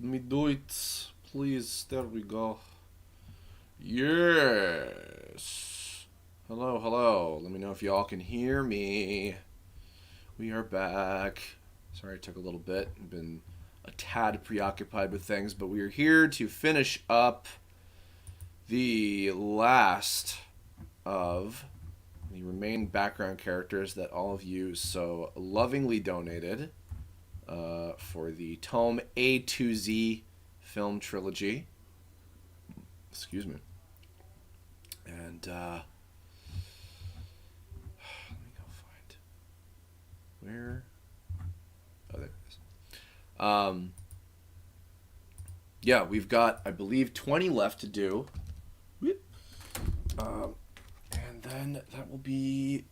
Let me do it. Please. There we go. Yes. Hello, hello. Let me know if y'all can hear me. We are back. Sorry it took a little bit. I've been a tad preoccupied with things, but we are here to finish up the last of the remaining background characters that all of you so lovingly donated for the TOME A2Z film trilogy. Excuse me. And let me go find where. Oh, there it is. Yeah, we've got, I believe, 20 left to do. And then that will be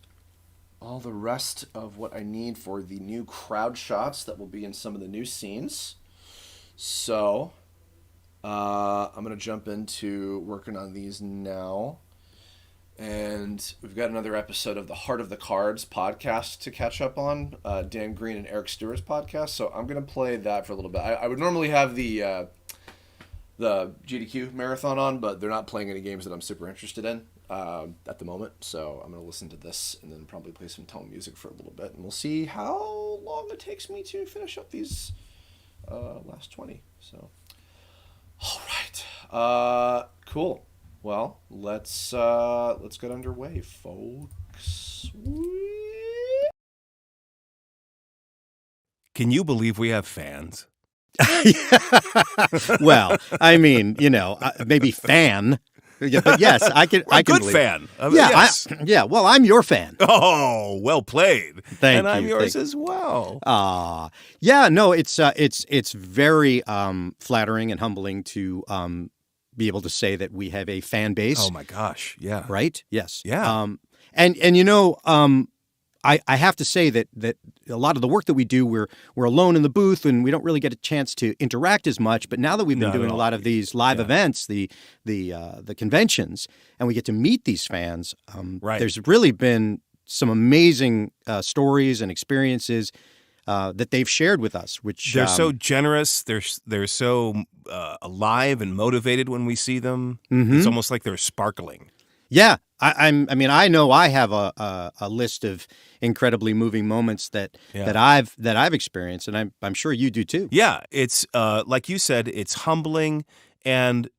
all the rest of what I need for the new crowd shots that will be in some of the new scenes. So, I'm going to jump into working on these now. And we've got another episode of the Heart of the Cards podcast to catch up on, Dan Green and Eric Stewart's podcast. So I'm going to play that for a little bit. I would normally have the GDQ marathon on, but they're not playing any games that I'm super interested in at the moment. So I'm going to listen to this and then probably play some tone music for a little bit. And we'll see how long it takes me to finish up these last 20. So, all right. Cool. Well, let's get underway, folks. Can you believe we have fans? Well, I mean, maybe fan. But yes, I can. I can good believe fan. Yes. Well, I'm your fan. Oh, well played. Thank and you. I'm yours as well. Yeah. No, it's very flattering and humbling to be able to say that we have a fan base. Oh my gosh. Yeah. Right. Yes. Yeah. I have to say that a lot of the work that we do, we're alone in the booth and we don't really get a chance to interact as much. But now that we've been doing a lot of these live events, the conventions, and we get to meet these fans, there's really been some amazing stories and experiences that they've shared with us. Which they're so generous. They're so alive and motivated when we see them. Mm-hmm. It's almost like they're sparkling. Yeah. I know I have a list of incredibly moving moments that I've experienced, and I'm sure you do too. Yeah, it's like you said, it's humbling, and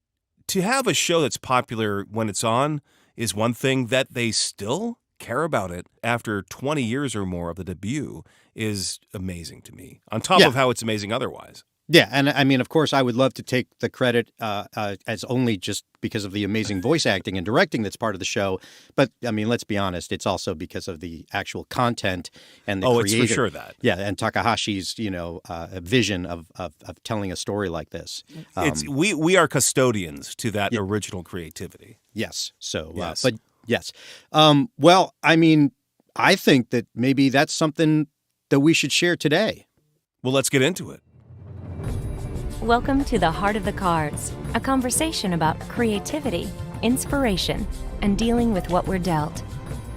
to have a show that's popular when it's on is one thing. That they still care about it after 20 years or more of the debut is amazing to me. On top of how it's amazing otherwise. Yeah, and I mean, of course, I would love to take the credit as only just because of the amazing voice acting and directing that's part of the show. But I mean, let's be honest, it's also because of the actual content and the creative. It's for sure that. Yeah, and Takahashi's vision of telling a story like this. We are custodians to that original creativity. Yes. So, yes. But yes. Well, I mean, I think that maybe that's something that we should share today. Well, let's get into it. Welcome to the Heart of the Cards, a conversation about creativity, inspiration, and dealing with what we're dealt.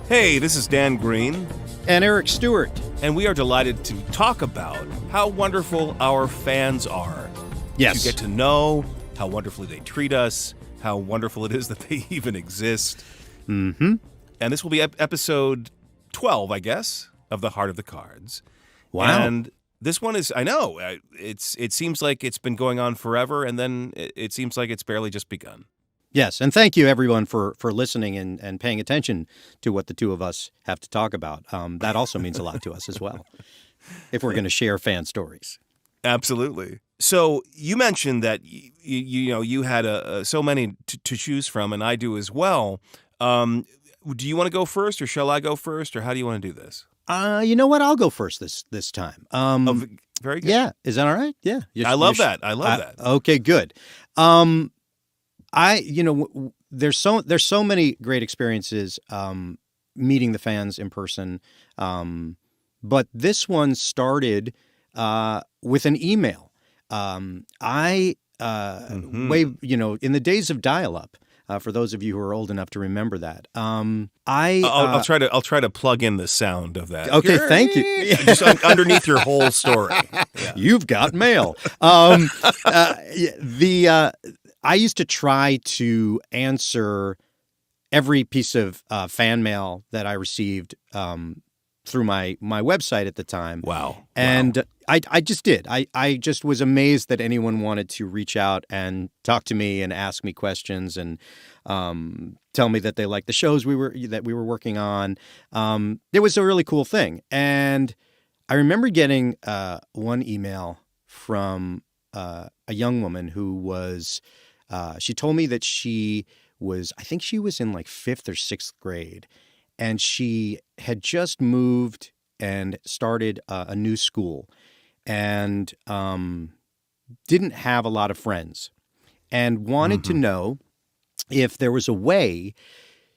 Hey, this is Dan Green. And Eric Stewart. And we are delighted to talk about how wonderful our fans are. Yes. To get to know how wonderfully they treat us, how wonderful it is that they even exist. Mm-hmm. And this will be episode 12, I guess, of the Heart of the Cards. Wow. And this one is, I know, it seems like it's been going on forever, and then it seems like it's barely just begun. Yes, and thank you, everyone, for listening and paying attention to what the two of us have to talk about. That also means a lot to us as well, if we're going to share fan stories. Absolutely. So you mentioned that you had so many to choose from, and I do as well. Do you want to go first, or shall I go first, or how do you want to do this? You know what? I'll go first this time. Very good. Yeah, is that all right? Yeah, I love that. Okay, good. There's so many great experiences meeting the fans in person, but this one started with an email. In the days of dial-up, For those of you who are old enough to remember that, I'll try to plug in the sound of that. Okay, thank you. Just underneath your whole story. Yeah. You've got mail. I used to try to answer every piece of fan mail that I received through my website at the time. Wow. And I just did. I just was amazed that anyone wanted to reach out and talk to me and ask me questions and tell me that they liked the shows we were working on. It was a really cool thing. And I remember getting one email from a young woman who was she told me that I think she was in like 5th or 6th grade, and she had just moved and started a new school and didn't have a lot of friends and wanted to know if there was a way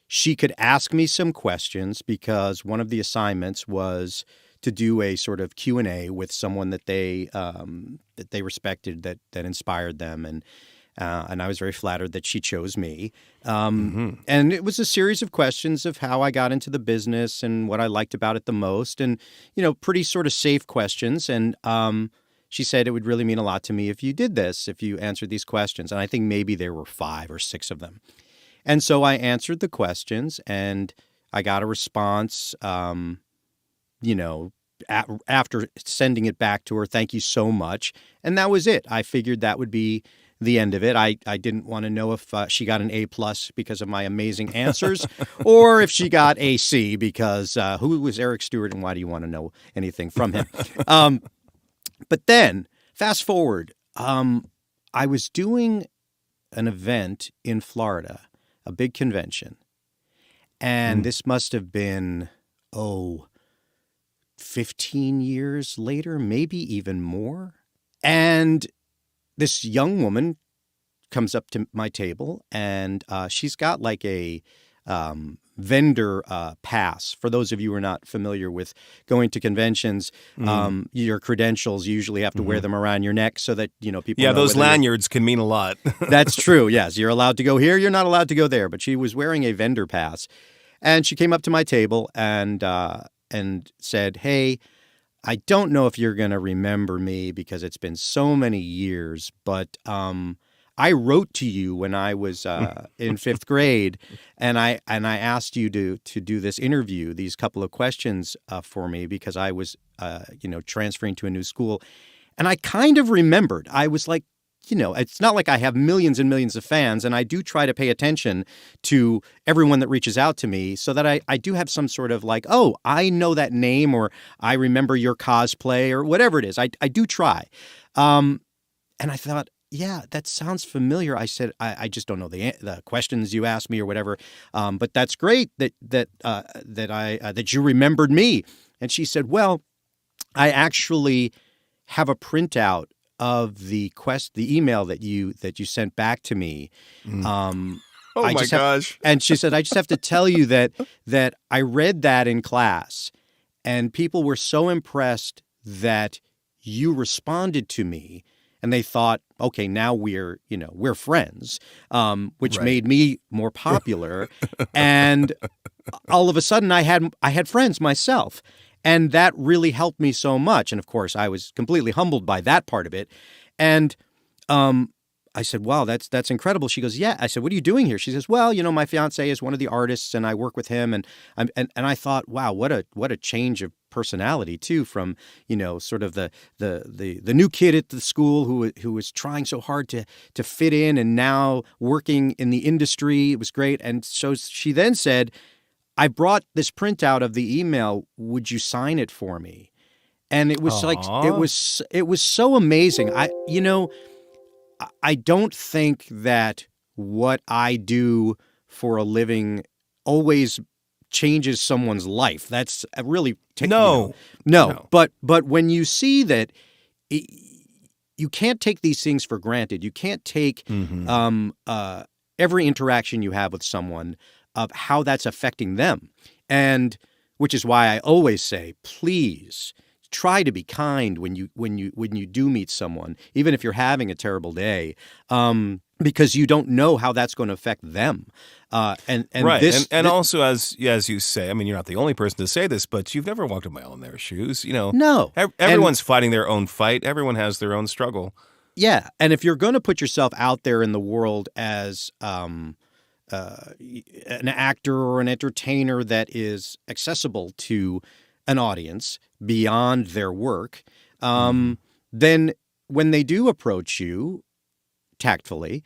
she could ask me some questions, because one of the assignments was to do a sort of Q&A with someone that they respected, that inspired them, and I was very flattered that she chose me. And it was a series of questions of how I got into the business and what I liked about it the most, and pretty sort of safe questions. And she said it would really mean a lot to me if you did this, if you answered these questions. And I think maybe there were 5 or 6 of them. And so I answered the questions, and I got a response. After sending it back to her, thank you so much. And that was it. I figured that would be the end of it. I didn't want to know if she got an A+ because of my amazing answers, or if she got a C because who was Eric Stewart and why do you want to know anything from him? But then, fast forward, I was doing an event in Florida, a big convention, and this must have been, 15 years later, maybe even more. And this young woman comes up to my table, and she's got like a vendor pass. For those of you who are not familiar with going to conventions, your credentials, you usually have to wear them around your neck so that people know those lanyards can mean a lot. That's true. Yes, you're allowed to go here, you're not allowed to go there. But she was wearing a vendor pass, and she came up to my table and said, "Hey, I don't know if you're going to remember me because it's been so many years, but I wrote to you when I was in 5th grade, and I asked you to do this interview, these couple of questions for me, because I was transferring to a new school." And I kind of remembered. I was like, it's not like I have millions and millions of fans, and I do try to pay attention to everyone that reaches out to me so that I do have some sort of like, I know that name, or I remember your cosplay, or whatever it is. I do try. And I thought, yeah, that sounds familiar. I said, I just don't know the questions you asked me or whatever. But that's great that you remembered me. And she said, well, I actually have a printout of the email that you sent back to me. Oh my gosh. And she said, I just have to tell you that I read that in class, and people were so impressed that you responded to me, and they thought, okay, now we're friends, which made me more popular. And all of a sudden I had friends myself. And that really helped me so much. And of course, I was completely humbled by that part of it. And I said, wow, that's incredible. She goes, yeah. I said, what are you doing here? She says, well, my fiance is one of the artists, and I work with him. And I thought, wow, what a change of personality too, from sort of the new kid at the school who was trying so hard to fit in, and now working in the industry. It was great. And so she then said, I brought this printout of the email. Would you sign it for me? And it was like, it was so amazing. I don't think that what I do for a living always changes someone's life. That's really no. But when you see that, you can't take these things for granted. You can't take every interaction you have with someone of how that's affecting them. And which is why I always say, please try to be kind when you do meet someone, even if you're having a terrible day, because you don't know how that's going to affect them. And right. this And also, as you say, I mean, you're not the only person to say this, but you've never walked a mile in their shoes. No. Everyone's fighting their own fight. Everyone has their own struggle. Yeah, and if you're going to put yourself out there in the world as an actor or an entertainer that is accessible to an audience beyond their work, then when they do approach you tactfully,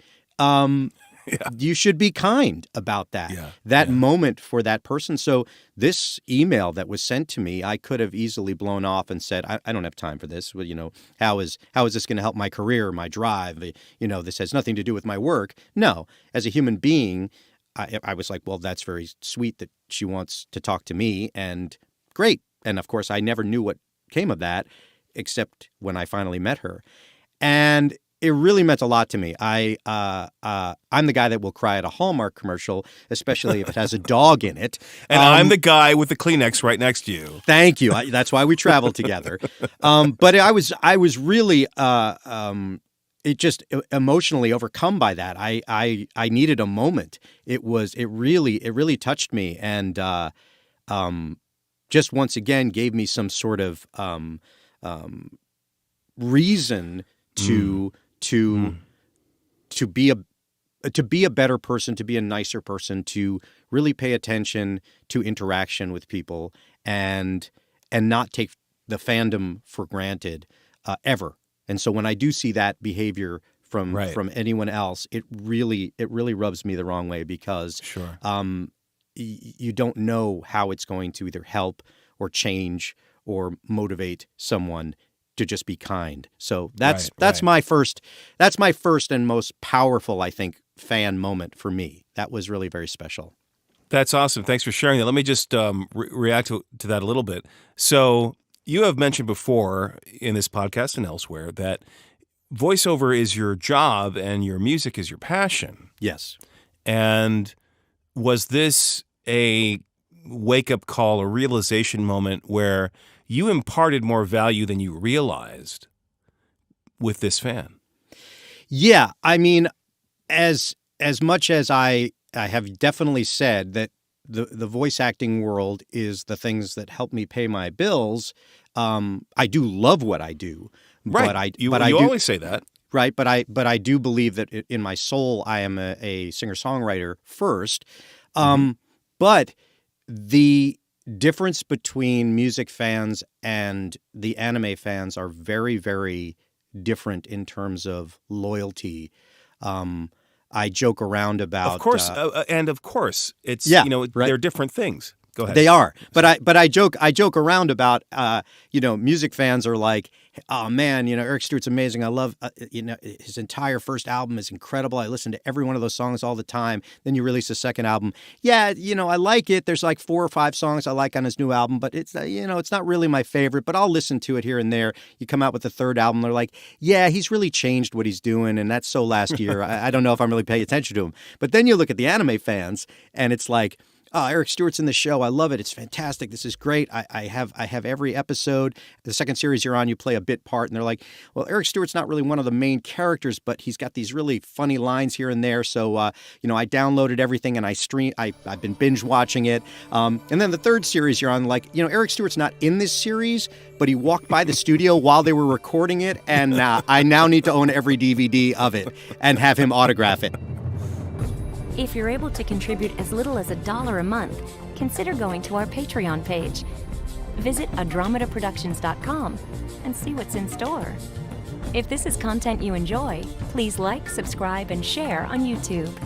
you should be kind about that. That moment for that person. So this email that was sent to me, I could have easily blown off and said, I don't have time for this. Well, how is this going to help my career, my drive? This has nothing to do with my work. No, as a human being, I was like, well, that's very sweet that she wants to talk to me, and great. And of course, I never knew what came of that, except when I finally met her. And it really meant a lot to me. I'm the guy that will cry at a Hallmark commercial, especially if it has a dog in it. And I'm the guy with the Kleenex right next to you. Thank you. That's why we travel together. But I was really it just emotionally overcome by that. I needed a moment. It really touched me, and just once again gave me some sort of reason to be a better person, to be a nicer person, to really pay attention to interaction with people, and not take the fandom for granted ever. And so when I do see that behavior from anyone else, it really rubs me the wrong way, because you don't know how it's going to either help or change or motivate someone to just be kind. So that's my first and most powerful, I think, fan moment for me. That was really very special. That's awesome. Thanks for sharing that. Let me just react to that a little bit. So you have mentioned before in this podcast and elsewhere that voiceover is your job and your music is your passion. Yes. And was this a wake-up call, a realization moment where you imparted more value than you realized with this fan? Yeah. I mean, as much as I have definitely said that the voice acting world is the things that help me pay my bills, I do love what I do. Right. You always say that. Right. But I do believe that in my soul, I am a singer-songwriter first. But the difference between music fans and the anime fans are very, very different in terms of loyalty. I joke around about, of course, it's they're different things. Go ahead. They are, but I joke around about music fans are like, oh man, Eric Stewart's amazing. I love his entire first album is incredible. I listen to every one of those songs all the time. Then you release a second album. Yeah, I like it. There's like 4 or 5 songs I like on his new album, but it's it's not really my favorite, but I'll listen to it here and there. You come out with the third album, they're like, yeah, he's really changed what he's doing, and that's so last year. I don't know if I'm really paying attention to him. But then you look at the anime fans, and it's like, oh, Eric Stewart's in the show. I love it. It's fantastic. This is great. I have every episode. The second series you're on, you play a bit part, and they're like, well, Eric Stewart's not really one of the main characters, but he's got these really funny lines here and there. So, I downloaded everything and I've been binge watching it. And then the third series you're on, like, Eric Stewart's not in this series, but he walked by the studio while they were recording it, and I now need to own every DVD of it and have him autograph it. If you're able to contribute as little as $1 a month, consider going to our Patreon page. Visit andromedaproductions.com and see what's in store. If this is content you enjoy, please like, subscribe, and share on YouTube.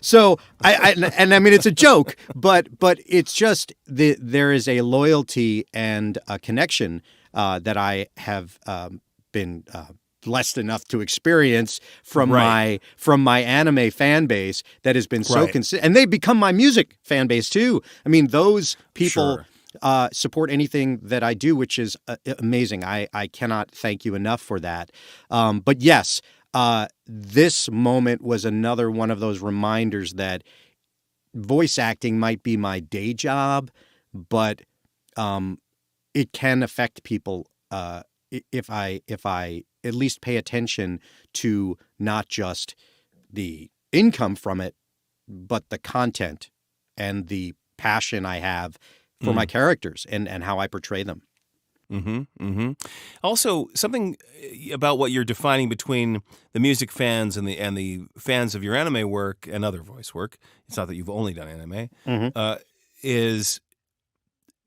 So I mean, it's a joke, but it's just there is a loyalty and a connection that I have been blessed enough to experience from my anime fan base that has been so consistent, and they've become my music fan base too. I mean, those people support anything that I do, which is amazing. I cannot thank you enough for that. But yes, this moment was another one of those reminders that voice acting might be my day job, but it can affect people if I at least pay attention to not just the income from it, but the content and the passion I have for my characters and how I portray them. Also, something about what you're defining between the music fans and the fans of your anime work and other voice work. It's not that you've only done anime. Is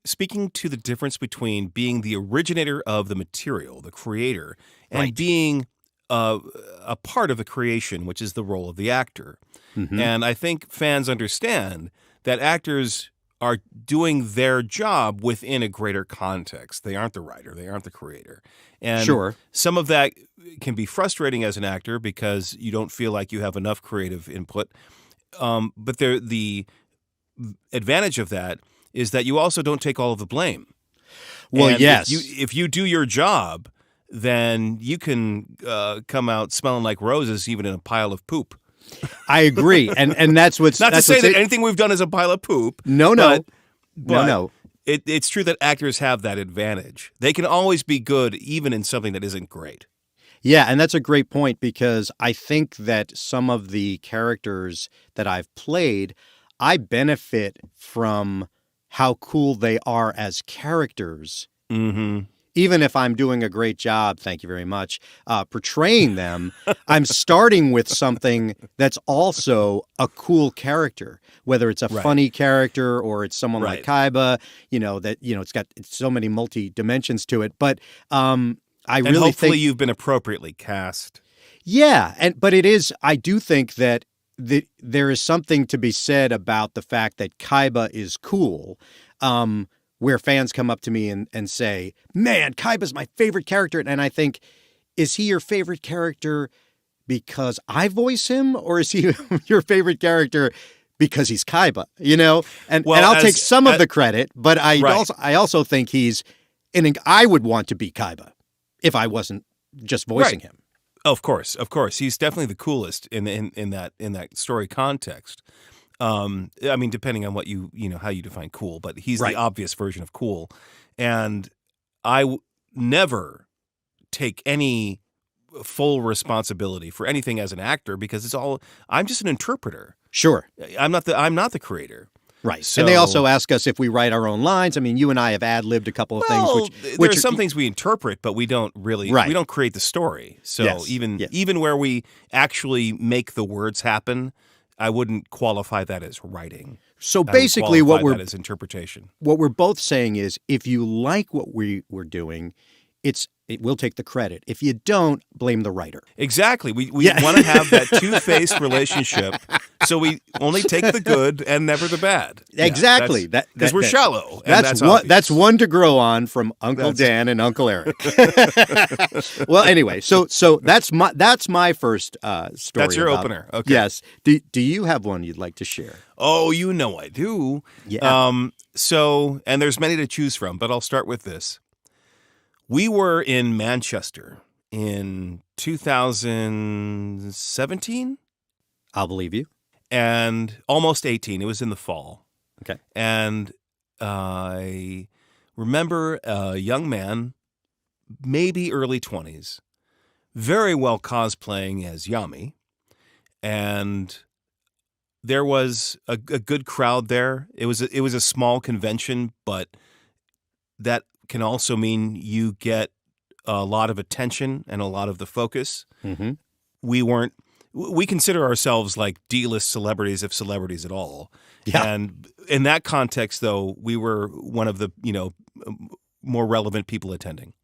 speaking to the difference between being the originator of the material, the creator, and being a part of the creation, which is the role of the actor. And I think fans understand that actors are doing their job within a greater context. They aren't the writer. They aren't the creator. And some of that can be frustrating as an actor because you don't feel like you have enough creative input. But the advantage of that is that you also don't take all of the blame. Well, and yes. If you do your job, then you can come out smelling like roses even in a pile of poop. I agree. And that's what's... Not to say that anything we've done is a pile of poop. No. But it's true that actors have that advantage. They can always be good even in something that isn't great. Yeah, and that's a great point because I think that some of the characters that I've played, I benefit from how cool they are as characters. Even if I'm doing a great job, thank you very much, portraying them, I'm starting with something that's also a cool character, whether it's a funny character or it's someone like Kaiba, it's got so many multi-dimensions to it. But I really think... hopefully you've been appropriately cast. Yeah, but I do think that there is something to be said about the fact that Kaiba is cool, where fans come up to me and say, man, Kaiba's my favorite character. And I think, is he your favorite character because I voice him? Or is he your favorite character because he's Kaiba? And I'll take some of the credit, but I also think I would want to be Kaiba if I wasn't just voicing him. Of course. He's definitely the coolest in that story context. I mean, depending on what how you define cool, but he's the obvious version of cool. And I never take any full responsibility for anything as an actor because I'm just an interpreter. Sure. I'm not the creator. Right. So, and they also ask us if we write our own lines. I mean, you and I have ad-libbed a couple of things. There are some things we interpret, but we don't really, we don't create the story. So even where we actually make the words happen, I wouldn't qualify that as writing. So basically that as interpretation. What we're both saying is if you like what we're doing, we'll take the credit. If you don't, blame the writer. Exactly. We want to have that two-faced relationship, so we only take the good and never the bad. Exactly. Because we're shallow. That's one to grow on from Uncle Dan and Uncle Eric. Well, anyway, so that's my first story. That's your opener. Okay. Yes. Do you have one you'd like to share? Oh, I do. Yeah. And there's many to choose from, but I'll start with this. We were in Manchester in 2017. I'll believe you. And almost 18. It was in the fall. Okay. And I remember a young man, maybe early 20s, very well cosplaying as Yami. And there was a good crowd there. It was a small convention, but that can also mean you get a lot of attention and a lot of the focus. Mm-hmm. We consider ourselves like D-list celebrities, if celebrities at all. Yeah. And in that context, though, we were one of the, more relevant people attending.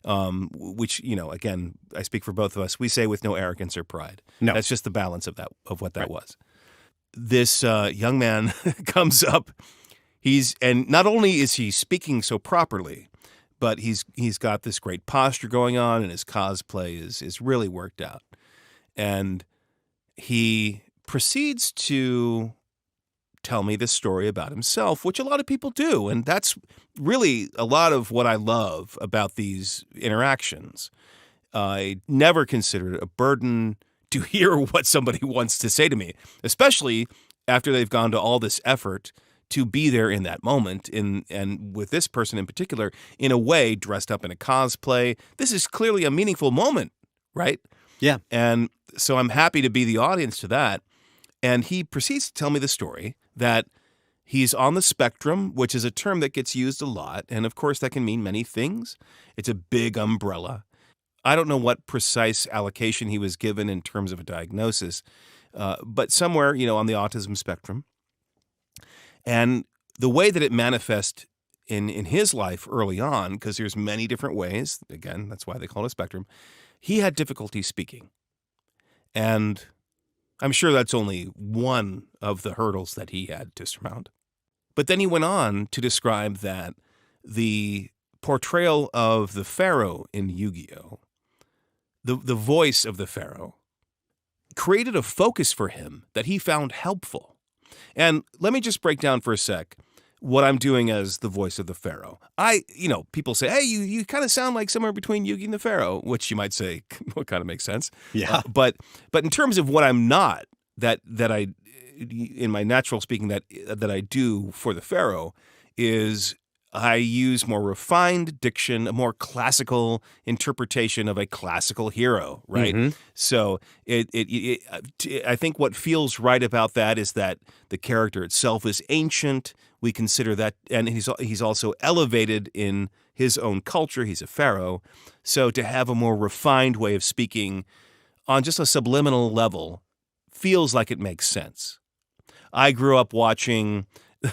Which, again, I speak for both of us. We say with no arrogance or pride. No. That's just the balance of what that was. This young man comes up. And not only is he speaking so properly, but he's got this great posture going on, and his cosplay is really worked out. And he proceeds to tell me this story about himself, which a lot of people do, and that's really a lot of what I love about these interactions. I never consider it a burden to hear what somebody wants to say to me, especially after they've gone to all this effort to be there in that moment, and with this person in particular, in a way, dressed up in a cosplay. This is clearly a meaningful moment, right? Yeah. And so I'm happy to be the audience to that. And he proceeds to tell me the story that he's on the spectrum, which is a term that gets used a lot. And of course, that can mean many things. It's a big umbrella. I don't know what precise allocation he was given in terms of a diagnosis, but somewhere, on the autism spectrum. And the way that it manifests in his life early on, because there's many different ways, again, that's why they call it a spectrum, he had difficulty speaking. And I'm sure that's only one of the hurdles that he had to surmount. But then he went on to describe that the portrayal of the Pharaoh in Yu-Gi-Oh!, the voice of the Pharaoh, created a focus for him that he found helpful. And let me just break down for a sec what I'm doing as the voice of the Pharaoh. People say, hey, you kind of sound like somewhere between Yugi and the Pharaoh, which you might say, what kind of makes sense. Yeah. But in terms of what I'm not, that I, in my natural speaking, that I do for the Pharaoh is I use more refined diction, a more classical interpretation of a classical hero, right? Mm-hmm. So I think what feels right about that is that the character itself is ancient. We consider that, and he's also elevated in his own culture. He's a pharaoh. So to have a more refined way of speaking on just a subliminal level feels like it makes sense. I grew up watching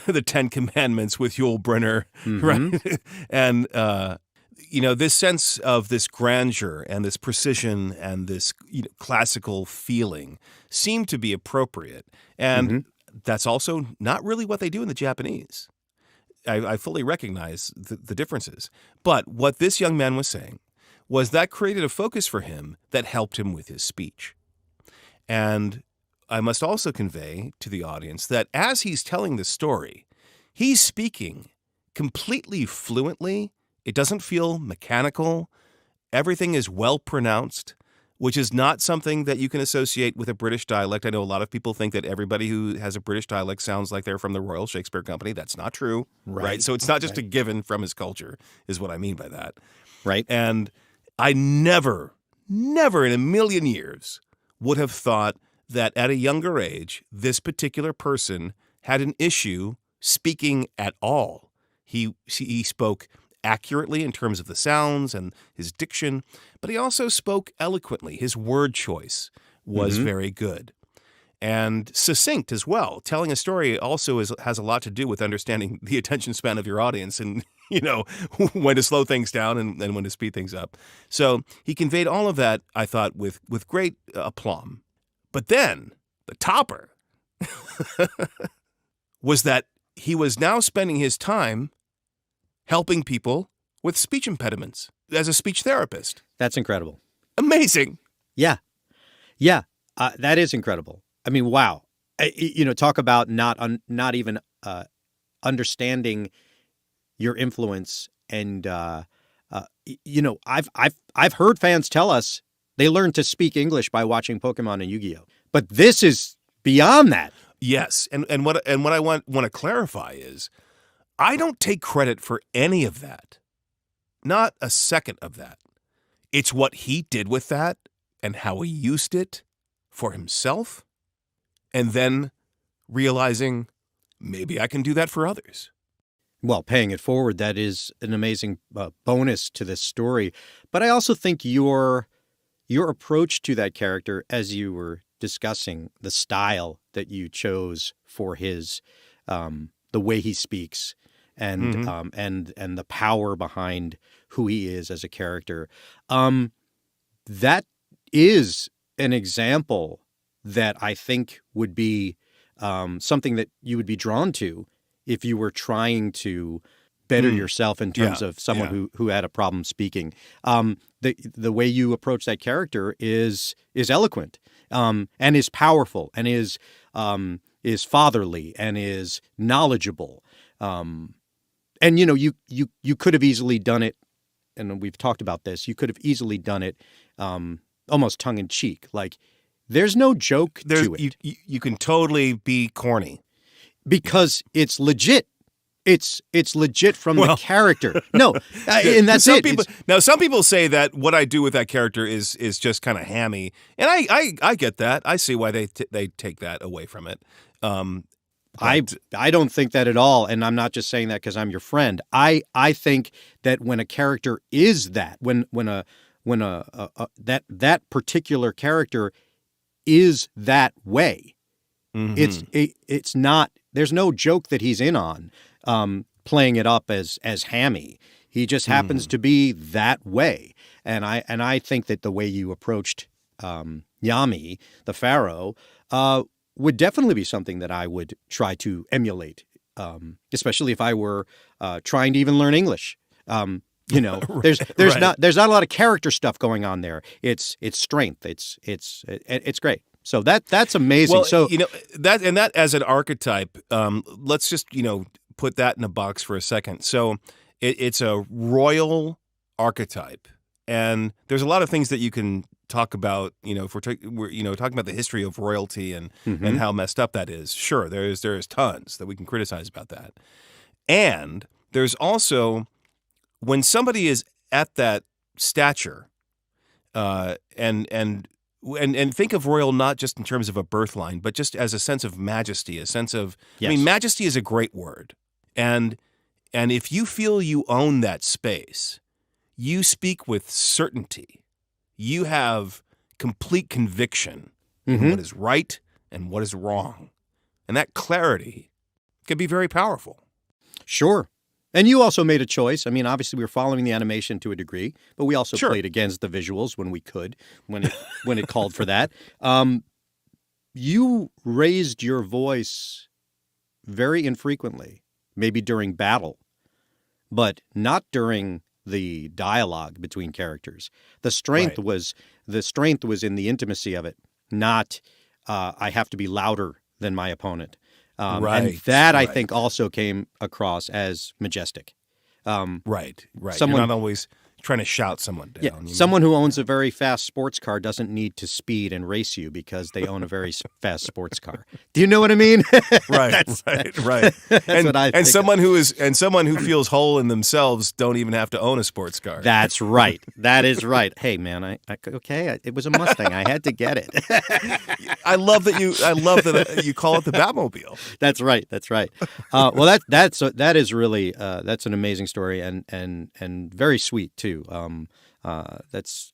the Ten Commandments with Yul Brynner, right? And, this sense of this grandeur and this precision and this classical feeling seemed to be appropriate. And that's also not really what they do in the Japanese. I fully recognize the differences. But what this young man was saying was that created a focus for him that helped him with his speech. And I must also convey to the audience that as he's telling the story, he's speaking completely fluently. It doesn't feel mechanical. Everything is well pronounced, which is not something that you can associate with a British dialect. I know a lot of people think that everybody who has a British dialect sounds like they're from the Royal Shakespeare Company. That's not true, right? So it's not just a given from his culture, is what I mean by that. Right. And I never in a million years would have thought that at a younger age, this particular person had an issue speaking at all. He spoke accurately in terms of the sounds and his diction, but he also spoke eloquently. His word choice was very good and succinct as well. Telling a story also has a lot to do with understanding the attention span of your audience and, when to slow things down and when to speed things up. So he conveyed all of that, I thought, with great aplomb. But then the topper was that he was now spending his time helping people with speech impediments as a speech therapist. That's incredible. Amazing. Yeah. Yeah. That is incredible. I mean, wow. Talk about not even understanding your influence. And, I've heard fans tell us they learned to speak English by watching Pokemon and Yu-Gi-Oh! But this is beyond that. Yes. And what I want to clarify is I don't take credit for any of that. Not a second of that. It's what he did with that and how he used it for himself, and then realizing maybe I can do that for others. Well, paying it forward, that is an amazing bonus to this story. But I also think your approach to that character, as you were discussing, the style that you chose for his, the way he speaks, and the power behind who he is as a character, that is an example that I think would be something that you would be drawn to if you were trying to better yourself in terms of someone who had a problem speaking. The way you approach that character is eloquent, and is powerful, and is fatherly, and is knowledgeable. And you could have easily done it, and we've talked about this. You could have easily done it almost tongue in cheek, like there's no joke to it. You can totally be corny. Because it's legit. It's legit from the character. No, and that's some it. People, now, some people say that what I do with that character is just kind of hammy, and I get that. I see why they take that away from it. I don't think that at all, and I'm not just saying that because I'm your friend. I think that when a character is that, when that particular character is that way, it's not. There's no joke that he's in on. Playing it up as hammy. He just happens to be that way. And I think that the way you approached Yami, the Pharaoh, would definitely be something that I would try to emulate, especially if I were trying to even learn English. There's not a lot of character stuff going on there. It's strength. It's great. So that's amazing. Well, so that as an archetype, let's just put that in a box for a second. So it's a royal archetype, and there's a lot of things that you can talk about. If we're talking about the history of royalty and how messed up that is. Sure, there's tons that we can criticize about that, and there's also when somebody is at that stature, and think of royal not just in terms of a birth line, but just as a sense of majesty, a sense of. Yes. I mean, majesty is a great word. And if you feel you own that space, you speak with certainty. You have complete conviction in what is right and what is wrong. And that clarity can be very powerful. Sure. And you also made a choice. I mean, obviously we were following the animation to a degree, but we also played against the visuals when we could, when it called for that. You raised your voice very infrequently. Maybe during battle, but not during the dialogue between characters. The strength was in the intimacy of it, not I have to be louder than my opponent. And that I think also came across as majestic. Right. Someone, You're not always trying to shout someone down. Yeah, someone who owns a very fast sports car doesn't need to speed and race you because they own a very fast sports car. Do you know what I mean? Right. That's And what I think. someone who feels whole in themselves don't even have to own a sports car. That's right. That is right. Hey, man, it was a Mustang. I had to get it. I love that you call it the Batmobile. That's right. Well, that is really that's an amazing story and very sweet too. That's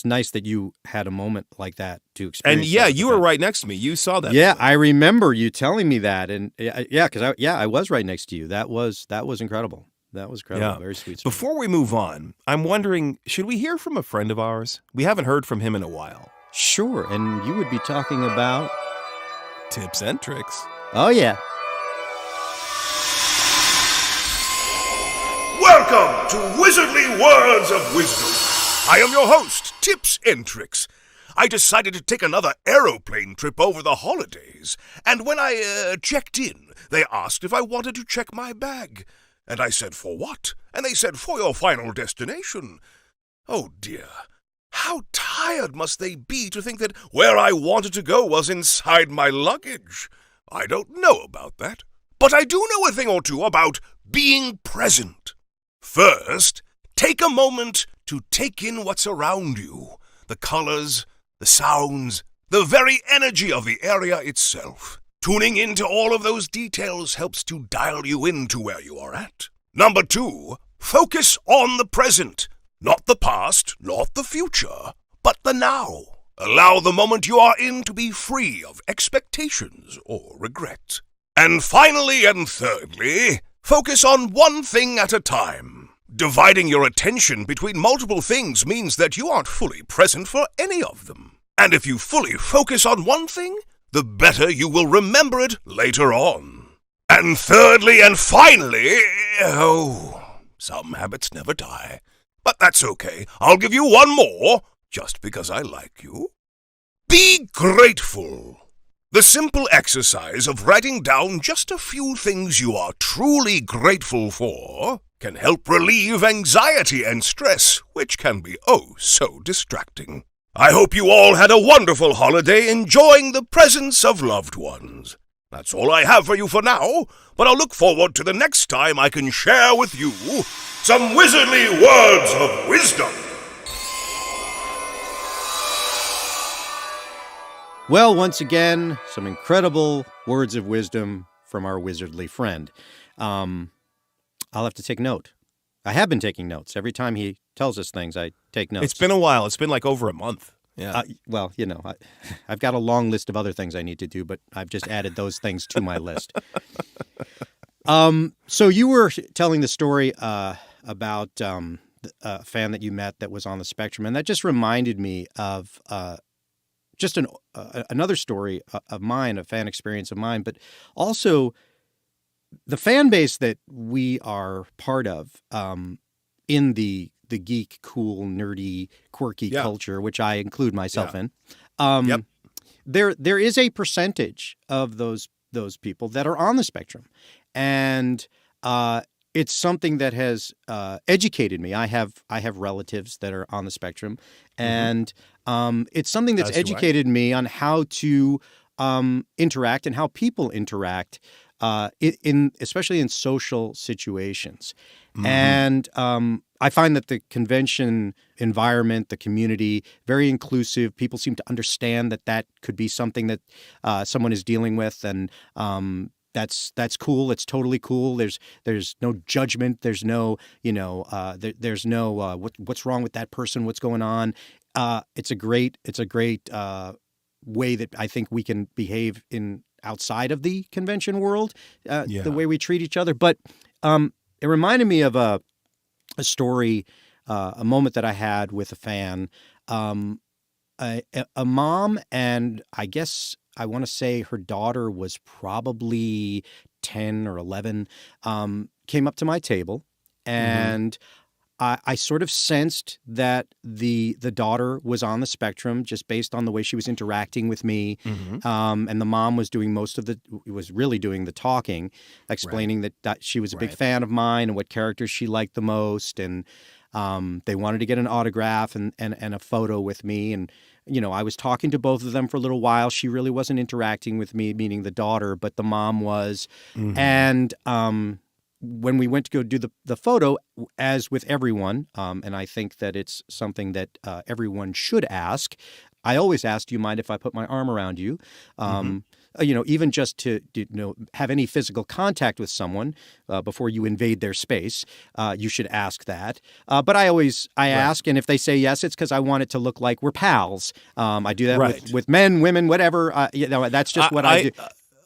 nice that you had a moment like that to experience. And you were right next to me. You saw that. Yeah, I remember you telling me that, and because I was right next to you. That was incredible. That was incredible. Yeah. Very sweet story. Before we move on, I'm wondering, should we hear from a friend of ours? We haven't heard from him in a while. Sure, and you would be talking about tips and tricks. Oh yeah. Welcome to Wizardly Words of Wisdom. I am your host, Tips and Tricks. I decided to take another aeroplane trip over the holidays, and when I checked in, they asked if I wanted to check my bag. And I said, for what? And they said, for your final destination. Oh dear, how tired must they be to think that where I wanted to go was inside my luggage? I don't know about that, but I do know a thing or two about being present. First, take a moment to take in what's around you, the colors, the sounds, the very energy of the area itself. Tuning into all of those details helps to dial you into where you are at. Number 2, focus on the present, not the past, not the future, but the now. Allow the moment you are in to be free of expectations or regret. And finally and thirdly, focus on one thing at a time. Dividing your attention between multiple things means that you aren't fully present for any of them. And if you fully focus on one thing, the better you will remember it later on. And thirdly and finally, some habits never die. But that's okay. I'll give you one more, just because I like you. Be grateful. The simple exercise of writing down just a few things you are truly grateful for can help relieve anxiety and stress, which can be oh so distracting. I hope you all had a wonderful holiday enjoying the presence of loved ones. That's all I have for you for now, but I'll look forward to the next time I can share with you some wizardly words of wisdom. Well, once again, some incredible words of wisdom from our wizardly friend. I'll have to take note. I have been taking notes. Every time he tells us things, I take notes. It's been a while. It's been like over a month. Yeah. Well, I've got a long list of other things I need to do, but I've just added those things to my list. So you were telling the story about a fan that you met that was on the spectrum, and that just reminded me of just another story of mine, a fan experience of mine, but also the fan base that we are part of in the geek, cool, nerdy, quirky culture, which I include myself in. There is a percentage of those people that are on the spectrum, and it's something that has educated me. I have relatives that are on the spectrum, and it's something that's educated me on how to interact and how people interact, especially in social situations. And I find that the convention environment, the community, very inclusive. People seem to understand that could be something that someone is dealing with, and that's cool. It's totally cool. There's no judgment. There's no there's no what's wrong with that person. What's going on? It's a great way that I think we can behave in outside of the convention world. The way we treat each other, but it reminded me of a story, a moment that I had with a fan, a mom, and I guess I want to say her daughter was probably 10 or 11, came up to my table, and I sort of sensed that the daughter was on the spectrum just based on the way she was interacting with me. And the mom was doing really doing the talking, explaining that she was a big fan of mine and what characters she liked the most. And they wanted to get an autograph and a photo with me. And, I was talking to both of them for a little while. She really wasn't interacting with me, meaning the daughter, but the mom was. And when we went to go do the photo, as with everyone, and I think that it's something that everyone should ask, I always ask, do you mind if I put my arm around you? Even just to have any physical contact with someone before you invade their space, you should ask that. But I ask, and if they say yes, it's because I want it to look like we're pals. I do that with men, women, whatever. That's just what I do.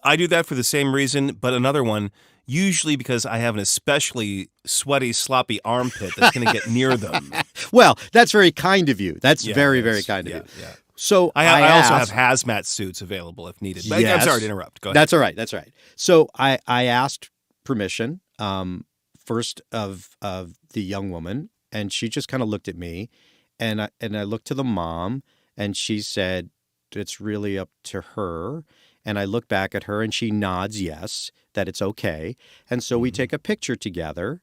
I do that for the same reason, but another one. Usually because I have an especially sweaty, sloppy armpit that's going to get near them. Well, that's very kind of you. That's very, very kind of you. Yeah. So I also have hazmat suits available if needed. But I'm sorry to interrupt. Go ahead. That's all right. That's all right. So I asked permission first of the young woman, and she just kind of looked at me, and I looked to the mom, and she said, "It's really up to her." And I look back at her and she nods yes, that it's okay. And so we take a picture together,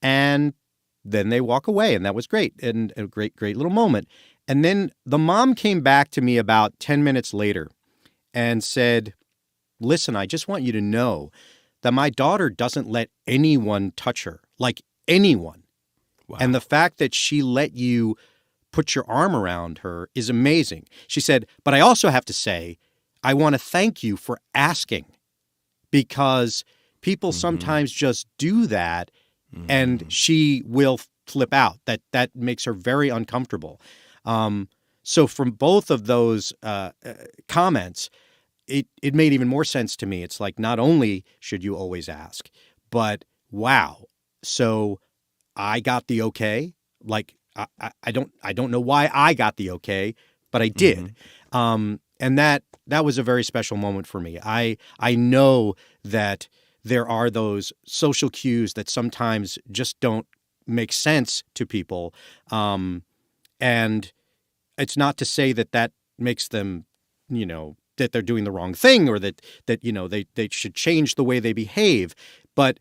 and then they walk away. And that was great, and a great, great little moment. And then the mom came back to me about 10 minutes later and said, "Listen, I just want you to know that my daughter doesn't let anyone touch her, like anyone. Wow. And the fact that she let you put your arm around her is amazing." She said, "But I also have to say, I want to thank you for asking, because people sometimes just do that and she will flip out. That makes her very uncomfortable." So from both of those comments, it made even more sense to me. It's like, not only should you always ask, but wow. So I got the okay. Like I don't know why I got the okay, but I did. And that was a very special moment for me. I know that there are those social cues that sometimes just don't make sense to people. And it's not to say that makes them, that they're doing the wrong thing, or that they should change the way they behave. But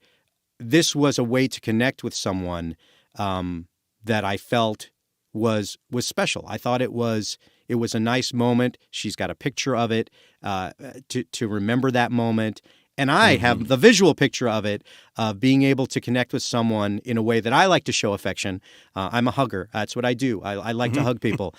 this was a way to connect with someone that I felt was special. I thought it was a nice moment. She's got a picture of it to remember that moment. And I have the visual picture of it, being able to connect with someone in a way that I like to show affection. I'm a hugger. That's what I do. I like to hug people.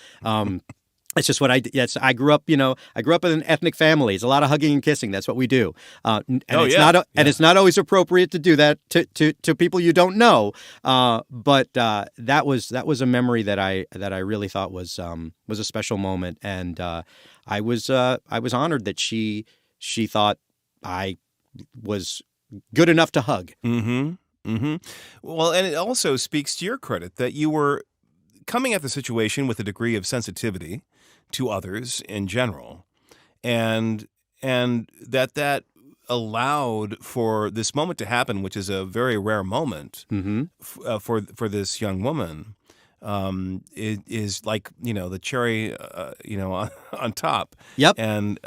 It's just what I. Yes, I grew up. I grew up in an ethnic family. It's a lot of hugging and kissing. That's what we do. And it's not always appropriate to do that to people you don't know. But that was a memory that I really thought was a special moment, and I was honored that she thought I was good enough to hug. Mm-hmm. Mm-hmm. Well, and it also speaks to your credit that you were coming at the situation with a degree of sensitivity to others in general, and that allowed for this moment to happen, which is a very rare moment for this young woman. It is like the cherry, on top. Yep. And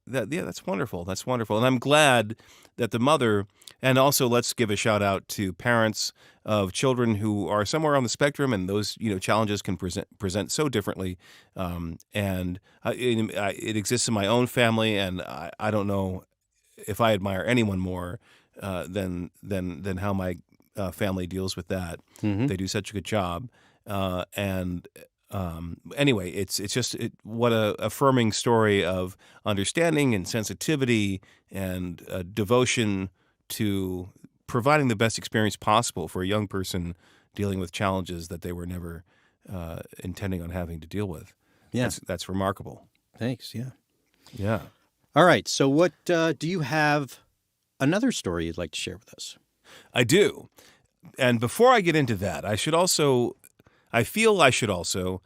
that's wonderful. That's wonderful, and I'm glad that the mother. And also, let's give a shout out to parents of children who are somewhere on the spectrum, and those challenges can present so differently. And it exists in my own family, and I don't know if I admire anyone more than how my family deals with that. They do such a good job. Anyway, it's just what a affirming story of understanding and sensitivity and devotion to providing the best experience possible for a young person dealing with challenges that they were never intending on having to deal with. Yeah. That's remarkable. Thanks. Yeah. Yeah. All right. So what do you have another story you'd like to share with us? I do. And before I get into that, I feel I should also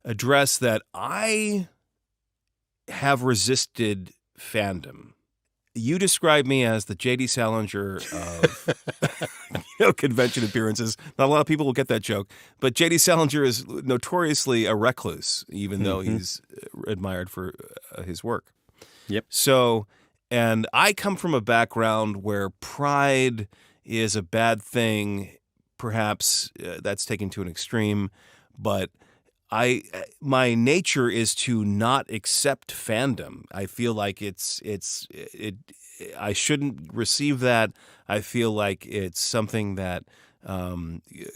address that I have resisted fandom. You describe me as the J.D. Salinger of convention appearances. Not a lot of people will get that joke, but J.D. Salinger is notoriously a recluse, even though he's admired for his work. Yep. So, and I come from a background where pride is a bad thing. Perhaps that's taken to an extreme, but my nature is to not accept fandom. I feel like I shouldn't receive that. I feel like it's something that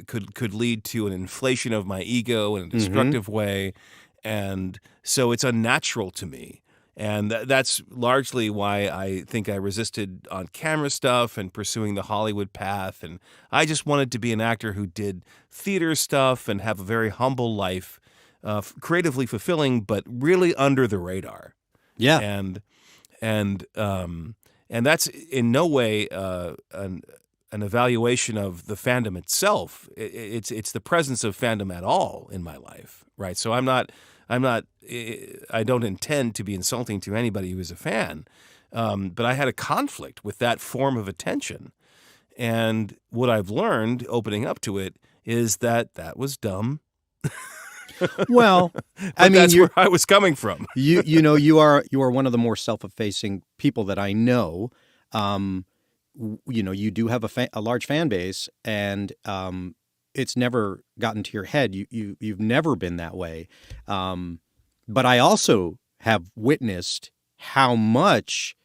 could lead to an inflation of my ego in a destructive way, and so it's unnatural to me. And that's largely why I think I resisted on-camera stuff and pursuing the Hollywood path. And I just wanted to be an actor who did theater stuff and have a very humble life, creatively fulfilling, but really under the radar. Yeah. And that's in no way an evaluation of the fandom itself. It's the presence of fandom at all in my life, right? So I don't intend to be insulting to anybody who is a fan, but I had a conflict with that form of attention. And what I've learned opening up to it is that was dumb. Well, I mean, that's where I was coming from. you are one of the more self-effacing people that I know. You do have a large fan base, and it's never gotten to your head. You've never been that way. But I also have witnessed how much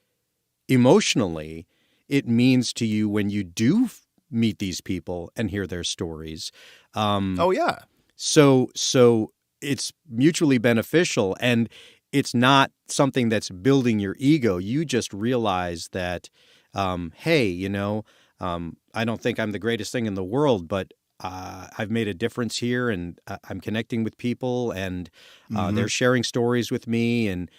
emotionally it means to you when you do meet these people and hear their stories. Oh yeah. So it's mutually beneficial, and it's not something that's building your ego. You just realize that, hey, I don't think I'm the greatest thing in the world, but I've made a difference here, and I'm connecting with people, and they're sharing stories with me, and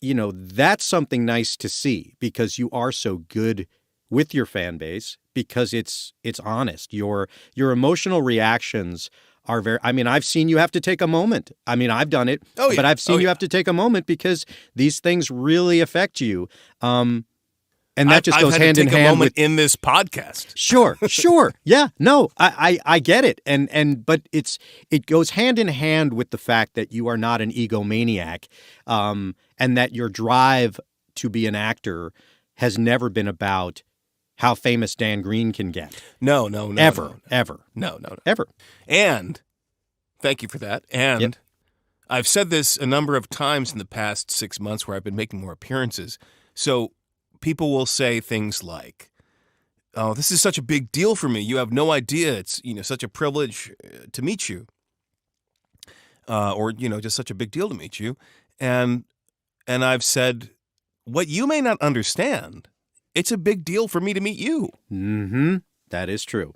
that's something nice to see, because you are so good with your fan base, because it's honest. Your emotional reactions are very. I mean, I've seen you have to take a moment. I mean, I've done it, but I've seen you have to take a moment because these things really affect you. And that just goes hand in hand with in this podcast. Sure. Yeah, no, I get it. But it goes hand in hand with the fact that you are not an egomaniac, and that your drive to be an actor has never been about how famous Dan Green can get. No. Ever. No. Ever. And Thank you for that. Yep. And I've said this a number of times in the past 6 months where I've been making more appearances. So people will say things like, "Oh, this is such a big deal for me. You have no idea. It's, such a privilege to meet you." Or, just such a big deal to meet you. And I've said, what you may not understand, it's a big deal for me to meet you. Mm-hmm. That is true.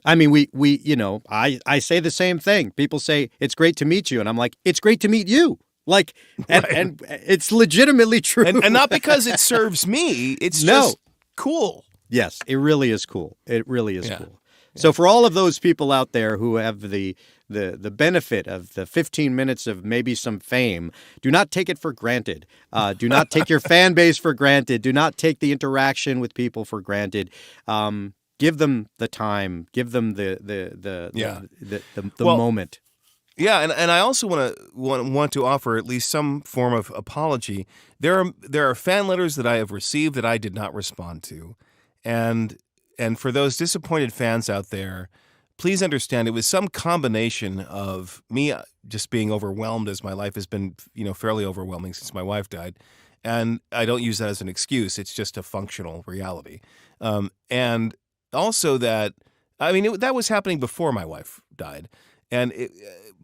I mean, I say the same thing. People say, it's great to meet you. And I'm like, it's great to meet you. Like, and it's legitimately true. And not because it serves me. It's just cool. Yes, it really is cool. It really is cool. So for all of those people out there who have the benefit of the 15 minutes of maybe some fame, do not take it for granted. Do not take your fan base for granted. Do not take the interaction with people for granted. Give them the time. Give them the moment. Yeah, and I also want to offer at least some form of apology. There are fan letters that I have received that I did not respond to, and for those disappointed fans out there, please understand it was some combination of me just being overwhelmed, as my life has been, fairly overwhelming since my wife died, and I don't use that as an excuse. It's just a functional reality, and also that that was happening before my wife died, and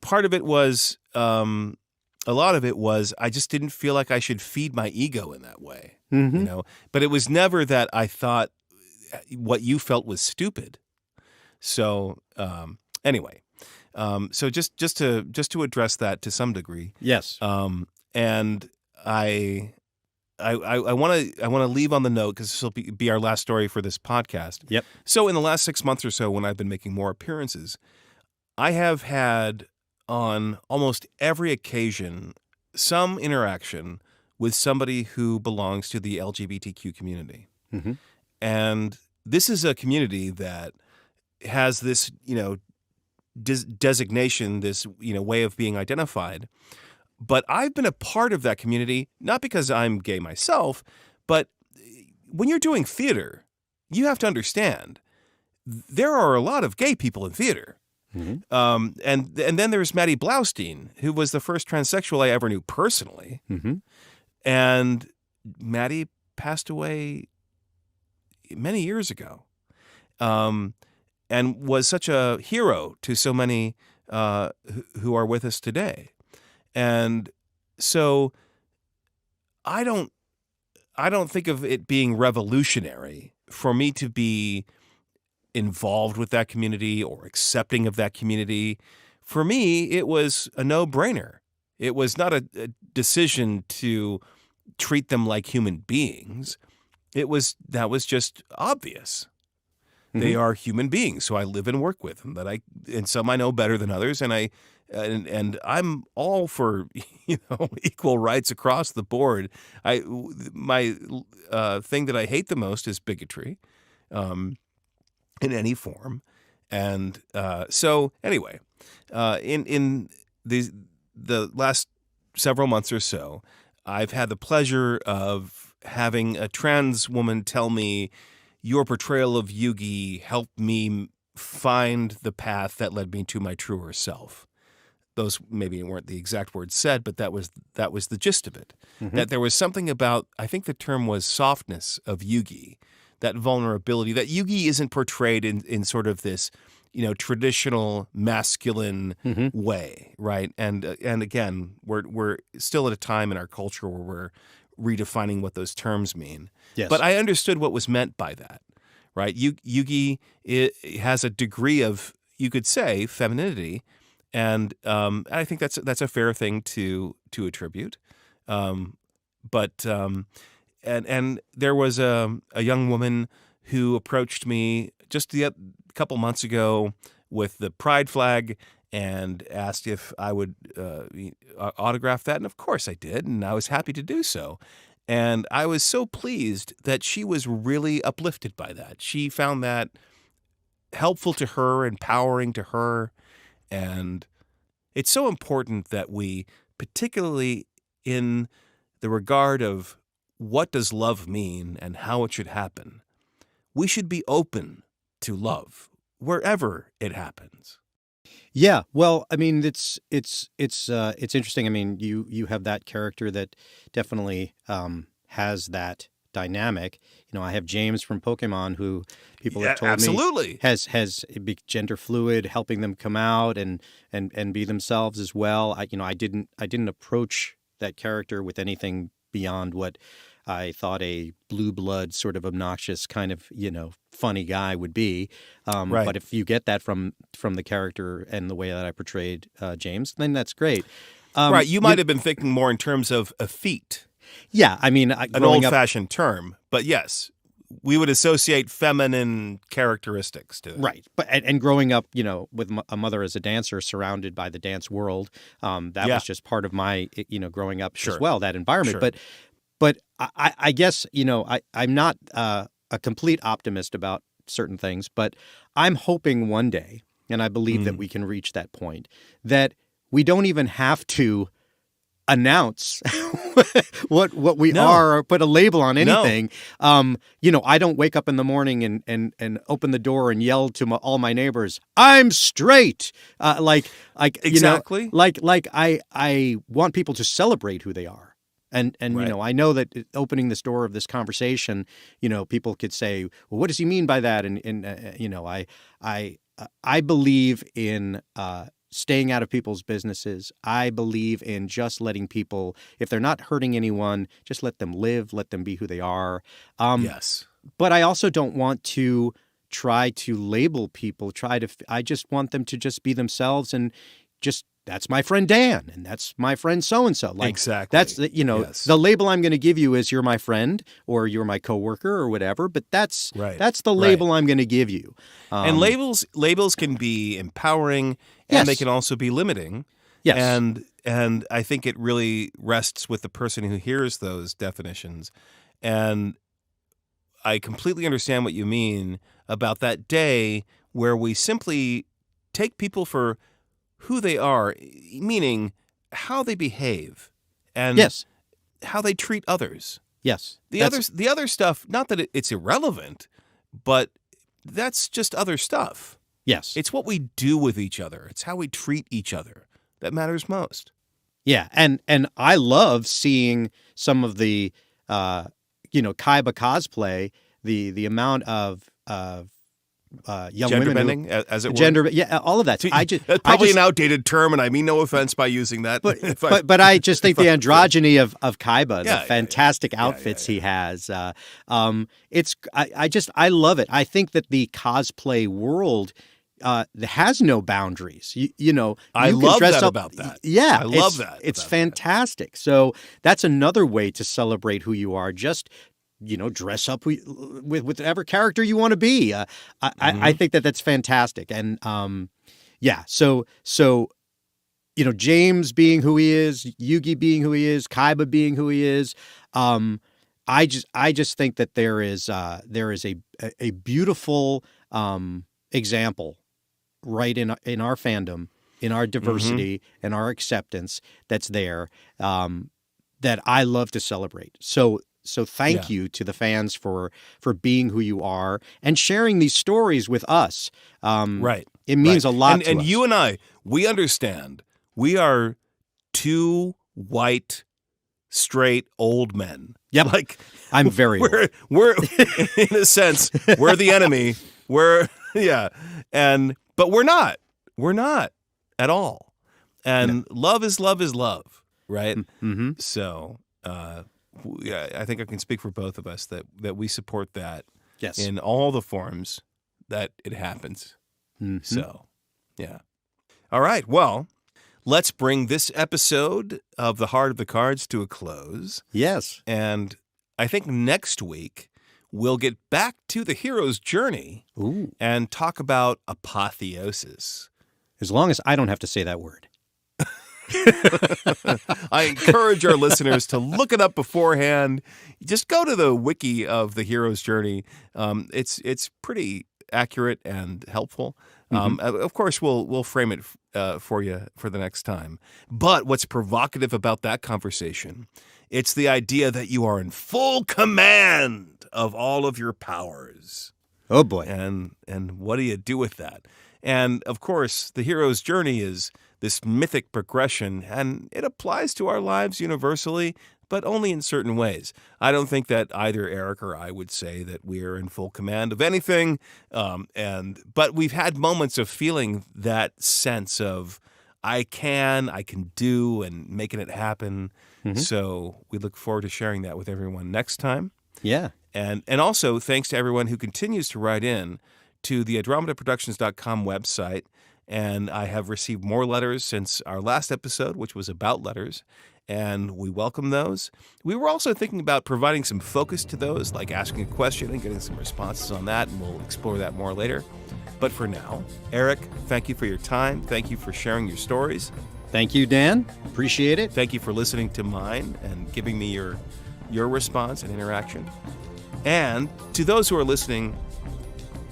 part of it was, a lot of it was I just didn't feel like I should feed my ego in that way, But it was never that I thought what you felt was stupid. So anyway, so just to address that to some degree, yes. And I want to leave on the note, because this will be our last story for this podcast. Yep. So in the last 6 months or so, when I've been making more appearances, I have had on almost every occasion some interaction with somebody who belongs to the LGBTQ community. Mm-hmm. And this is a community that has this, designation, this, way of being identified. But I've been a part of that community, not because I'm gay myself, but when you're doing theater, you have to understand there are a lot of gay people in theater. Mm-hmm. And then there's Maddie Blaustein, who was the first transsexual I ever knew personally. Mm-hmm. And Maddie passed away many years ago, and was such a hero to so many who are with us today. And so I don't think of it being revolutionary for me to be involved with that community or accepting of that community. For me, it was a no-brainer. It was not a decision to treat them like human beings. That was just obvious. Mm-hmm. They are human beings, so I live and work with them. And some I know better than others, and I'm all for equal rights across the board. My thing that I hate the most is bigotry, in any form, and so anyway, in the last several months or so, I've had the pleasure of having a trans woman tell me, your portrayal of Yugi helped me find the path that led me to my truer self. Those maybe weren't the exact words said, but that was the gist of it. Mm-hmm. That there was something about, I think the term was softness of Yugi, that vulnerability, that Yugi isn't portrayed in sort of this, traditional masculine mm-hmm. way, right? And again, we're still at a time in our culture where we're redefining what those terms mean. Yes. But I understood what was meant by that, right? Yugi has a degree of, you could say, femininity, and I think that's a fair thing to attribute. But there was a young woman who approached me just a couple months ago with the pride flag and asked if I would autograph that. And of course I did, and I was happy to do so. And I was so pleased that she was really uplifted by that. She found that helpful to her, empowering to her. And it's so important that we, particularly in the regard of what does love mean and how it should happen, we should be open to love wherever it happens. Yeah, well, I mean, it's interesting. I mean, you have that character that definitely has that dynamic. I have James from Pokemon, who people have Yeah, told me absolutely. has gender fluid, helping them come out and be themselves as well. I didn't approach that character with anything beyond what I thought a blue blood sort of obnoxious kind of funny guy would be. Right. But if you get that from the character and the way that I portrayed James, then that's great. Right. You might have been thinking more in terms of a feat, Yeah, I mean, an growing up, old-fashioned term. But yes, we would associate feminine characteristics to it. right? But and growing up, with a mother as a dancer, surrounded by the dance world, that Yeah. was just part of my, growing up Sure. as well. That environment, Sure. but I guess I'm not a complete optimist about certain things, but I'm hoping one day, and I believe that we can reach that point, that we don't even have to announce what we No. are or put a label on No. anything. I don't wake up in the morning and open the door and yell to all my neighbors, "I'm straight." Exactly. Like I want people to celebrate who they are. And Right. I know that opening this door of this conversation, people could say, "Well, what does he mean by that?" And I believe in staying out of people's businesses. I believe in just letting people, if they're not hurting anyone, just let them live, let them be who they are. Yes. But I also don't want to try to label people. I just want them to just be themselves and just. That's my friend Dan, and that's my friend so-and-so. Exactly. That's Yes. the label I'm going to give you is you're my friend or you're my coworker or whatever. But that's Right. the label I'm going to give you. And labels can be empowering, and they Yes. can also be limiting. Yes. And I think it really rests with the person who hears those definitions. And I completely understand what you mean about that day where we simply take people for who they are, meaning how they behave and Yes. how they treat others. Yes. The other stuff, not that it's irrelevant, but that's just other stuff. Yes. It's what we do with each other. It's how we treat each other that matters most. Yeah, and I love seeing some of the Kaiba cosplay, the amount of young Gender women bending, as it were. gender, yeah, all of that. That's probably an outdated term, and I mean no offense by using that. But I just think the androgyny of Kaiba, Yeah, the fantastic outfits he has, I love it. I think that the cosplay world has no boundaries. I you can love dress that up, about that. Yeah, I love that It's about that. fantastic. So that's another way to celebrate who you are. Just dress up with whatever character you want to be. I think that that's fantastic. And yeah, so James being who he is, Yugi being who he is, Kaiba being who he is. I just think that there is a beautiful example right in our fandom, in our diversity and our acceptance that's there, that I love to celebrate. So thank you to the fans for being who you are and sharing these stories with us. Right. It means a lot to and us. you and I, we understand. We are two white, straight, old men. Yep. Like I'm very old. we're in a sense, we're the enemy. But we're not. We're not at all. And love is love, right? Mm-hmm. So, I think I can speak for both of us that we support that Yes. in all the forms that it happens. Mhm. So, yeah. All right. Well, let's bring this episode of The Heart of the Cards to a close. Yes. And I think next week we'll get back to the hero's journey Ooh. and talk about apotheosis. As long as I don't have to say that word. I encourage our listeners to look it up beforehand. Just go to the wiki of the hero's journey. It's pretty accurate and helpful. Of course, we'll frame it for you for the next time. But what's provocative about that conversation? It's the idea that you are in full command of all of your powers. Oh boy. And what do you do with that? And of course, the hero's journey is this mythic progression, and it applies to our lives universally, but only in certain ways. I don't think that either Eric or I would say that we're in full command of anything, but we've had moments of feeling that sense of I can do, and making it happen. So we look forward to sharing that with everyone next time. Yeah. And also thanks to everyone who continues to write in to the AndromedaProductions.com website. And I have received more letters since our last episode, which was about letters, and we welcome those. We were also thinking about providing some focus to those, like asking a question and getting some responses on that, and we'll explore that more later. But for now, Eric, thank you for your time. Thank you for sharing your stories. Thank you, Dan. Appreciate it. Thank you for listening to mine and giving me your response and interaction. And to those who are listening,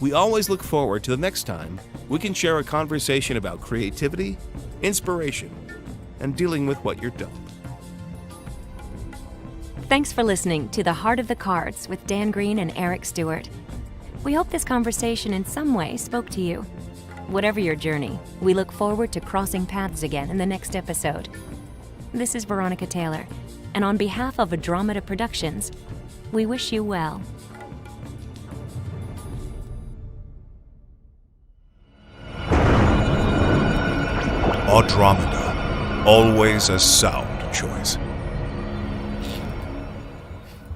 we always look forward to the next time we can share a conversation about creativity, inspiration, and dealing with what you're dealt. Thanks for listening to The Heart of the Cards with Dan Green and Eric Stewart. We hope this conversation in some way spoke to you. Whatever your journey, we look forward to crossing paths again in the next episode. This is Veronica Taylor, and on behalf of Andromeda Productions, we wish you well. Andromeda, always a sound choice.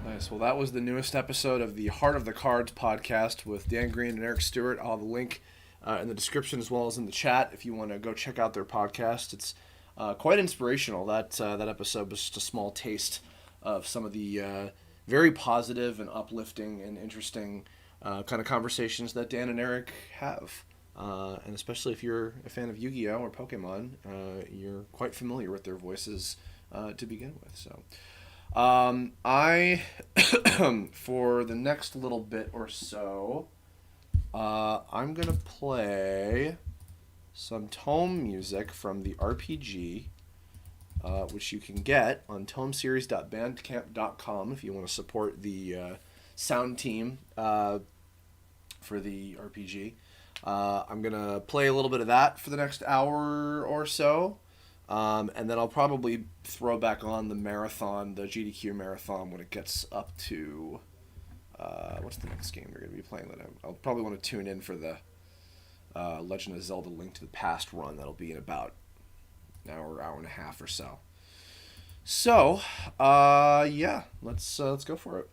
Nice. Well, that was the newest episode of the Heart of the Cards podcast with Dan Green and Eric Stewart. I'll have a link in the description as well as in the chat if you want to go check out their podcast. It's quite inspirational. That episode was just a small taste of some of the very positive and uplifting and interesting kind of conversations that Dan and Eric have. And especially if you're a fan of Yu-Gi-Oh! Or Pokemon, you're quite familiar with their voices to begin with. So I, for the next little bit or so, I'm going to play some TOME music from the RPG, which you can get on tomeseries.bandcamp.com if you want to support the sound team for the RPG. I'm going to play a little bit of that for the next hour or so, and then I'll probably throw back on the marathon, the GDQ marathon, when it gets up to... what's the next game we're going to be playing? That I'll probably want to tune in for the Legend of Zelda Link to the Past run. That'll be in about an hour and a half or so. So, yeah, let's go for it.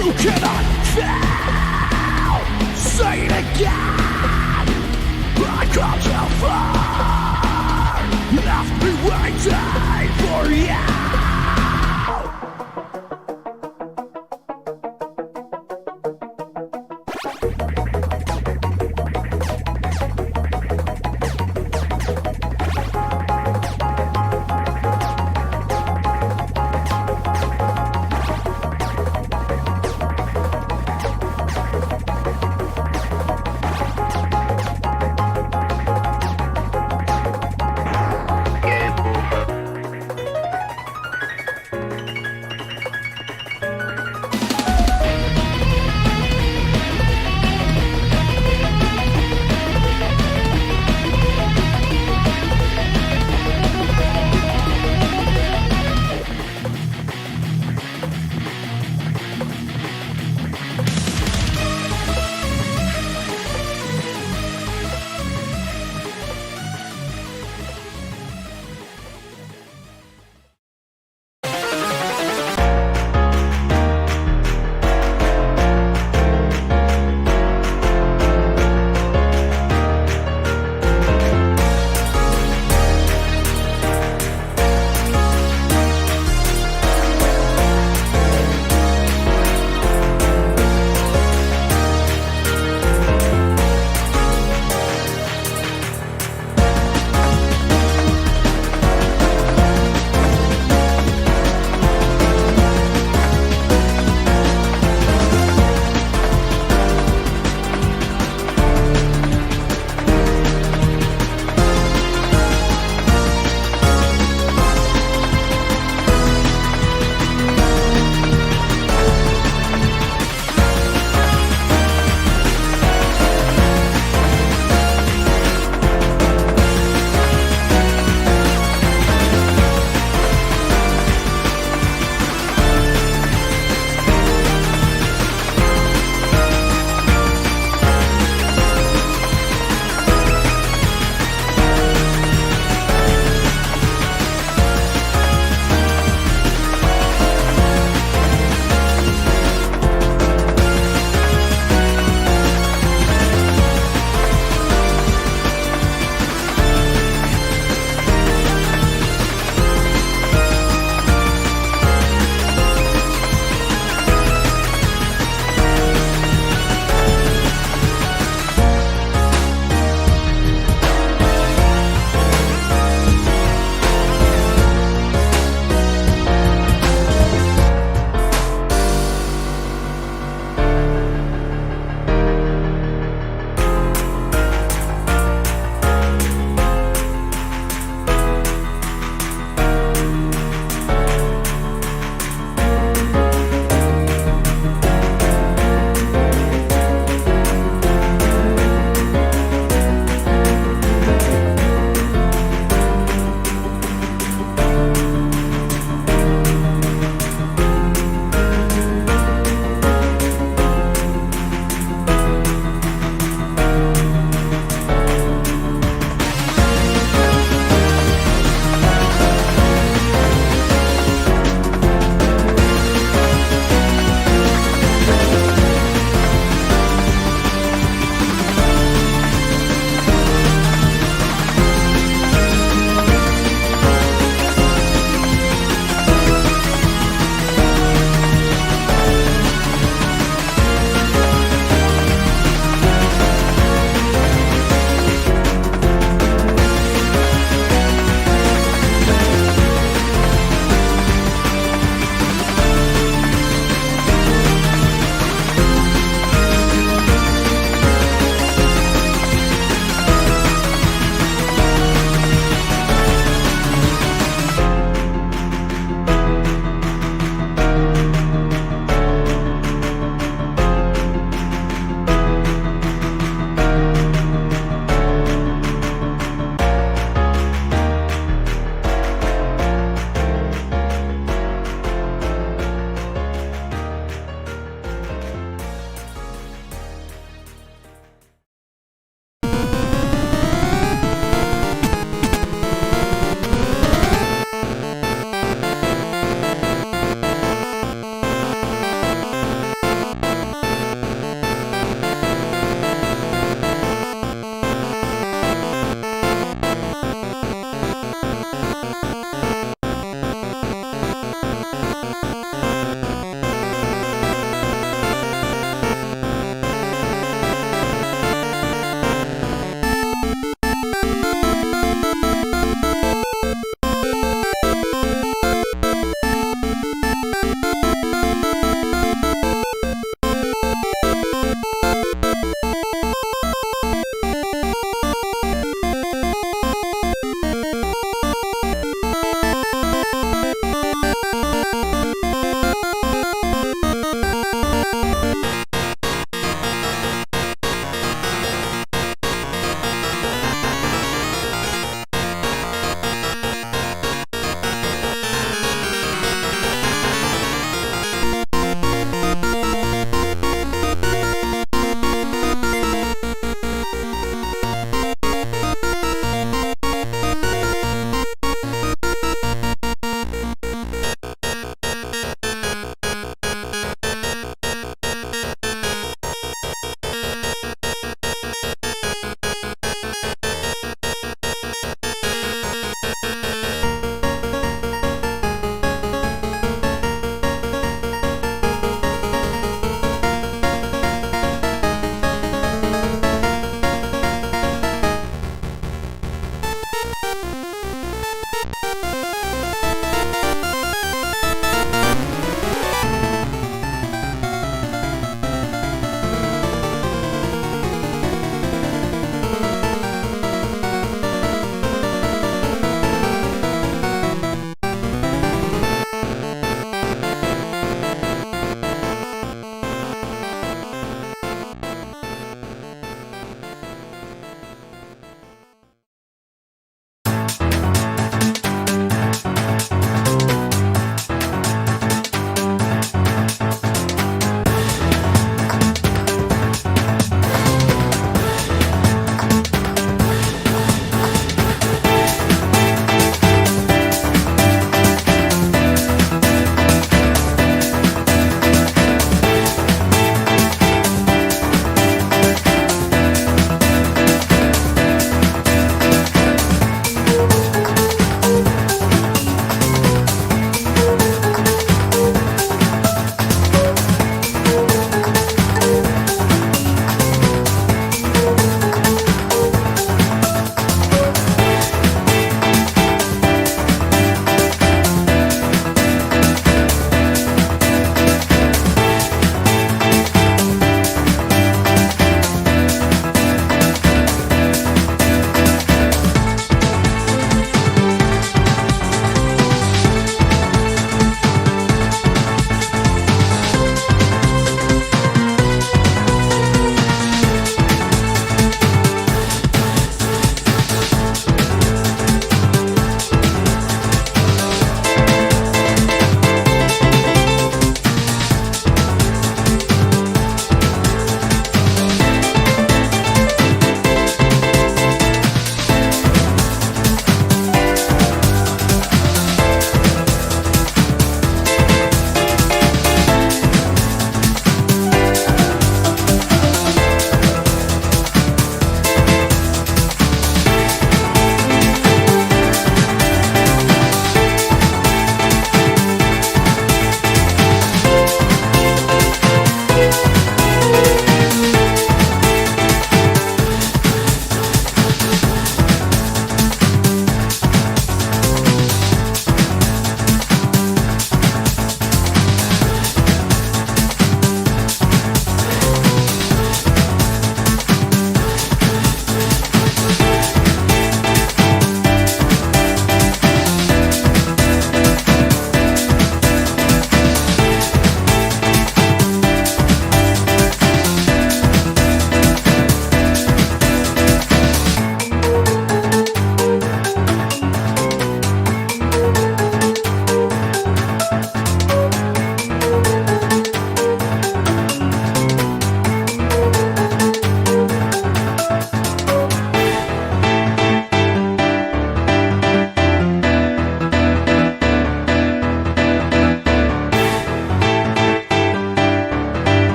You cannot fail. Say it again. I come too far. Left me waiting for you.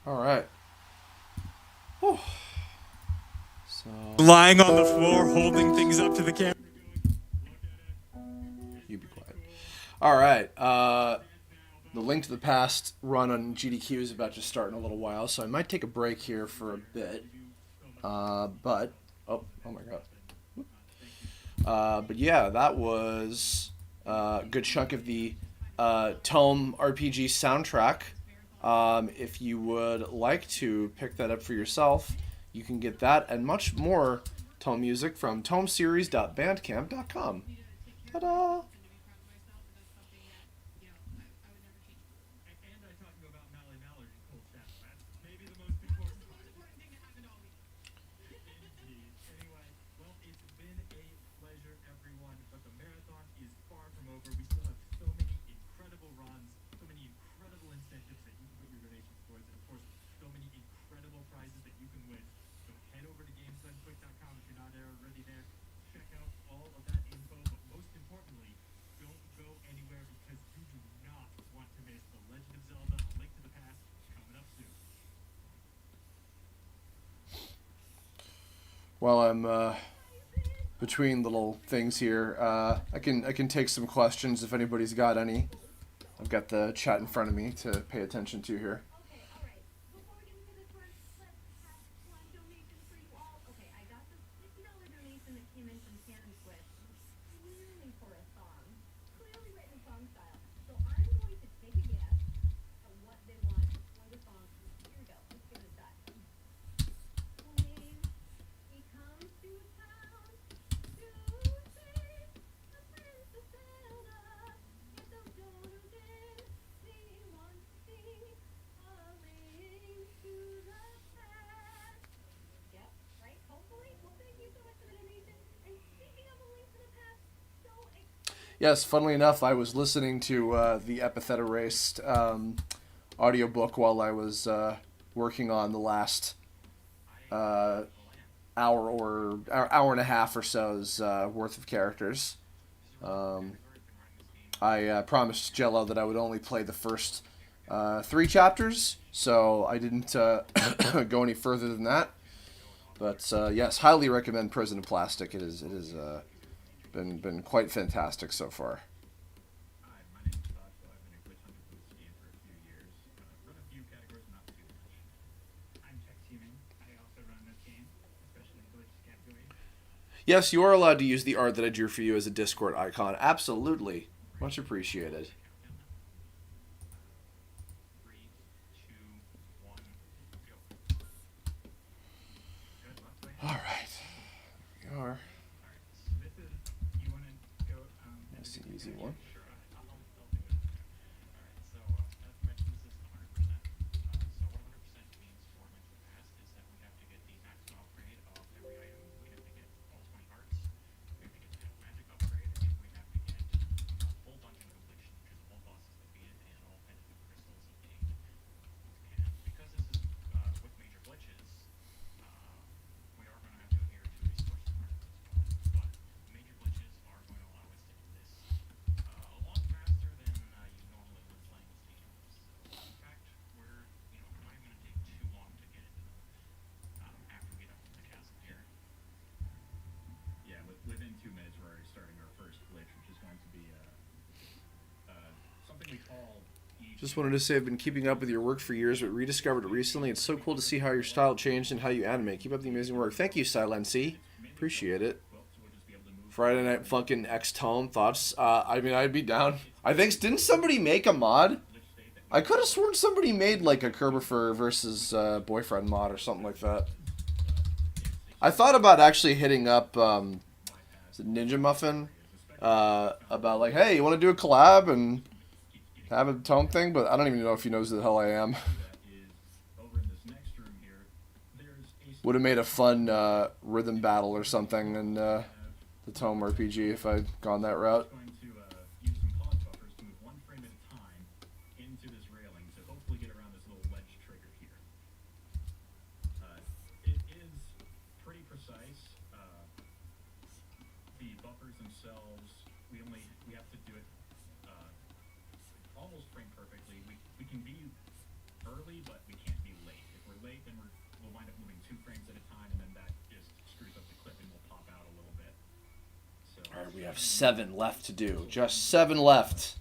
All right. Whew. So Lying on the floor, holding things up to the camera. you be quiet. All right. The Link to the Past run on GDQ is about to start in a little while, so I might take a break here for a bit. But oh my god. But yeah, that was a good chunk of the Tome RPG soundtrack. If you would like to pick that up for yourself, you can get that and much more Tome music from tomeseries.bandcamp.com. Ta-da! While I'm between little things here, I can take some questions if anybody's got any. I've got the chat in front of me to pay attention to here. Yes, funnily enough, I was listening to the Epithet Erased audiobook while I was working on the last hour and a half or so's worth of characters. I promised Jello that I would only play the first 3 chapters, so I didn't go any further than that. But yes, highly recommend Prison of Plastic. It is been quite fantastic so far. Yes, you are allowed to use the art that I drew for you as a Discord icon. Absolutely. Much appreciated. All right. Here we are. That's an easy one. Just wanted to say I've been keeping up with your work for years, but rediscovered it recently. It's so cool to see how your style changed and how you animate. Keep up the amazing work. Thank you, Silency. Appreciate it. Friday Night fucking X-Tome thoughts. I mean, I'd be down. I think, didn't somebody make a mod? I could have sworn somebody made like a Kerbifer versus Boyfriend mod or something like that. I thought about actually hitting up is it Ninja Muffin about like, hey, you want to do a collab and have a Tome thing, but I don't even know if he knows who the hell I am. Would have made a fun rhythm battle or something in the Tome RPG if I'd gone that route. wind up moving 2 frames at a time, and then that just screws up the clip and will pop out a little bit. So, All right, we have 7 left to do. Just 7 left.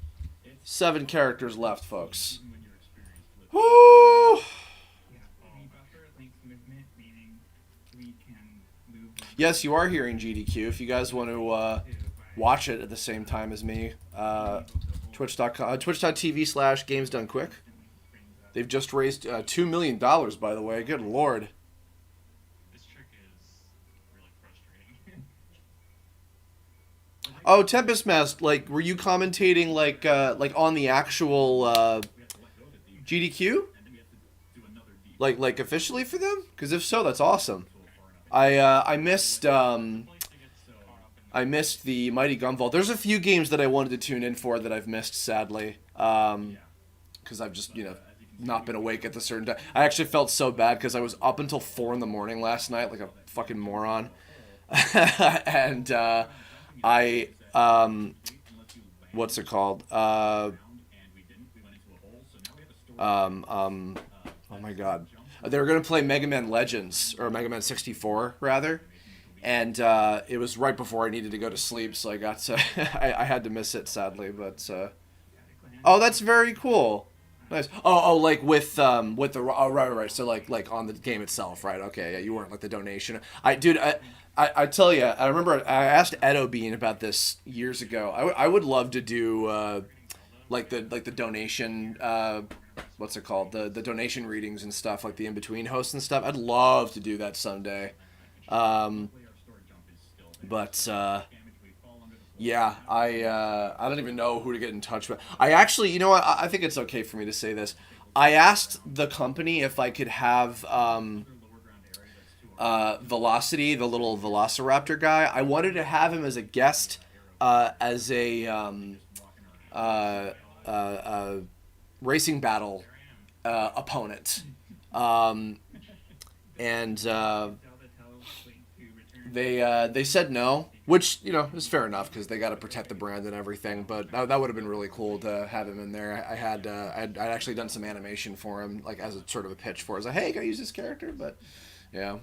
7 characters left, folks. Woo! Yes, you are hearing GDQ. If you guys want to watch it at the same time as me, twitch.tv/gamesdonequick. They've just raised $2 million, by the way. Good lord. this trick is really frustrating. Oh, Tempest Mask, like, were you commentating like on the actual GDQ? Like officially for them? Because if so, that's awesome. I missed the Mighty Gunvolt. There's a few games that I wanted to tune in for that I've missed, sadly. Because I've just, not been awake at the certain time. I actually felt so bad because I was up until 4 in the morning last night, like a fucking moron. And I what's it called? Oh my god. They were going to play Mega Man Legends, or Mega Man 64, rather. And it was right before I needed to go to sleep, so I got to... I had to miss it, sadly, but... Oh, that's very cool. Nice. Oh, like with the... Oh, right. So, like on the game itself, right? Okay, yeah, you weren't, like, the donation. I tell you, I remember I asked Edo Bean about this years ago. I would love to do, like the donation... what's it called? The donation readings and stuff, like the in-between hosts and stuff. I'd love to do that someday. But yeah, I don't even know who to get in touch with. I actually, you know what? I think it's okay for me to say this. I asked the company if I could have Velocity, the little Velociraptor guy. I wanted to have him as a guest, as a racing battle opponent, and they said no, which is fair enough because they got to protect the brand and everything. But that would have been really cool to have him in there. I'd actually done some animation for him, like as a sort of a pitch for, like, hey, can I use this character? But yeah.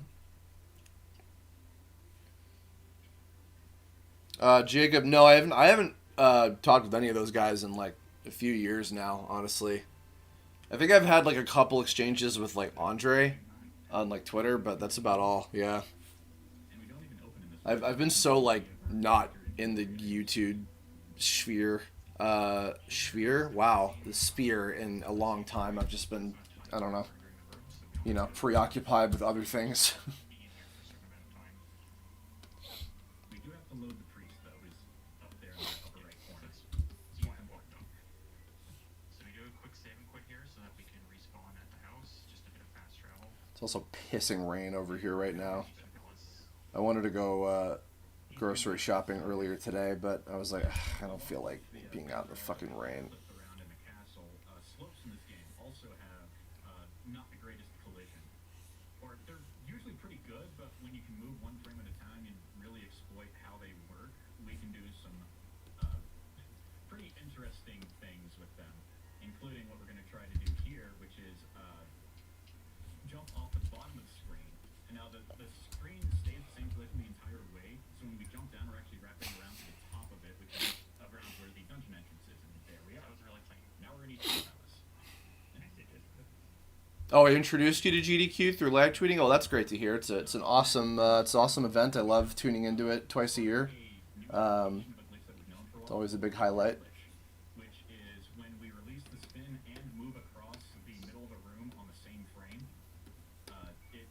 Jacob, no, I haven't talked with any of those guys in like a few years now, honestly. I think I've had like a couple exchanges with like Andre on like Twitter, but that's about all. Yeah. I've been so like not in the YouTube sphere. Wow, the sphere in a long time. I've just been, I don't know, preoccupied with other things. It's also pissing rain over here right now. I wanted to go grocery shopping earlier today, but I was like, I don't feel like being out in the fucking rain. Slopes in this game also have not the greatest collision. Or they're usually pretty good, but when you can move 1 frame at a time and really exploit how they work, we can do some pretty interesting things with them, including what we're going to try to do here, which is jump off the bottom of the screen. And now the screen stays the same position the entire way, so when we jump down, we're actually wrapping around to the top of it, which is around where the dungeon entrance is. And there we are. That was really clean. Now we're going to need to Oh, I introduced you to GDQ through live tweeting. Oh, that's great to hear. It's an awesome event. I love tuning into it twice a year. It's always a big highlight. Which is when we release the spin and move across the middle of a room on the same frame, it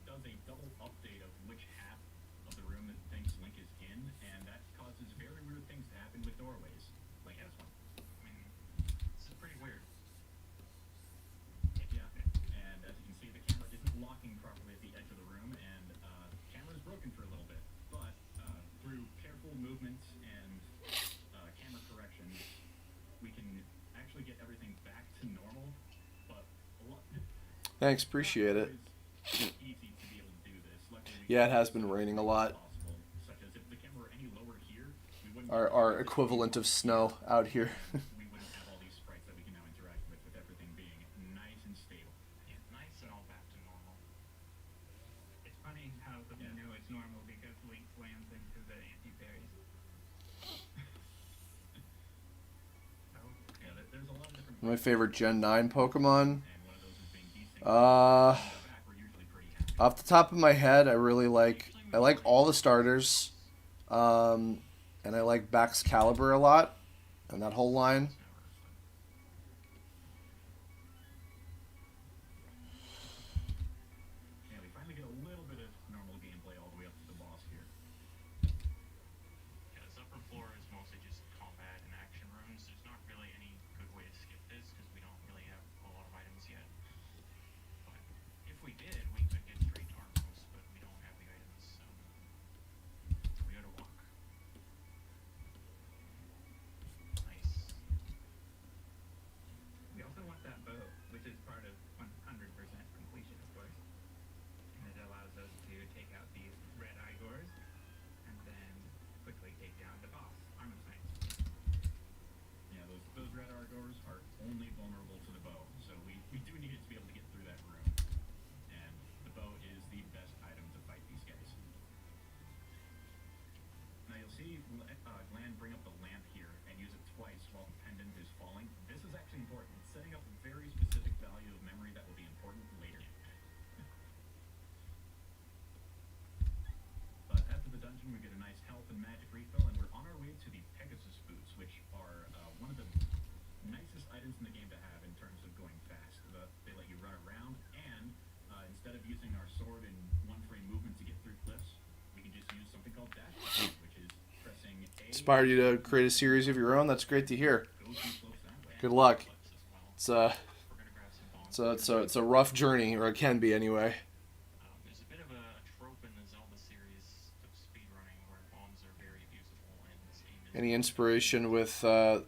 does a double update of which half of the room it thinks Link is in, and that causes very weird things to happen with doorways. Like this one. I mean, this is pretty weird. Yeah, and as you can see, the camera isn't locking properly at the edge of the room, and the camera is broken for a little bit. But through careful movements and camera corrections, we can actually get everything back to normal. But Thanks, appreciate it. easy to be able to do this. Luckily, Yeah, it has been raining a lot. such as if the camera were any lower here, we wouldn't Our equivalent of snow out here. we wouldn't have all these sprites that we can now interact with everything being nice and stable. Yeah, nice and all back to normal. My favorite Gen 9 Pokemon. Off the top of my head, I like all the starters. And I like Baxcalibur a lot. And that whole line. Yeah, we finally get a little bit of normal gameplay all the way up to the boss here. Yeah, this upper floor is mostly just combat and action rooms. There's not really any good way to skip this because we don't really have a lot of items yet. But if we did, we could get straight to Arceus, but we don't have the items, so we gotta walk. Nice. We also want that bow, which is part of 100% completion, of course. And it allows us to take out these red Igors and then quickly take down the boss, Armor Knights. Yeah, those red Igors are only vulnerable to the bow, so we do need it to be able to get through that room. And the bow is the best item to fight these guys. Now you'll see Glenn bring up the lamp here and use it twice while the pendant is falling. This is actually important. It's setting up a very specific value of memory that will be important later. But after the dungeon, we get a nice health and magic refill, and we're on our way to the Pegasus boots, which are one of the nicest items in the game to have in terms of going fast. They let you run around, and instead of using our sword and one-frame movement to get through cliffs, we can just use something called dash, which is pressing A. Inspired you to create a series of your own? That's great to hear. Go too close that way. Good luck. Clips as well. It's it's a rough journey, or it can be anyway. There's a bit of a trope in the Zelda series of speedrunning where bombs are very usable and this game is Any inspiration with the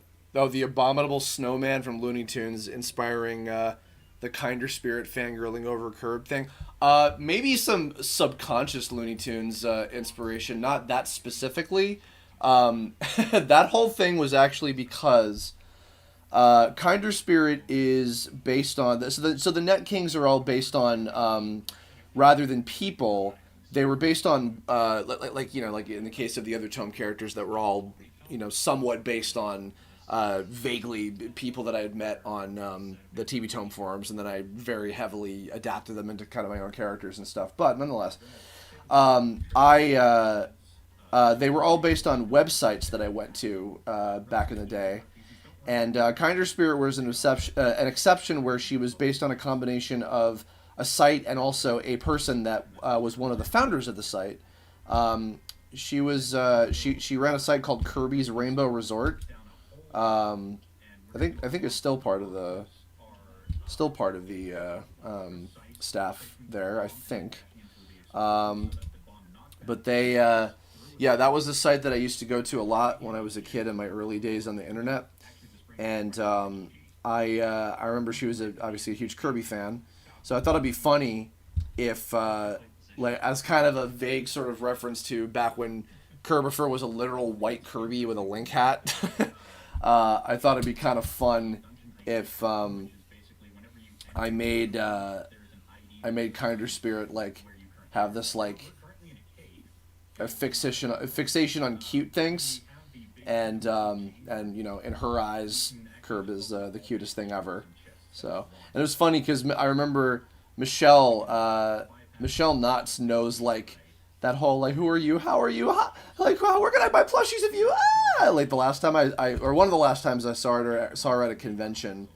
abominable snowman from Looney Tunes inspiring the kinder spirit fangirling over curb thing? Maybe some subconscious Looney Tunes inspiration, not that specifically. That whole thing was actually because Kinder Spirit is based on this. So the Net Kings are all based on rather than people. They were based on like in the case of the other Tome characters that were all somewhat based on vaguely people that I had met on the TV Tome forums, and then I very heavily adapted them into kind of my own characters and stuff. But nonetheless, they were all based on websites that I went to back in the day. And Kinder Spirit was an exception where she was based on a combination of a site and also a person that was one of the founders of the site. She ran a site called Kirby's Rainbow Resort. I think it's still part of the staff there, I think. But they that was the site that I used to go to a lot when I was a kid in my early days on the internet. And I remember she was obviously a huge Kirby fan, so I thought it'd be funny if, as kind of a vague sort of reference to back when Kirbyfer was a literal white Kirby with a Link hat, I thought it'd be kind of fun if I made Kinder Spirit have this a fixation on cute things. And in her eyes, Curb is the cutest thing ever. So, and it was funny because I remember Michelle Knotts knows that whole who are you, how are you, where can I buy plushies of you? The last time or one of the last times I saw her at a convention,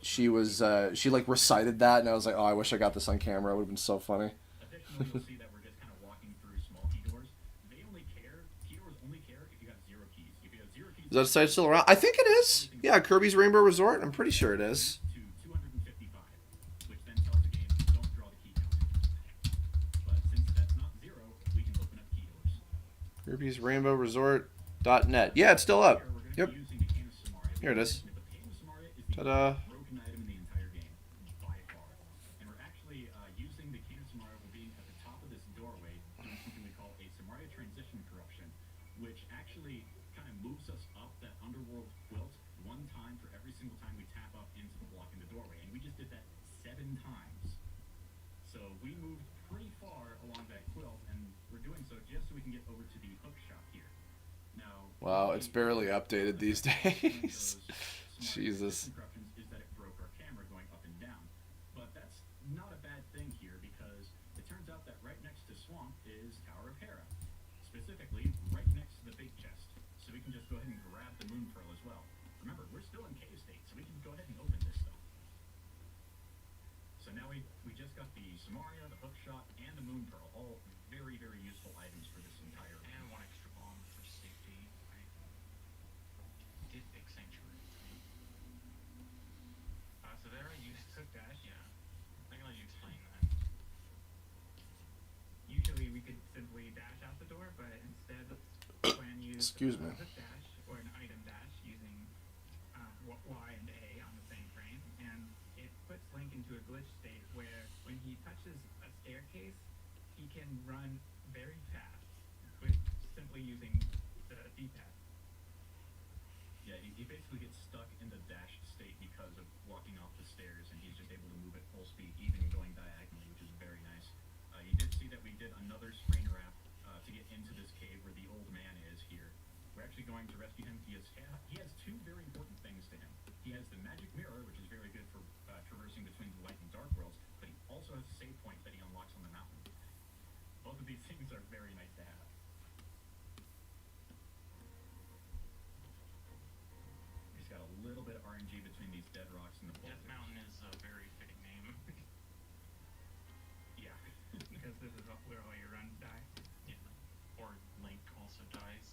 she recited that, and I was like, oh, I wish I got this on camera. It would have been so funny. Additionally, you'll see that we're just kind of walking through small key doors. Key doors only care if you got 0 keys. If you have 0 keys... Is that site still around? I think it is. Yeah, Kirby's Rainbow Resort. I'm pretty sure it is. ...to 255, which then tells the game, don't draw the key count. But since that's not 0, we can open up key doors. Kirby's Rainbow Resort.net. Yeah, it's still up. Here, Yep. we're going to be using the Cane of Samaria. Here it is. The Cane of Samaria is the Ta-da. most broken item in the entire game, by far. And we're actually using the Cane of Samaria while being at the top of this doorway, doing something we call a Samaria transition corruption, which actually kind of moves us up that underworld quilt one time for every single time we tap up into the block in the doorway. And we just did that 7 times. So we moved pretty far along that quilt, and we're doing so just so we can get over to the hook shop here. Now, Wow, it's barely updated these days. Jesus. corruptions is that it broke our camera going up and down. But that's not a bad thing here because it turns out that right next to Swamp is Tower of Hera. Specifically, right next to the big chest. So we can just go ahead and grab the Moon Pearl as well. Remember, we're still in cave state, so we can go ahead and open this stuff. So now we just got the Samaria, the Hookshot, and the Moon Pearl, all very, very useful items for this entire. And one extra bomb for safety. I did pick Sanctuary. So there I used Quick Dash. Yeah. I'm gonna let you explain that. Usually we could simply dash out the door, but instead plan use Excuse me. Quick Dash or an item dash using Y and A on the same frame, and it puts Link into a glitch state where when he touches a staircase, he can run very fast with simply using the D-pad. Yeah, he basically gets stuck in the dash state because of walking off the stairs, and he's just able to move at full speed, even going diagonally, which is very nice. You did see that we did another screen wrap to get into this cave where the old man is here. We're actually going to rescue him. He has two very important things to him. He has the magic mirror, which is very good for traversing between the light and dark worlds, but he also has a save point that he unlocks on the mountain. Both of these things are very nice to have. He's got a little bit of RNG between these dead rocks and the Death boulders. Mountain is a very fitting name. Yeah, because this is where all your runs die. Yeah. Or Link also dies.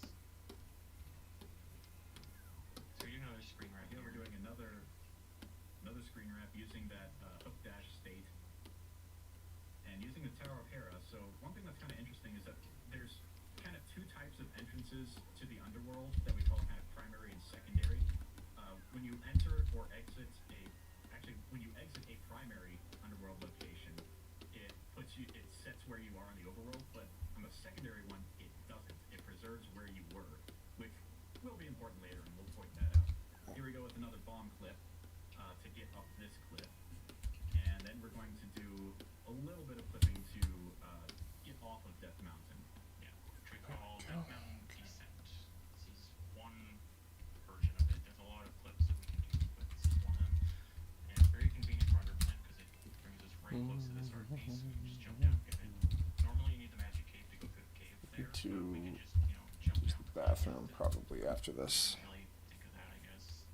So we do another screen wrap Yeah, here. we're doing another screen wrap using that hook dash state and using the Tower of Hera. So one thing that's kind of interesting is that there's kind of two types of entrances to the underworld that we call kind of primary and secondary. When you enter or exit when you exit a primary underworld location, it sets where you are in the overworld, but on the secondary one, it doesn't. It preserves where you were, which will be important later, and we'll point that out. Here we go with another bomb clip to get up this cliff, and then we're going to do a little bit of clipping to get off of Death Mountain. Yeah. Which we call Death Mountain Descent. This is one version of it. There's a lot of clips that we can do, but this is one of them. And it's very convenient for underplant because it brings us right close to this arc piece. So we can just jump down and get it. Normally you need the magic cave to go through the cave there, but we can just, jump Use down. the bathroom probably after this. Really think of that, I guess.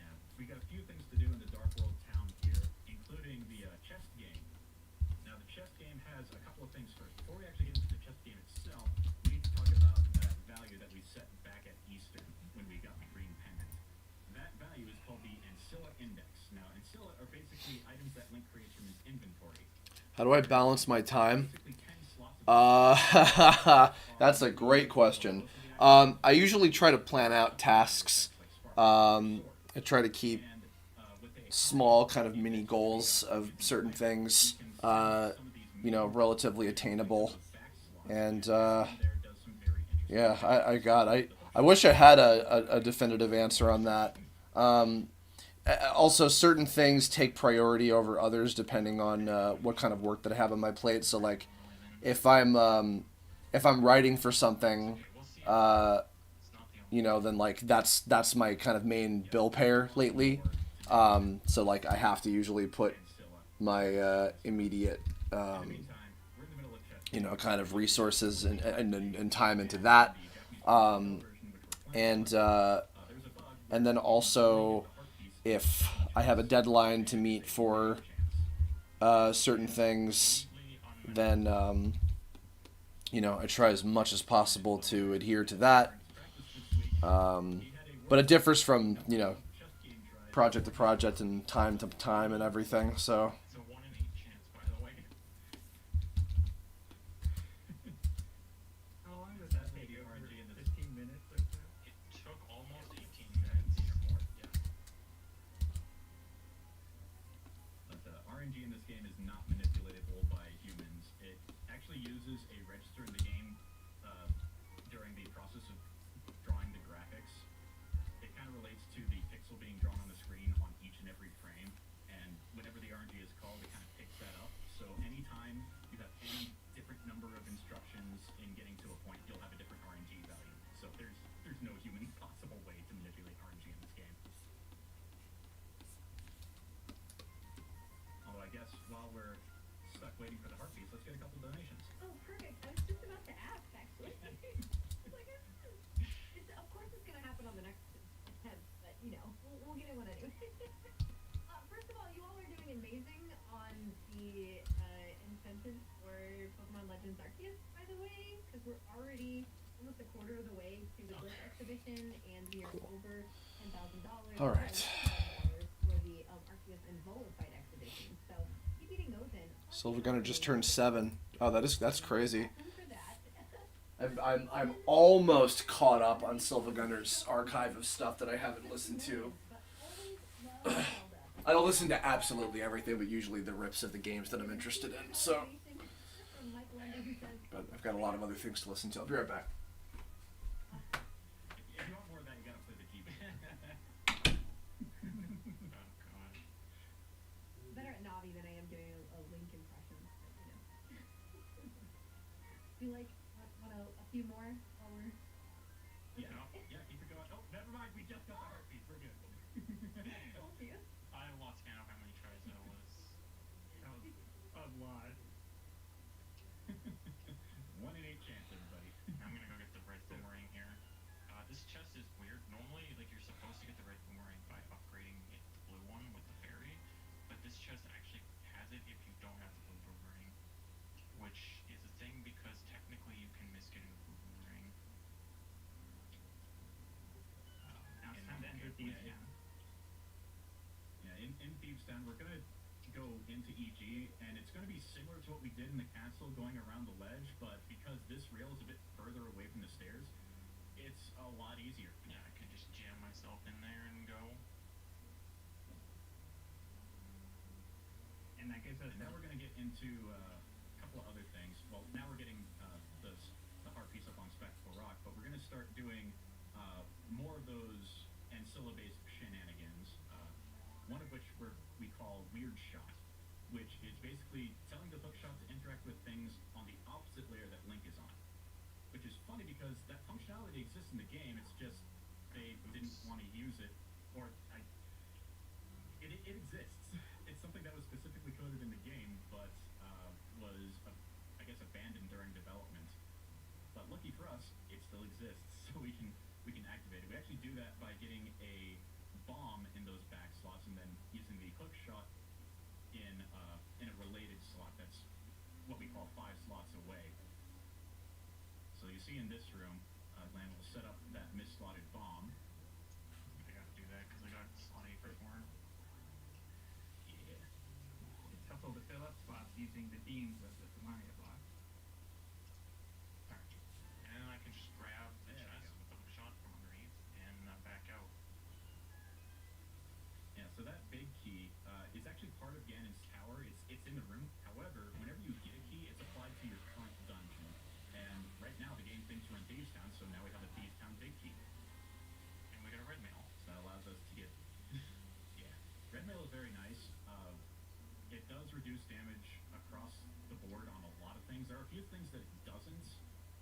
Yeah, we got a few things to do in the Dark World town here, including the chest game. Now, the chest game has a couple of things first. Before we actually get into the chest game itself, we need to talk about that value that we set back at Eastern when we got the green pendant. That value is called the Ancilla Index. Now, Ancilla are basically items that Link creates from his inventory. How do I balance my time? Basically 10 slots of That's a great question. I usually try to plan out tasks. I try to keep small kind of mini goals of certain things, relatively attainable. And yeah, I wish I had a definitive answer on that. Also, certain things take priority over others depending on what kind of work that I have on my plate. So, like, if I'm writing for something, then like that's my kind of main bill payer lately. So like I have to usually put my immediate kind of resources and time into that. And then also, if I have a deadline to meet for certain things, then I try as much as possible to adhere to that. But it differs from project to project and time to time and everything. So. It's a 1 in 8 chance, by the way. How long does that take? RNG in the 15 minutes or so? It took almost 18 minutes or more. Yeah. But RNG in this game is not manipulatable by humans. It actually uses a register in the game during the process of drawing the graphics. It kind of relates to the pixel being drawn on the screen on each and every frame, and whenever the RNG is called, it kind of picks that up. So anytime you have any different number of instructions in getting to a point, you'll have a different RNG value. So there's no human possible way waiting for the heartbeats, let's get a couple donations. Oh, perfect. I was just about to ask, actually. Like, of course it's going to happen on the next attempt, but, you know, we'll get it one anyway. First of all, you all are doing amazing on the incentives for Pokemon Legends Arceus, by the way, because we're already almost a quarter of the way to the Bliss exhibition, and we are over $10,000. All right. For the Arceus and Volaphyte exhibition. So keep getting those in. Silver Gunner just turned 7. Oh, that's crazy. I'm almost caught up on Silver Gunner's archive of stuff that I haven't listened to. I don't listen to absolutely everything, but usually the rips of the games that I'm interested in. So, but I've got a lot of other things to listen to. I'll be right back. If you want more of that, you gotta play the keyboard. Better at Navi than I am doing a Link impression. But, you know. Do you want a few more? While we're... Yeah, keep it going. Oh, never mind, we just got the heartbeats. We're good. Told you. I lost count of how many tries that was. That was a lot. 1 in 8 chance, everybody. I'm gonna go get the red boomerang here. This chest is weird. Normally, like, you're supposed to get the red boomerang by upgrading the blue one with the fairy, but this chest actually has it if you don't have the blue boomerang, which is a thing because technically you can miss getting the blue boomerang. Now it's time to enter Thieves Town. Yeah, in Thieves Town, we're gonna go into EG, and it's gonna be similar to what we did in the castle, going around the ledge, but because this rail is a bit further away from the stairs, it's a lot easier. Yeah, I could just jam myself in there and go. And that gives us. Now we're gonna get into a couple of other things. Well, now we're getting the heart piece up on Spectacle Rock, but we're gonna start doing more of those Ancilla-based shenanigans. One of which we call Weird Shot, which is basically telling the hookshot to interact with things on the opposite layer that Link is on. Which is funny because that functionality exists in the game, it's just they didn't want to use it, or it exists. It's something that was specifically coded in the game, but was, I guess, abandoned during development. But lucky for us, it still exists, so we can activate it. We actually do that by getting a bomb in those back slots and then using the hook shot in a related slot that's what we call 5 slots away. So you see in this room, Lan will set up that mis-slotted bomb. I gotta do that because I got slot 8 before. Yeah. It's helpful to fill up spots using the beams of the Mario block. Alright. And I can just grab the chest with the hook shot from underneath and back out. Yeah, so that big key is actually part of Ganon's tower. It's in the room. However, whenever you get a key, it's applied to your current dungeon. And right now, the game thinks we're in Thieves Town, so now we have a Thieves Town big key. And we got a red mail. So that allows us to get... yeah. Red mail is very nice. It does reduce damage across the board on a lot of things. There are a few things that it doesn't,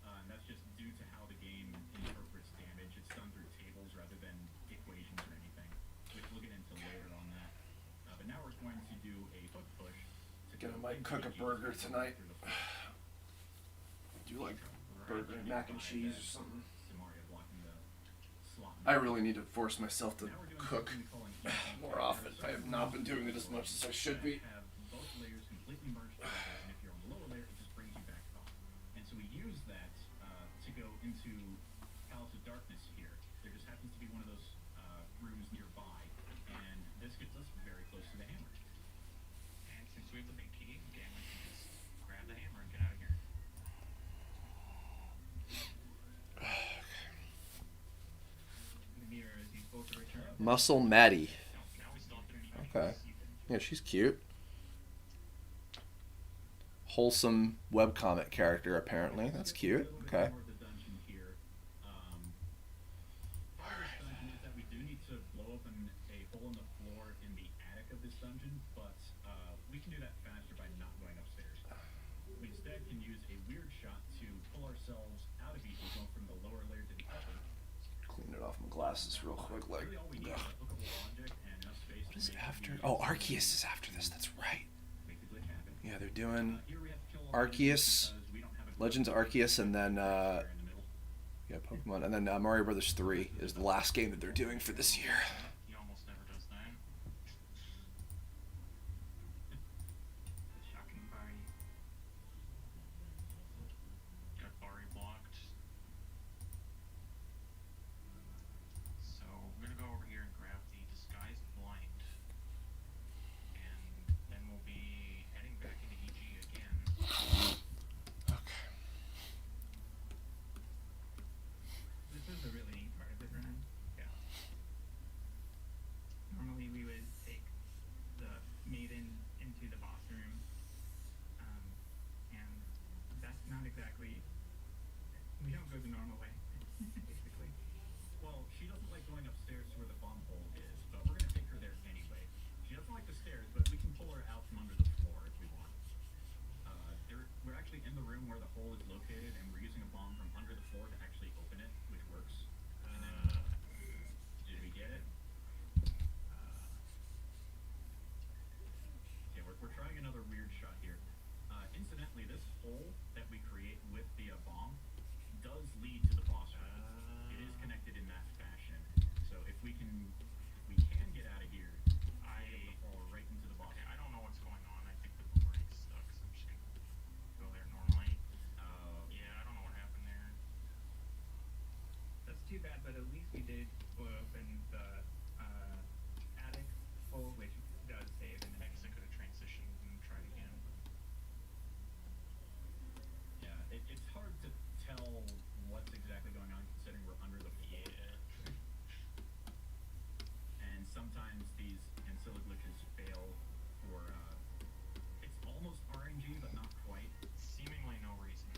and that's just due to how the game interprets damage. It's done through tables rather than equations or anything, which we'll get into later on that. But now we're going to do a hook push. I might cook a burger tonight. Do like burger and mac and cheese or something. I really need to force myself to cook more often. I have not been doing it as much as I should be. Have both layers completely merged together, and if you're on the lower layer, it just brings you back up. And so we use that to go into Palace of Darkness here. There just happens to be one of those rooms nearby, and this gets us very close to the hammer. And since we have the big key, Ganon can just grab the hammer and get out of here. The mirror is used both to return. Muscle Maddie. Now we still have to meet. Okay. Yeah, she's cute. Wholesome webcomic character, apparently. That's cute. Okay. More of the dungeon here. Part of this dungeon is that we do need to blow open a hole in the floor in the attic of this dungeon, but we can do that faster by not going upstairs. We instead can use a weird shot to pull ourselves out of each and go from the lower layer to the upper. Clean it off my glasses real quick. Like, Really all we need is a hookable object and enough space what to is make after? it Oh, Arceus is after this. That's right. make the glitch happen. Yeah, they're doing Arceus, Legends Arceus, and then yeah, Pokemon, and then Mario Brothers 3 is the last game that they're doing for this year. He almost never does that. Shocking party. Got Bari blocked. So we're gonna go over here and grab the Disguised Blind. And then we'll be heading back into EG again. Okay. This is a really neat part of the run. Yeah. Normally we would take the maiden into the boss room, and that's not exactly. We don't go the normal way, basically. Well, she doesn't like going upstairs to where the bomb hole is, but we're gonna take her there anyway. She doesn't like the stairs, but we can pull her out from under the floor if we want. We're actually in the room where the hole is located, and we're using a bomb from under the floor to actually open it, which works. And then, did we get it? Yeah, we're trying another weird shot here. Incidentally, this hole that we create with the bomb does lead to the boss room. It is connected in that fashion. So if we can get out of here, fall right into the boss. Okay, I don't know what's going on. I think the boomerang's stuck, so I'm just gonna go there normally. Yeah, I don't know what happened there. That's too bad, but at least we did blow open the attic hole, which does save in the I guess I could have transitioned and tried again. Yeah, it's hard to tell what's exactly going on considering we're under the floor. And sometimes these ancilla glitches fail for, it's almost RNG, but not quite. Seemingly no reason.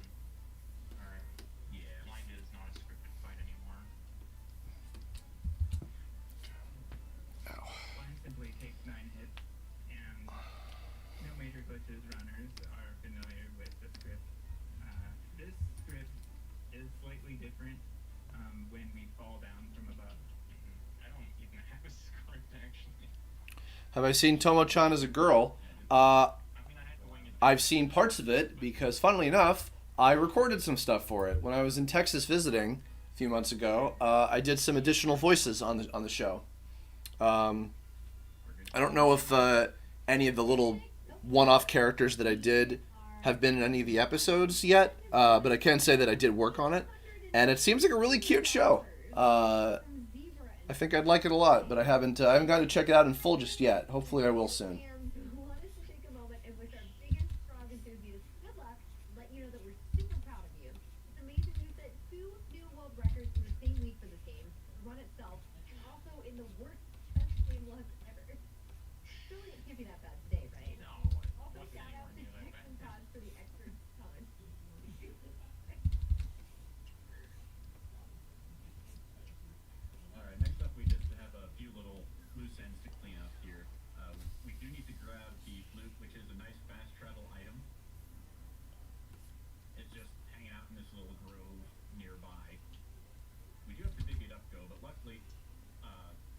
Alright. Yeah. Blinded is not a scripted fight anymore. Blind simply takes 9 hits, and no major glitches runners are familiar with the script. This script is slightly different when we fall down from above. I don't even have a script actually. Have I seen Tomo-chan as a girl? I mean, I had to wing it. I've seen parts of it because, funnily enough, I recorded some stuff for it when I was in Texas visiting a few months ago. I did some additional voices on the show. I don't know if any of the little one-off characters that I did have been in any of the episodes yet, but I can say that I did work on it, and it seems like a really cute show. I think I'd like it a lot, but I haven't gotten to check it out in full just yet. Hopefully, I will soon. Fans who want us to take a moment and wish our biggest frog enthusiasts good luck, let you know that we're super proud of you. It's amazing you set 2 new world records in the same week for this game, the run itself, and also in the worst test game luck ever. Surely it can't be that bad today, right? No, Also, it wasn't shout out to anywhere near Tex that and bad. Todd for the extra time. Alright, next up we just have a few little loose ends to clean up here. We do need to grab the flute, which is a nice fast travel item. It's just hanging out in this little grove nearby. We do have to dig it up though, but luckily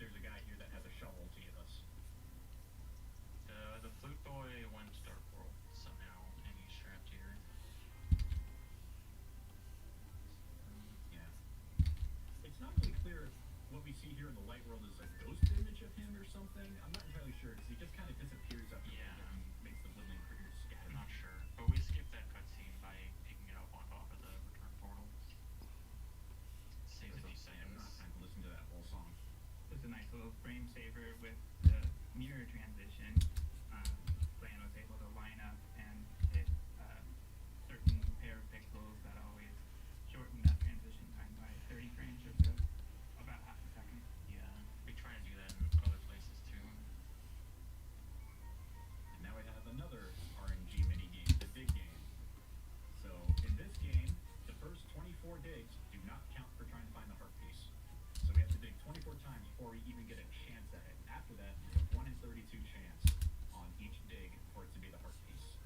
there's a guy here that has a shovel to give us. The flute boy went to Dark World somehow, and he's trapped here. Yeah. It's not really clear if what we see here in the light world is a ghost image of him or something. I'm not entirely sure because he just kind of disappears up here and makes the woodland critters scatter. I'm not sure, but we skipped that cutscene by picking it up on top of the return portal. Save a few I have not seconds. time to listen to that whole song. It's a nice little frame saver with the mirror transition. Plan was able to line up and hit certain pair of pixels that always shorten that transition time by 30 frames or so, about half a second. Yeah, we try to do that in other places too. And now we have another RNG mini game, the dig game. So in this game, the first 24 digs do not count for trying to find the heart piece. So we have to dig 24 times before we even get a chance at it. After that, it's a 1 in 32 chance on each dig for it to be the heart piece.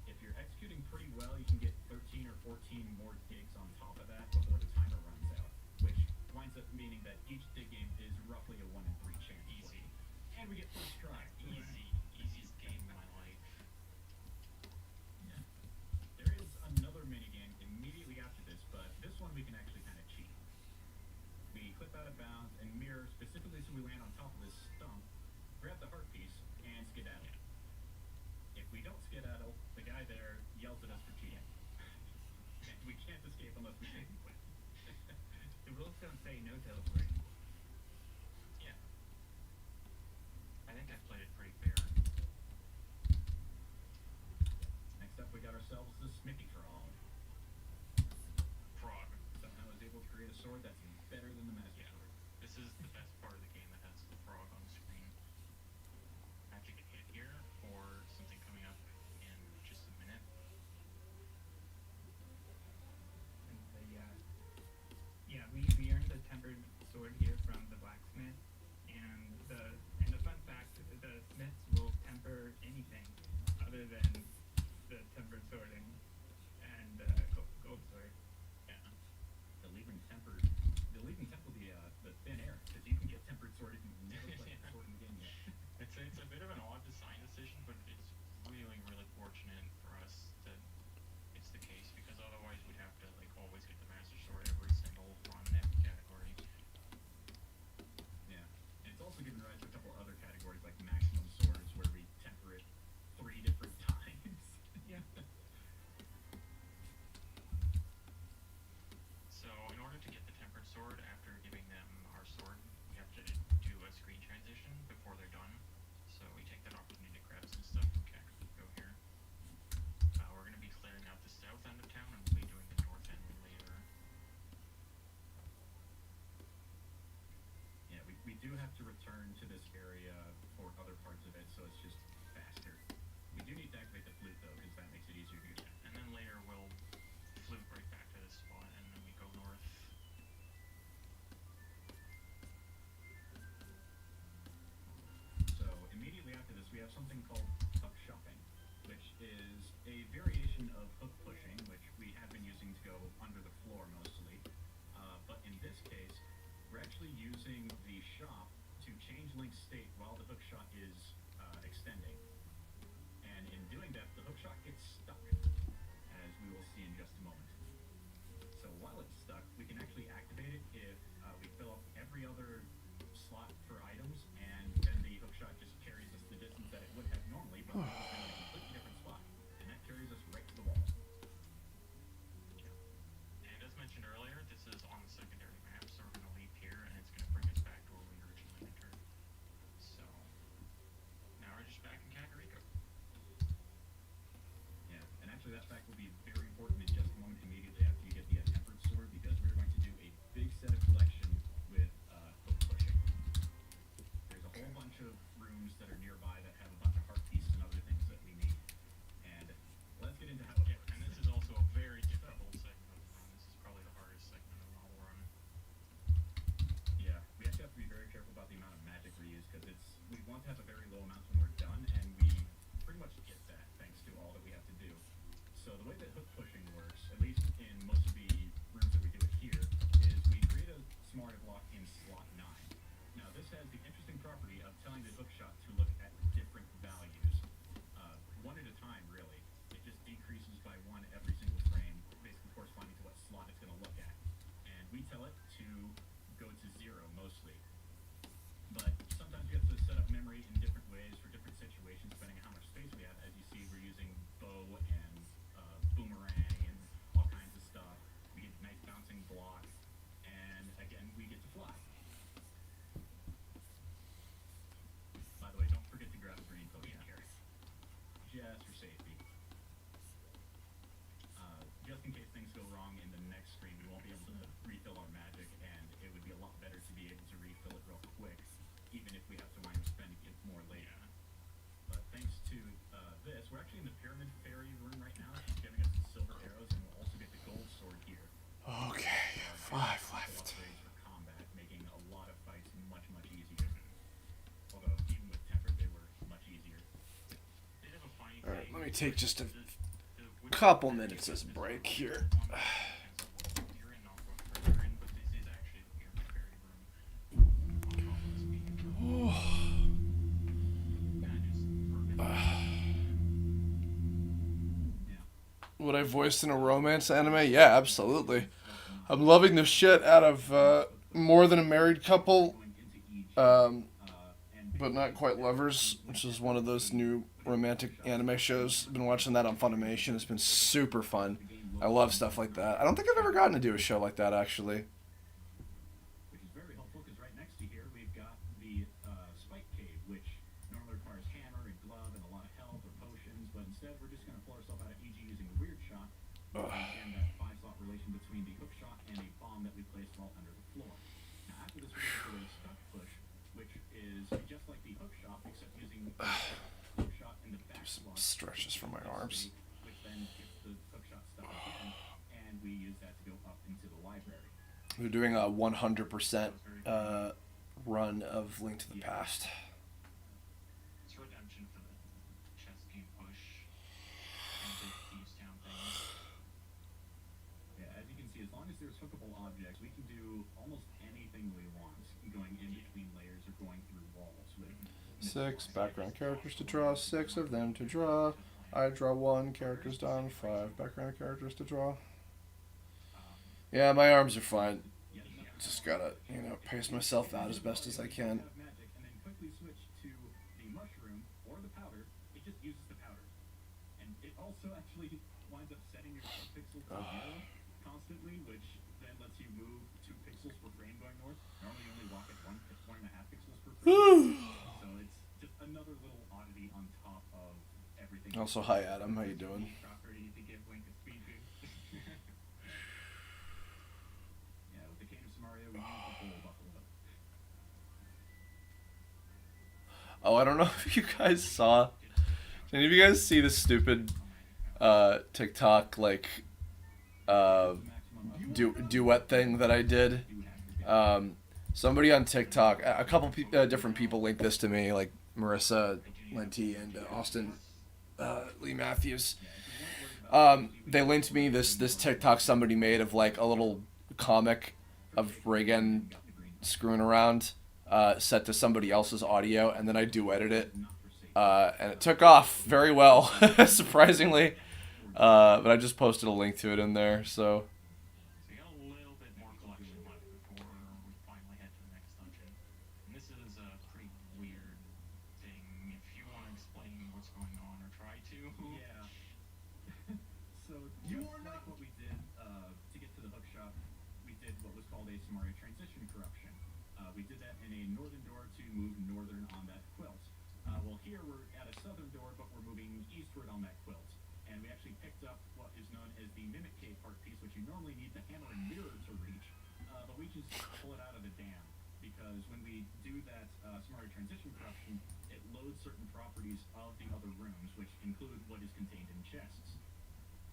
If you're executing pretty well, you can get 13 or 14 more digs on top of that before the timer runs out, which winds up meaning that each dig game is roughly a 1 in 3 chance. Easy. And we get first try. Easy. Easiest game of my life. we don't skedaddle, the guy there yells at us for cheating. We can't escape unless we save and quit. The rules don't say no teleporting. Yeah. I think I've played it pretty fair. Next up, we got ourselves the Smithy Frog. Frog. Somehow is able to create a sword that's better than the Master Sword. This is the best part of the game that has the frog on the screen. I have to get hit here or something coming up in just a minute. And we earned the tempered sword here from the blacksmith, and the fun fact, the smiths will temper anything other than the tempered sword and gold sword. Yeah. They'll even temper the thin air, because you can get tempered sword if you've never played the sword in the game yet. It's a bit of an odd design decision, but it's really, really fortunate for us that it's the case, because otherwise we'd have to like always get the Master Sword every single run in every category. Yeah. And it's also given rise to a couple other categories like maximum swords, where we temper it 3 different times. Yeah. So in order to get the tempered sword after giving them our sword, we have to do a screen transition before they're done. So we take that opportunity to grab some stuff from Kakariko here. We're going to be clearing out the south end of town, and we'll be doing the north end later. Yeah, we do have to return to this area for other parts of it, so it's just faster. We do need to activate the flute, though, because that makes it easier to get. And then later we'll flute right back to this spot, and then we go north. So immediately after this, we have something called hook shopping, which is a variation of hook pushing, which we have been using to go under the floor mostly. But in this case, we're actually using the shop to change Link's state while the hook shot is extending. And in doing that, the hook shot gets stuck, as we will see in just a moment. So while it's stuck, we can actually activate it if we fill up every other slot for items, and then the hook shot just carries us the distance that it would have normally, but it's in a completely different spot, and that carries us right to the wall. And as mentioned earlier, this is on the secondary map, so we're going to leave here, and it's going to bring us back to where we originally entered. So now we're just back in Kakariko. Yeah, and actually that fact will be very important in just a moment immediately after you get the tempered sword, because we're going to do a big set of collection with hook pushing. There's a whole bunch of rooms that are nearby that have a bunch of heart pieces and other things that we need. And let's get into how it works. And this is also a very difficult segment of the run. This is probably the hardest segment of the whole run. Yeah, we actually have to be very careful about the amount of magic we use, because we want to have a very low amount when we're done, and we pretty much get that thanks to all that we have to do. So the way that hook pushing works, at least in most of the rooms that we do it here, is we create a smart block in slot 9. Now this has the interesting property of telling the hook shot to look at different values, one at a time really. It just decreases by 1 every single frame, basically corresponding to what slot it's going to look at. And we tell it to go to 0 mostly. But sometimes we have to set up memory in different ways for different situations, depending on how much space we have. As you see, we're using bow and boomerang and all kinds of stuff. We get nice bouncing block, and again, we get to fly. By the way, don't forget to grab a green potion here, just for safety. Just in case things go wrong in the next screen, we won't be able to refill our magic, and it would be a lot better to be able to refill it real quick, even if we have to wind up spending it more later. But thanks to this, we're actually in the Pyramid Fairy room right now. She's giving us the silver arrows, and we'll also get the gold sword here. Okay, 5 left. Upgrades for combat, making a lot of fights much, much easier. Although, even with tempered, they were much easier. Bit of a funny Alright, thing. let me take just a The couple minutes as a break here. You're in Norfolk, but this is actually the Pyramid Fairy room. Would I voice in a romance anime? Yeah, absolutely. I'm loving the shit out of More Than a Married Couple. but not quite lovers, which is one of those new romantic anime shows. I've been watching that on Funimation. It's been super fun. I love stuff like that. I don't think I've ever gotten to do a show like that, actually. Which is very helpful because right next to here we've got the Spike Cave, which normally requires hammer and glove and a lot of health or potions, but instead we're just going to pull ourselves out of EG using a weird shot and that 5-slot relation between the hook shot and a bomb that we placed well under the floor. Now after this we're going to do a stuck push, which is just like the hook shot except using the hook shot in the back slot. Stretches from my arms. Which then gets the hook shot stuck again, and we use that to go up into the library. We're doing a 100% run of Link to the Past. It's redemption for the chess game push and the Thieves Town thing. Yeah, as you can see, as long as there's hookable objects, we can do almost anything we want, going in between layers or going through walls. With 6 background characters to draw, 6 of them to draw. I draw 1, characters done, 5 background characters to draw. Yeah, my arms are fine. Just gotta, pace myself out as best as I can. magic, and then quickly switch to the mushroom or the powder. It just uses the powder, and it also actually winds up setting your pixels to 0 constantly, which then lets you move 2 pixels per frame going north. Normally you only walk at 1.5 pixels per frame. So it's just another little oddity on top of everything. Also, hi Adam, how you doing? Property to give Link a speed boost. Yeah, with the Cane of Samaria, we use the whole buffalo. Oh, I don't know if you guys saw. Did any of you guys see this stupid TikTok duet thing that I did? Somebody on TikTok, a couple different people linked this to me, like Marissa Lenti and Austin Lee Matthews. They linked me this TikTok somebody made of like a little comic of Reagan screwing around, set to somebody else's audio, and then I duetted it, and it took off very well, surprisingly. But I just posted a link to it in there, so. So you got a little bit more collection left before we finally head to the next dungeon. And this is a pretty weird thing. If you want to explain what's going on or try to. Yeah. So just like what we did to get to the hook shot, we did what was called a Samaria transition corruption. We did that in a northern door to move northern on that quilt. Well, here we're at a southern door, but we're moving eastward on that quilt. And we actually picked up what is known as the Mimic Cave part piece, which you normally need the hammer and mirror to reach, but we just pull it out of the dam, because when we do that Samaria transition corruption, it loads certain properties of the other rooms, which include what is contained in chests.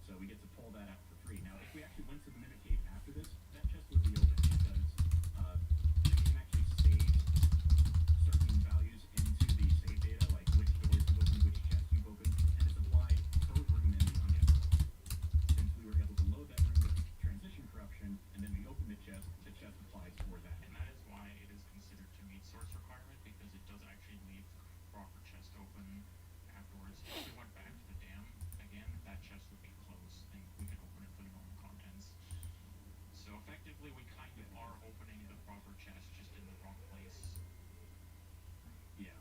So we get to pull that out for free. Now, if we actually went to the Mimic Cave after this, that chest would be open, because you can actually save certain values into the save data, like which doors you've opened, which chests you've opened, and it's applied per room in the dungeon. Since we were able to load that room with transition corruption, and then we open the chest applies for that. And that is why it is considered to meet source requirement, because it does actually leave the proper chest open afterwards. If we went back to the dam again, that chest would be closed, and we could open it for the normal contents. So effectively, we kind of are opening the proper chest, just in the wrong place. Yeah.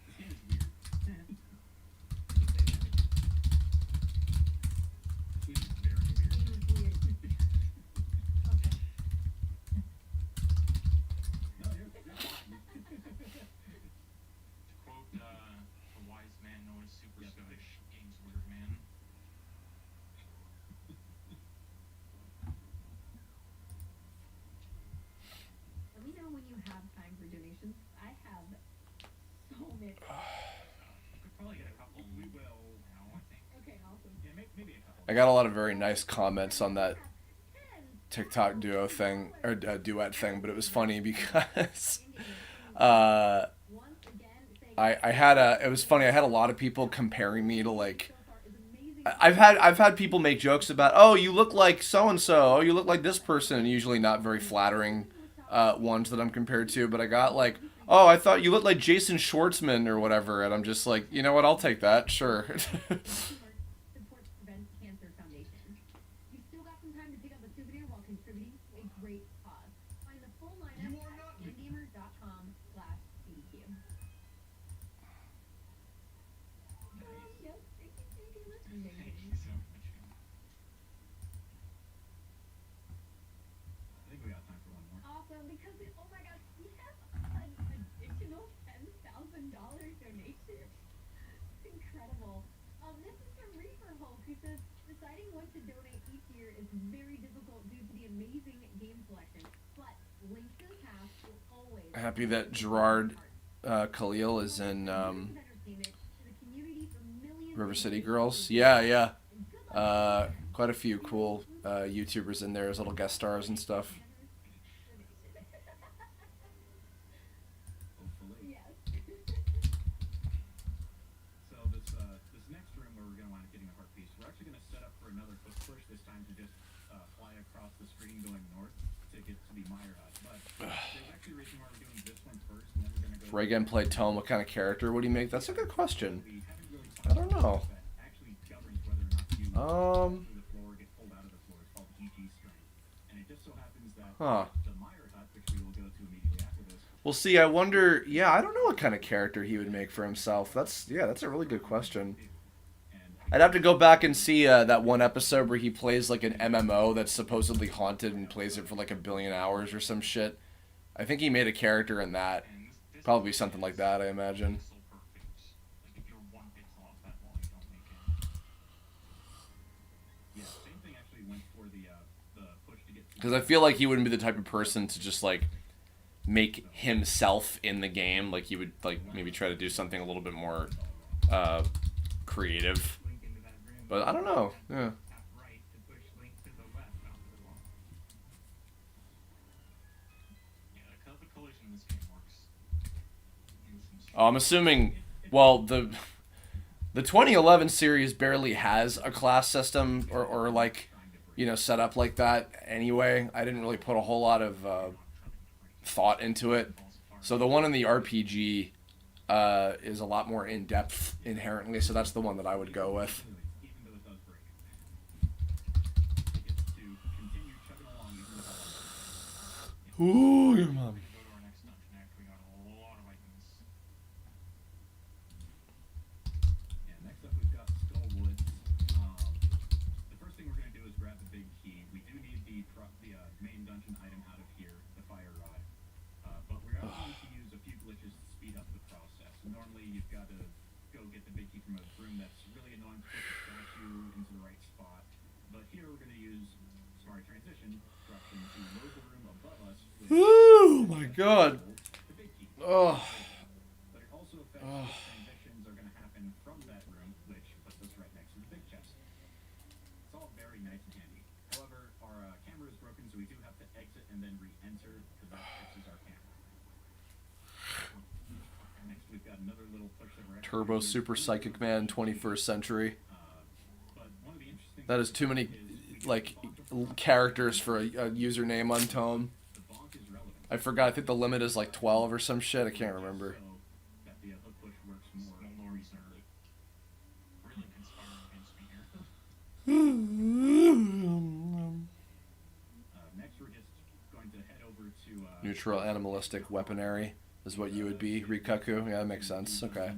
This game is weird. This game is very weird. No, you're fine. To quote a wise man known as Super Scottish, game's weird, man. Let me know when you have time for donations. I have so many. We could probably get a couple. We will now, I think. Okay, awesome. Yeah, maybe a couple. I got a lot of very nice comments on that TikTok duo thing, or duet thing, but it was funny because I had it was funny, I had a lot of people comparing me to like, I've had people make jokes about, oh, you look like so and so, oh, you look like this person, and usually not very flattering ones that I'm compared to, but I got like, oh, I thought you looked like Jason Schwartzman or whatever, and I'm just like, you know what, I'll take that, sure. Supports Prevent Cancer Foundation. You still got some time to pick up a souvenir while contributing to a great cause. Find the full lineup at endgamer.com/CDQ. incredible. This is from Reaper Hulk, who says deciding what to donate each year is very difficult due to the amazing game selection, but Link to the Past will always. Happy that Gerard Khalil is in River City Girls. Yeah, yeah. Quite a few cool YouTubers in there as little guest stars and stuff. So this next room where we're going to wind up getting a heart piece, we're actually going to set up for another quick push this time to just fly across the screen going north to get to the Meyer Hut. But there's actually a reason why we're doing this one first, and then we're going to go. For again, play Tome. What kind of character would he make? That's a good question. I don't know. Huh. Well, see, I wonder. Yeah, I don't know what kind of character he would make for himself. That's a really good question. I'd have to go back and see that one episode where he plays like an MMO that's supposedly haunted and plays it for like 1 billion hours or some shit. I think he made a character in that. Probably something like that, I imagine. Because I feel like he wouldn't be the type of person to just like make himself in the game. Like he would like maybe try to do something a little bit more creative. But I don't know. Yeah. Oh, I'm assuming. Well, the 2011 series barely has a class system or like, you know, set up like that anyway. I didn't really put a whole lot of thought into it. So the one in the RPG is a lot more in-depth inherently, so that's the one that I would go with. Ooh, your mom. Oh my god. Oh. Oh. Transitions are going to happen from that room, which puts us right next to the big chest. It's all very nice and handy. However, our camera is broken, so we do have to exit and then re-enter because that fixes our camera. Next, we've got another little push that we're Turbo Super Psychic Man 21st Century. That is too many like characters for a username on Tome. I forgot. I think the limit is like 12 or some shit. I can't remember. Neutral animalistic weaponry is what you would be, Rikaku. Yeah, that makes sense. Okay.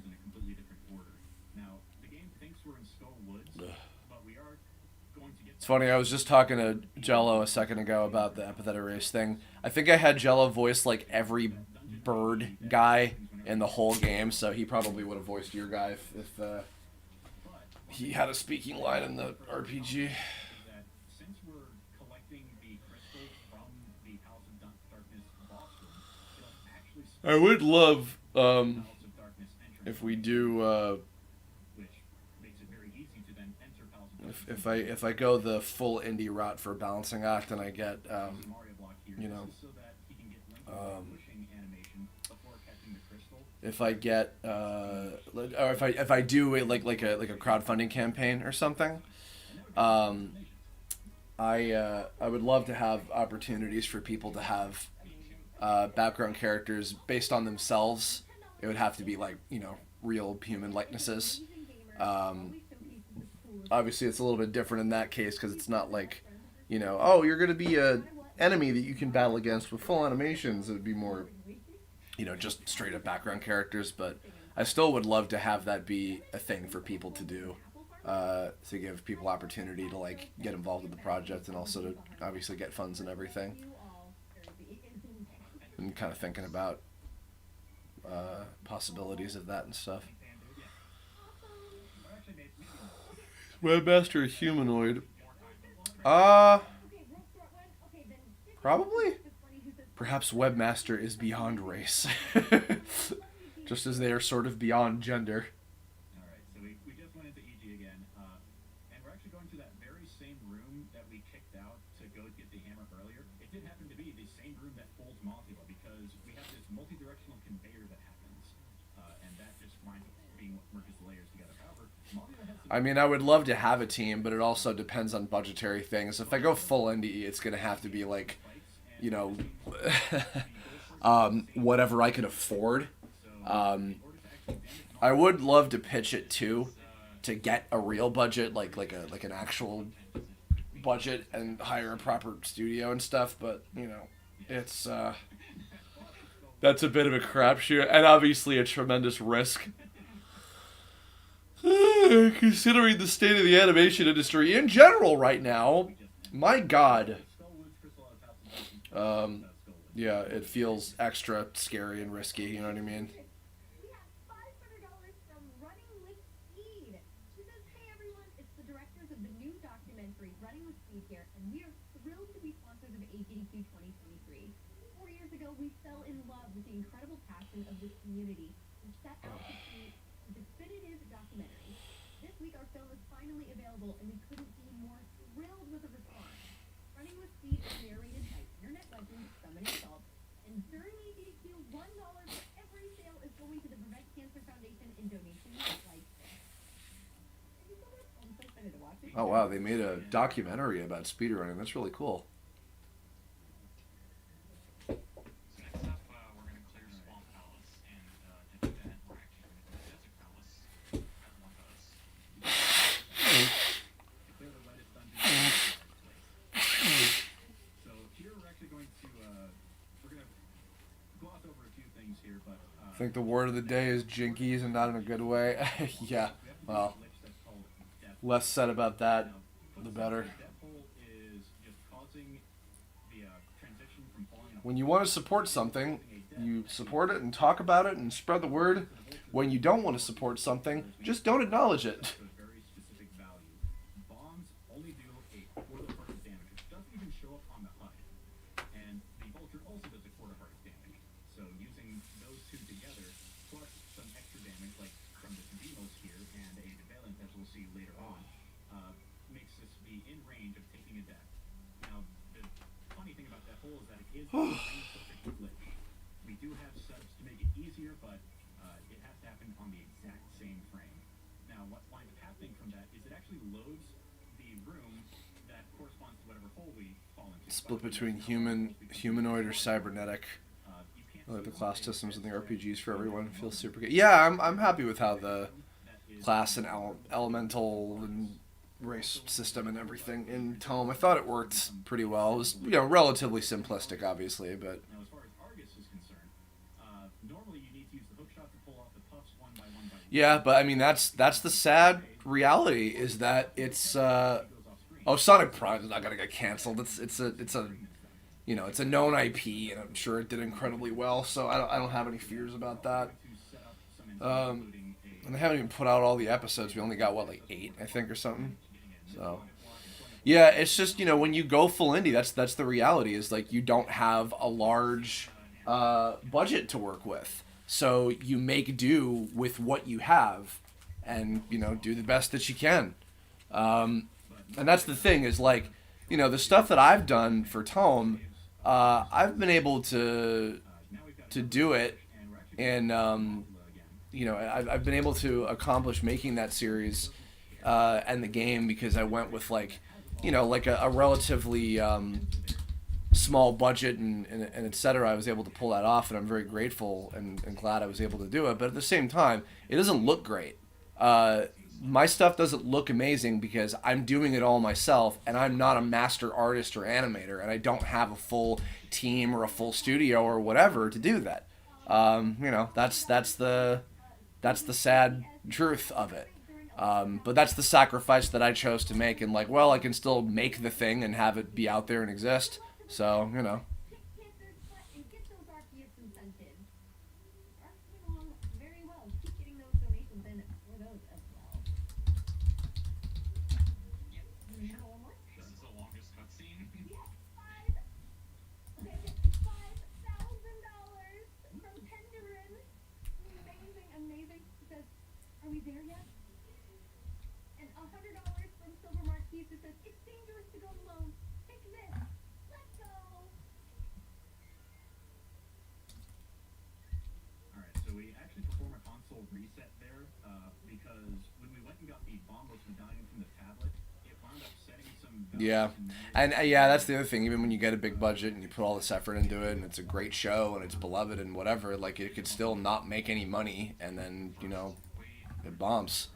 It's funny, I was just talking to Jello a second ago about the Epithet Race thing. I think I had Jello voice like every bird guy in the whole game, so he probably would have voiced your guy if he had a speaking line in the RPG. I would love if we do if I go the full indie route for balancing act and I get you know if I get or if I do a, like a crowdfunding campaign or something, I would love to have opportunities for people to have background characters based on themselves. It would have to be like, you know, real human likenesses. Obviously, it's a little bit different in that case because it's not like, you know, oh, you're going to be a enemy that you can battle against with full animations. It would be more, you know, just straight up background characters. But I still would love to have that be a thing for people to do, to give people opportunity to like get involved with the project and also to obviously get funds and everything. And kind of thinking about possibilities of that and stuff. Webmaster humanoid. Probably. Perhaps Webmaster is beyond race. Just as they are sort of beyond gender. Alright, so we just went into EG again, and we're actually going to that very same room that we kicked out to go get the hammer earlier. It did happen to be the same room that holds Mothula, because we have this multi-directional conveyor that happens, and that just winds up being what merges the layers together. However, Mothula has some... I mean, I would love to have a team, but it also depends on budgetary things. If I go full indie, it's going to have to be like, you know, whatever I can afford. I would love to pitch it too, to get a real budget, like an actual budget, and hire a proper studio and stuff. But you know, it's that's a bit of a crapshoot, and obviously a tremendous risk. Considering the state of the animation industry in general right now, my God. Yeah, it feels extra scary and risky. You know what I mean? We have $500 from Running with Speed. She says, "Hey everyone, it's the directors of the new documentary Running with Speed here, and we are thrilled to be sponsors of AGDQ 2023. 4 years ago, we fell in love with the incredible passion of this community and set out to create a definitive documentary. This week, our film is finally available, and we couldn't be more thrilled with the response. Running with Speed is narrated by internet legend Summoning Salt, and during AGDQ, $1 for every sale is going to the Prevent Cancer Foundation in donation like this." Thank you so much. I'm so excited to watch it. Oh wow, they made a documentary about speedrunning. That's really cool. So next up, we're going to clear Swamp Palace, and to do that, we're actually going to do Desert Palace, as one does. To clear the wettest dungeon. So here we're actually going to, we're going to gloss over a few things here, but... I think the word of the day is jinkies, and not in a good way. Yeah, well, less said about that, the better. When you want to support something, you support it and talk about it and spread the word. When you don't want to support something, just don't acknowledge it. Very specific value. Bombs only do a quarter heart of damage. It doesn't even show up on the HUD. And the Vulture also does a quarter heart of damage. So using those two together, plus some extra damage, like from the Demos here and a Valent, as we'll see later on, makes this be in range of taking a death. Now, the funny thing about that hole is that it is a range-specific glitch. We do have subs to make it easier, but it has to happen on the exact same frame. Now, what winds up happening from that is it actually loads the room that corresponds to whatever hole we fall into. Split between humanoid, or cybernetic. I like the class systems in the RPGs for everyone. It feels super good. Yeah, I'm happy with how the class and elemental and race system and everything in Tome. I thought it worked pretty well. It was, you know, relatively simplistic, obviously, but... Now, as far as Arceus is concerned, normally you need to use the hookshot to pull off the puffs one by one. Yeah, but I mean, that's the sad reality, is that it's, oh, Sonic Prime is not going to get canceled. It's a, you know, it's a known IP, and I'm sure it did incredibly well, so I don't have any fears about that. And they haven't even put out all the episodes. We only got, what, like 8, I think, or something? So, yeah, it's just, you know, when you go full indie, that's the reality, is, like, you don't have a large budget to work with. So you make do with what you have and, you know, do the best that you can. And that's the thing, is, like, you know, the stuff that I've done for Tome, I've been able to do it, and, you know, I've been able to accomplish making that series and the game because I went with, like, you know, like a relatively small budget and et cetera. I was able to pull that off, and I'm very grateful and glad I was able to do it. But at the same time, it doesn't look great. My stuff doesn't look amazing because I'm doing it all myself, and I'm not a master artist or animator, and I don't have a full team or a full studio or whatever to do that. You know, that's the sad truth of it. But that's the sacrifice that I chose to make, and, like, well, I can still make the thing and have it be out there and exist. So, you know. This is the longest cutscene. Yes, $5,000 from Tenderin. Amazing, amazing. It says, are we there yet? And $100 from Silver Marquise. It says, it's dangerous to go alone. Take this. Let's go. Alright, so we actually perform a console reset there, because when we went and got the Bombos medallion from the tablet, it wound up setting some Yeah, and yeah, that's the other thing. Even when you get a big budget and you put all this effort into it, and it's a great show and it's beloved and whatever, like it could still not make any money, and then it bombs.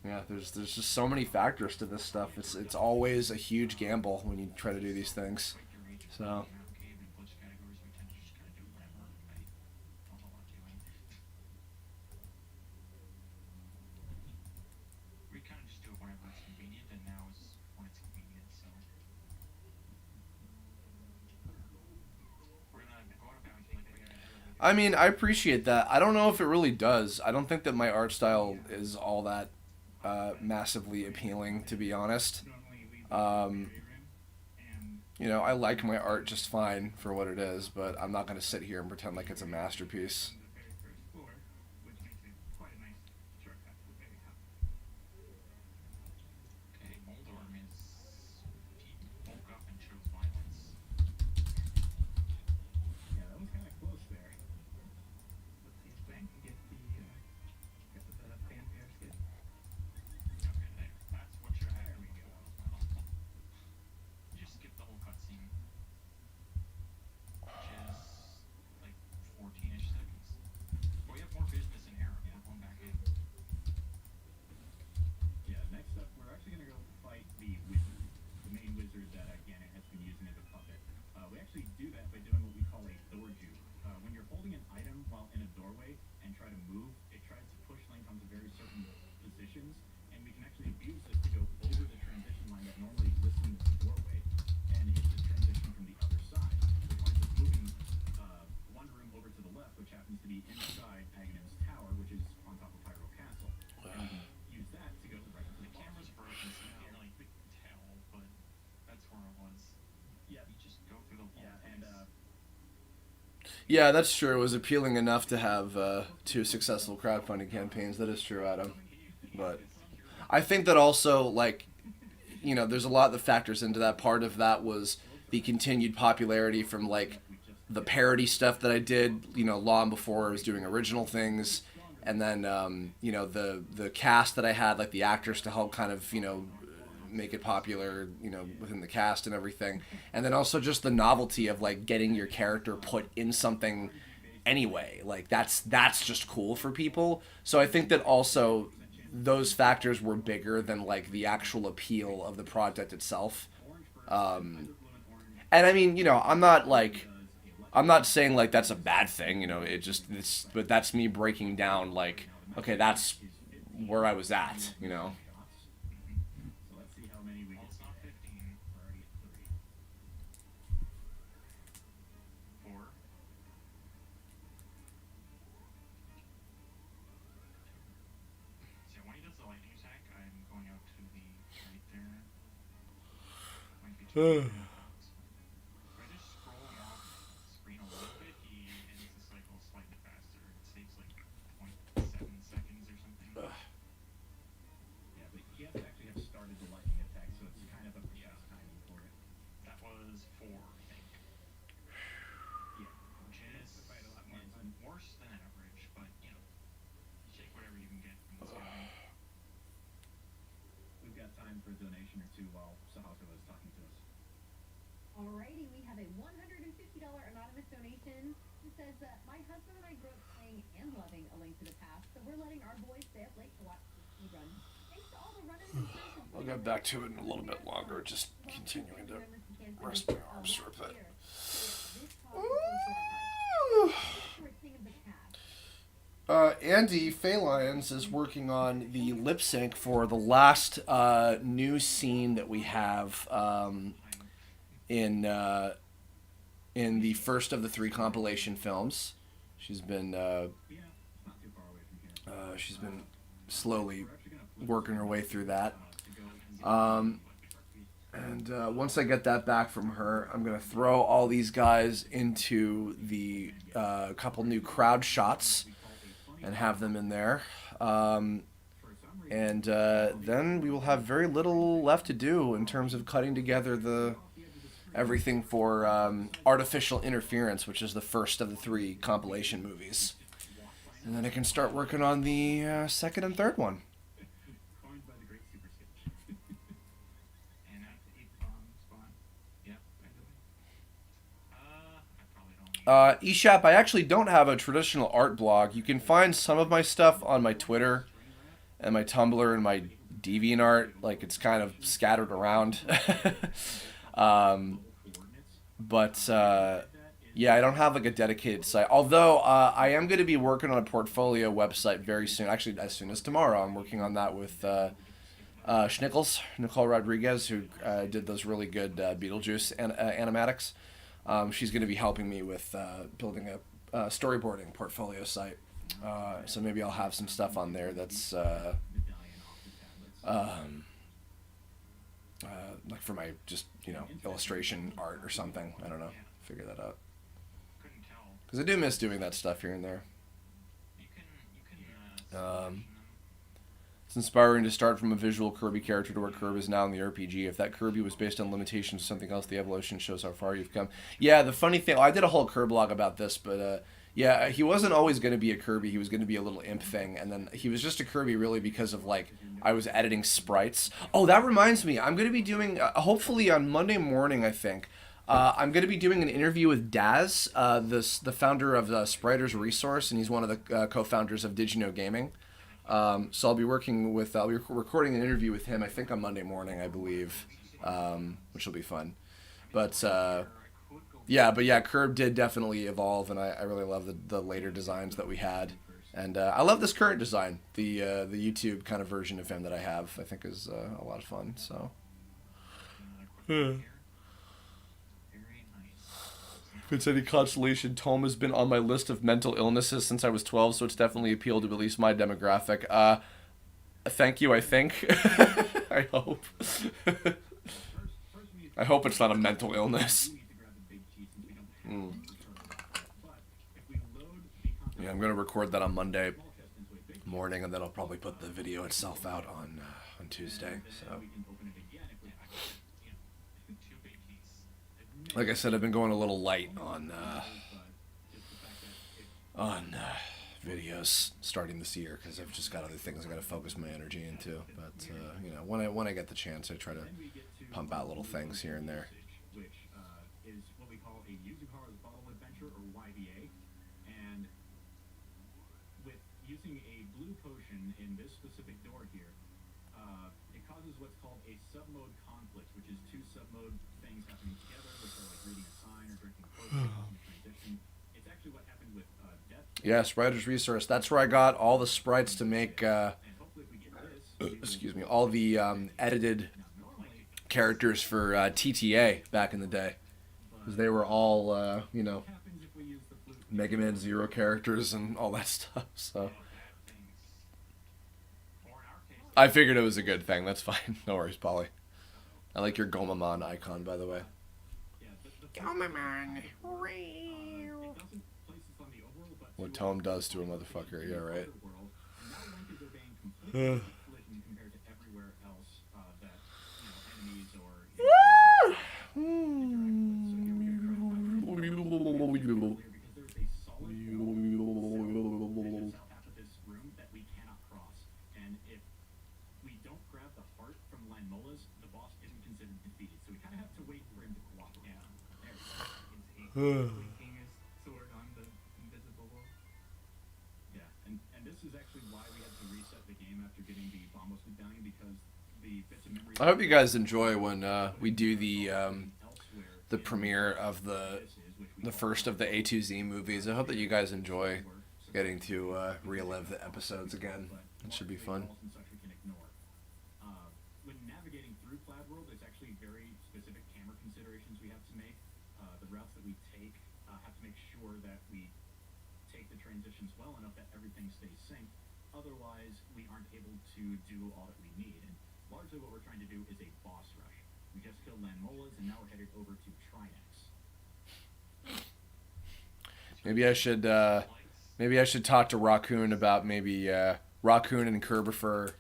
Yeah, there's just so many factors to this stuff. It's always a huge gamble when you try to do these things. So. We kind of just do it whenever it's convenient, and now is when it's convenient, so. We're gonna go out about like I mean, I appreciate that. I don't know if it really does. I don't think that my art style is all that massively appealing, to be honest. I like my art just fine for what it is, but I'm not going to sit here and pretend like it's a masterpiece. Okay, Moldorm is. He woke up and chose violence. Yeah, that was kind of close there. Let's see if Ben can get the fanfare skit. Okay, there. That's what you're after. We go. You just skip the whole cutscene, which is like 14-ish seconds. But we have more business in Arrow. We're going back in. Yeah, next up, we're actually going to go fight the wizard, the main wizard that Ganon has been using as a puppet. We actually do that by doing what we call a door juke. When you're holding an item while in a doorway and try to move, it tries to push Link onto very certain positions, and we can actually abuse this to go over the transition line that normally exists in the doorway and hit the transition from the other side, which winds up moving one room over to the left, which happens to be inside Aghanim's tower, which is on top of Hyrule Castle. And we can use that to go right into the Camera's broken, so you can't really tell, but that's where it was. Yeah, You just go through the whole and Yeah, that's true. It was appealing enough to have 2 successful crowdfunding campaigns. That is true, Adam. But I think that also, there's a lot that factors into that. Part of that was the continued popularity from, the parody stuff that I did, long before I was doing original things. And then, the cast that I had, the actors to help kind of, make it popular, within the cast and everything. And then also just the novelty of getting your character put in something anyway. That's just cool for people. So I think that also those factors were bigger than the actual appeal of the project itself. And I mean, I'm not saying that's a bad thing, but that's me breaking down okay, that's where I was at. let's see how many we get. It's not 15. We're already at 3. 4. So when he does the lightning attack, I'm going out to the right there. Might be too If I just scroll off screen a little bit, he ends the cycle slightly faster. It saves 0.7 seconds or something. Yeah, but he has to actually have started the lightning attack, so it's kind of a precise timing for it. That was 4, I think. Yeah. Which is worse than average, but you take whatever you can get from this guy. We've got time for a donation or two while Sahato is talking to us. Alrighty, we have a $150 anonymous donation. It says, my husband and I grew up playing and loving A Link to the Past, so we're letting our boys stay up late to watch the speedrun. Thanks to all the runners and friends. I'll get back to it in a little bit longer, just continuing to rest my arms for a bit. Andy Phaelions is working on the lip sync for the last new scene that we have in the first of the 3 compilation films. She's been slowly working her way through that. And once I get that back from her, I'm going to throw all these guys into the couple new crowd shots and have them in there. And then we will have very little left to do in terms of cutting together everything for Artificial Interference, which is the first of the 3 compilation movies. And then I can start working on the second and third one. eShop, I actually don't have a traditional art blog. You can find some of my stuff on my Twitter and my Tumblr and my DeviantArt. Like, it's kind of scattered around. Yeah, I don't have like a dedicated site. Although I am going to be working on a portfolio website very soon. Actually, as soon as tomorrow. I'm working on that with Schnickles, Nicole Rodriguez, who did those really good Beetlejuice animatics. She's going to be helping me with building a storyboarding portfolio site. So maybe I'll have some stuff on there that's like for my just, illustration art or something. I don't know. Figure that out. Because I do miss doing that stuff here and there. It's inspiring to start from a visual Kirby character to where Kirby is now in the RPG. If that Kirby was based on limitations of something else, the evolution shows how far you've come. Yeah, the funny thing, I did a whole Kirby blog about this, but yeah, he wasn't always going to be a Kirby. He was going to be a little imp thing, and then he was just a Kirby really because of, like, I was editing sprites. Oh, that reminds me, I'm going to be doing, hopefully on Monday morning, I think, I'm going to be doing an interview with Daz, the founder of Spriters Resource, and he's one of the co-founders of Did You Know Gaming. So I'll be recording an interview with him, I think on Monday morning, I believe, which will be fun. But Curb did definitely evolve, and I really love the later designs that we had. And I love this current design, the YouTube kind of version of him that I have. I think is a lot of fun. So. If it's any consolation, Tome has been on my list of mental illnesses since I was 12, so it's definitely appealed to at least my demographic. Thank you, I think. I hope. I hope it's not a mental illness. Yeah, I'm going to record that on Monday morning, and then I'll probably put the video itself out on Tuesday. So. Like I said, I've been going a little light on videos starting this year because I've just got other things I got to focus my energy into. But when I get the chance, I try to pump out little things here and there. Which is what we call a Yuzuhara's Bottle Adventure, or YBA, and with using a blue potion in this specific door here, it causes what's called a submode conflict, which is 2 submode things happening together, which are like reading a sign or drinking potion in transition. It's actually what happened with Death. Yeah, Spriters Resource. That's where I got all the sprites to make, excuse me, all the edited characters for TTA back in the day. Because they were all, Mega Man Zero characters and all that stuff, so. I figured it was a good thing. That's fine. No worries, Polly. I like your Gomamon icon, by the way. Gomamon. What Tome does to a motherfucker. Yeah, right. I hope you guys enjoy when we do the premiere of the first of the A2Z movies. I hope that you guys enjoy getting to relive the episodes again. It should be fun. When navigating through Plaid World, there's actually very specific camera considerations we have to make. The routes that we take have to make sure that we take the transitions well enough that everything stays synced. Otherwise, we aren't able to do all that we need. And largely what we're trying to do is a boss rush. We just killed Lanmolas, and now we're headed over to Trinex. Maybe I should talk to Raccoon about maybe Raccoon and Kerbifer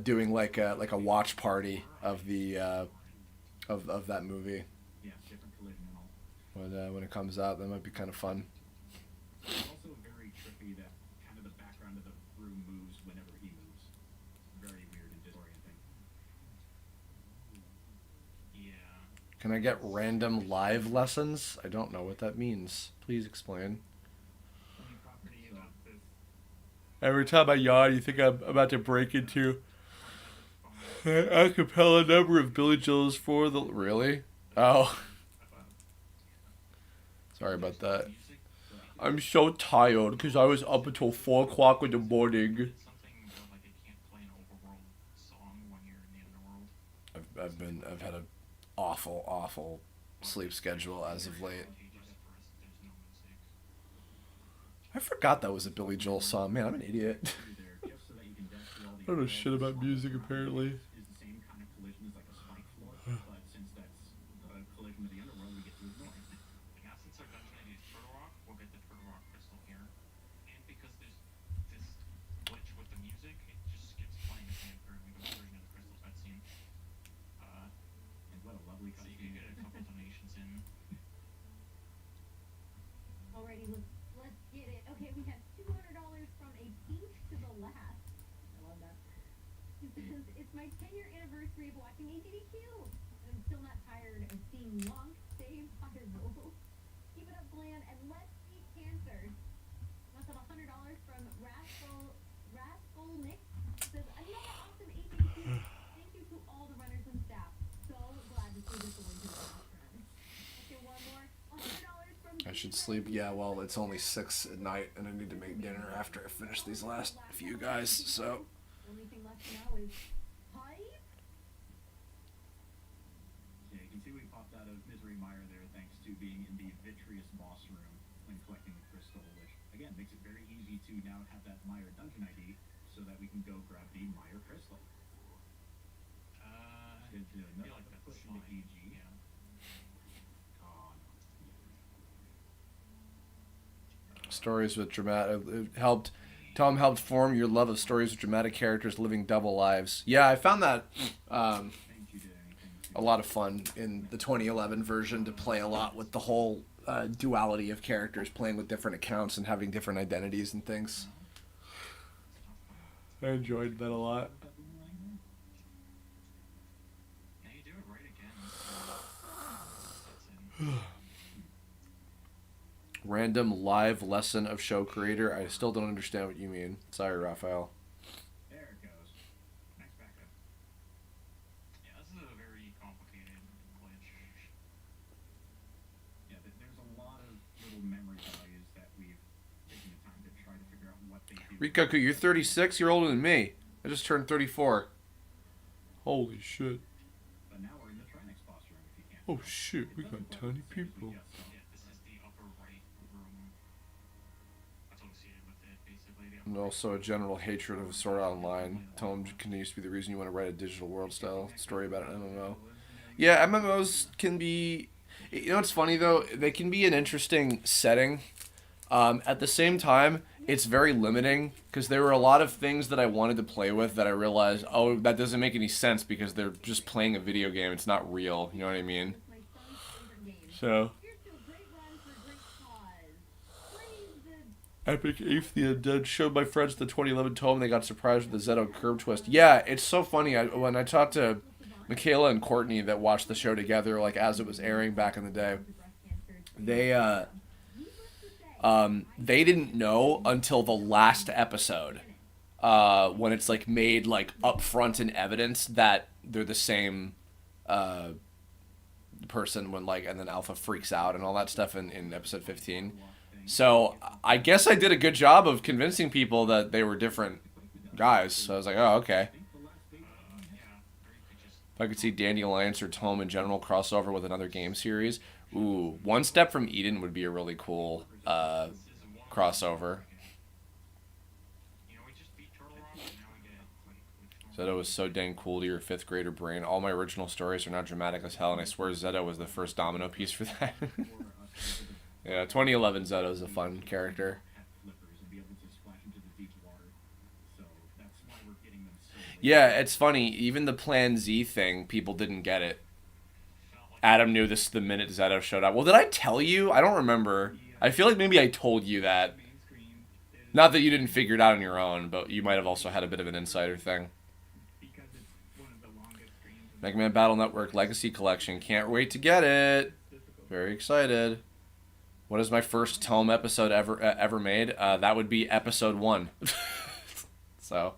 doing like a watch party of the of that movie. Yeah, different collision and all. When it comes out, that might be kind of fun. It's also very trippy that kind of the background of the room moves whenever he moves. Very weird and disorienting. Yeah. Can I get random live lessons? I don't know what that means. Please explain. Funny property about this. Every time I yawn, you think I'm about to break into an a cappella number of Billy Joel's for the... Really? Oh. Sorry about that. I'm so tired because I was up until 4 o'clock in the morning. Something where, like, it can't play an overworld song when you're in the underworld. I've had an awful sleep schedule as of late. I forgot that was a Billy Joel song. Man, I'm an idiot. I don't know shit about music apparently. Is the same kind of collision as like a spike floor, but since that's the collision of the underworld, we get to ignore it. Yeah, since our dungeon ID is Turtle Rock, we'll get the Turtle Rock crystal here. And because there's this glitch with the music, it just skips playing the camper and we go straight into the crystal cutscene. And what a lovely So you cutscene. can get a couple donations in. Alrighty, let's get it. Okay, we have $200 from a peach to the last. I love that. It says, it's my 10-year anniversary of watching AGDQ. I'm still not tired of seeing Monk save fireballs. Keep it up, Glenn, and let's beat cancer. Must have $100 from Rascal Nick. Says, another awesome AGDQ. Thank you to all the runners and staff. So glad to see this going to the last run. Okay, one more. $100 from I should sleep. Yeah, well, it's only 6 at night, and I need to make dinner after I finish these last few guys. So, Only thing left now is pipe. Yeah, you can see we popped out of Misery Mire there thanks to being in the Vitreous boss room when collecting the crystal, which again makes it very easy to now have that Mire dungeon ID so that we can go grab the Mire crystal. Good to I feel know. like that's Push fine. into EG. Yeah. Oh, no. stories with dramatic helped. Tom helped form your love of stories with dramatic characters living double lives. Yeah, I found that a lot of fun in the 2011 version to play a lot with the whole duality of characters playing with different accounts and having different identities and things. I enjoyed that a lot. Now you do it right again. Random live lesson of show creator. I still don't understand what you mean. Sorry, Raphael. There it goes. Next backup. Yeah, this is a very complicated glitch. Yeah, there's a lot of little memory values that we've taken the time to try to figure out what they do. Rikaku, you're 36. You're older than me. I just turned 34. Holy shit. But now we're in the Trinex boss room if you can't. Oh shit, we got tiny people. Yeah, this is the upper right room associated with it, basically. The And upper also a general hatred of Sword Art Online. Tome continues to be the reason you want to write a digital world style story about an MMO. Yeah, MMOs can be... You know what's funny though? They can be an interesting setting. At the same time, it's very limiting because there were a lot of things that I wanted to play with that I realized, oh, that doesn't make any sense because they're just playing a video game. It's not real. You know what I mean? My son's favorite game. So... Here's to a great run for a great cause. Praise the Epic Ape the Undead showed my friends the 2011 Tome. They got surprised with the Zeto curve twist. Yeah, it's so funny. When I talked to Michaela and Courtney that watched the show together, like as it was airing back in the day, they didn't know until the last episode, when it's like made like up front in evidence that they're the same person when like, and then Alpha freaks out and all that stuff in episode 15. So I guess I did a good job of convincing people that they were different guys. So I was like, oh, okay. If I could see Dandelions or Tome in general crossover with another game series, ooh, One Step from Eden would be a really cool crossover. You know, we just beat Turtle Rock, and now we get, like, which one? Zeto was so dang cool to your 5th grader brain. All my original stories are now dramatic as hell, and I swear Zeto was the first domino piece for that. Yeah, 2011 Zeto is a fun character. Yeah, it's funny. Even the Plan Z thing, people didn't get it. Adam knew this the minute Zeto showed up. Well, did I tell you? I don't remember. I feel like maybe I told you that. Not that you didn't figure it out on your own, but you might have also had a bit of an insider thing. Mega Man Battle Network Legacy Collection. Can't wait to get it. Very excited. What is my first Tome episode ever made? That would be episode 1. So.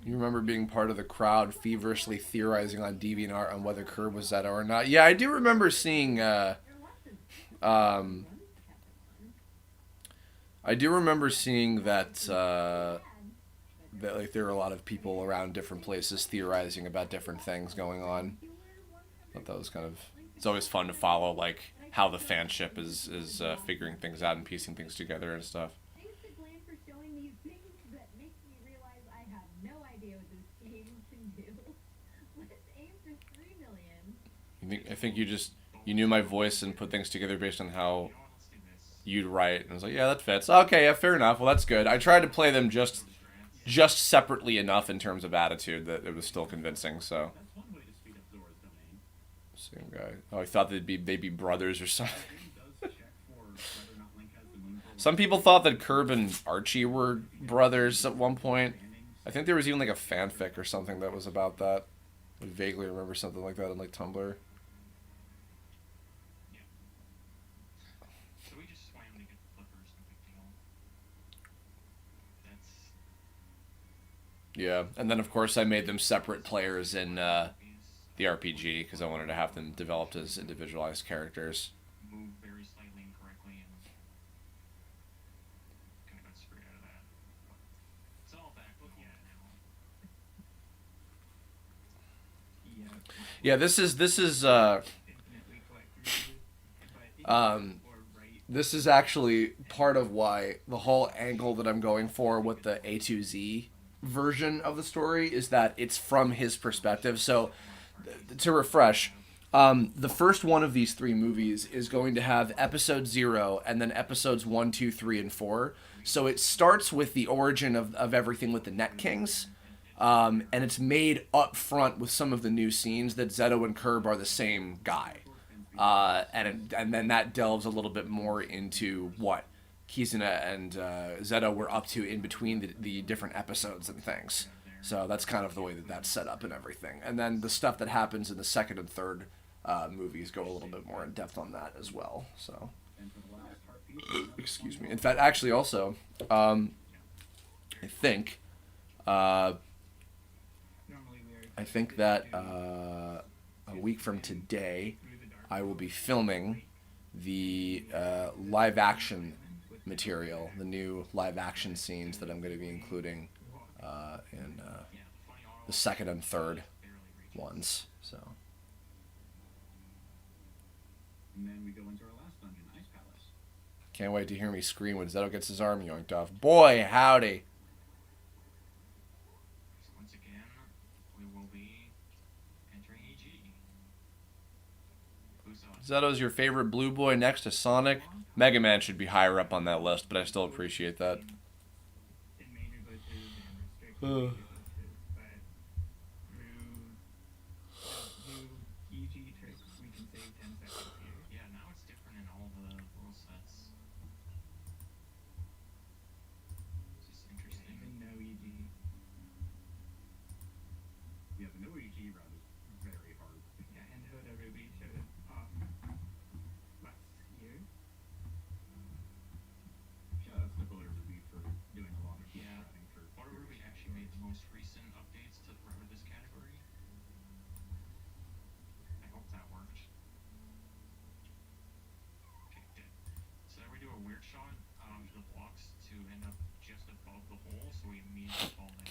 You remember being part of the crowd feverishly theorizing on DeviantArt on whether Curb was Zeto or not. Yeah, I do remember seeing I do remember seeing that that like there were a lot of people around different places theorizing about different things going on. I thought that was kind of, it's always fun to follow like how the fanship is figuring things out and piecing things together and stuff. I think you knew my voice and put things together based on how you'd write, and I was like, yeah, that fits. Okay, yeah, fair enough. Well, that's good. I tried to play them just separately enough in terms of attitude that it was still convincing. So, same guy. Oh, I thought they'd be brothers or something. Some people thought that Curb and Archie were brothers at one point. I think there was even like a fanfic or something that was about that. I vaguely remember something like that on like Tumblr. Yeah, and then of course I made them separate players in the RPG because I wanted to have them developed as individualized characters. Yeah, this is this is actually part of why the whole angle that I'm going for with the A2Z version of the story is that it's from his perspective. So, to refresh, the first one of these 3 movies is going to have episode 0 and then episodes 1, 2, 3, and 4. So it starts with the origin of everything with the Net Kings. And it's made up front with some of the new scenes that Zeto and Curb are the same guy. And then that delves a little bit more into what Kizuna and Zeto were up to in between the different episodes and things. So that's kind of the way that that's set up and everything. And then the stuff that happens in the second and third movies go a little bit more in depth on that as well. So, excuse me. In fact, actually also, I think that a week from today, I will be filming the live action material, the new live action scenes that I'm going to be including in the second and third ones. So. And then we go into our last dungeon, Ice Palace. Can't wait to hear me scream when Zeto gets his arm yoinked off. Boy, howdy. Once again, we will be entering EG. Zeto's your favorite blue boy next to Sonic? Mega Man should be higher up on that list, but I still appreciate that.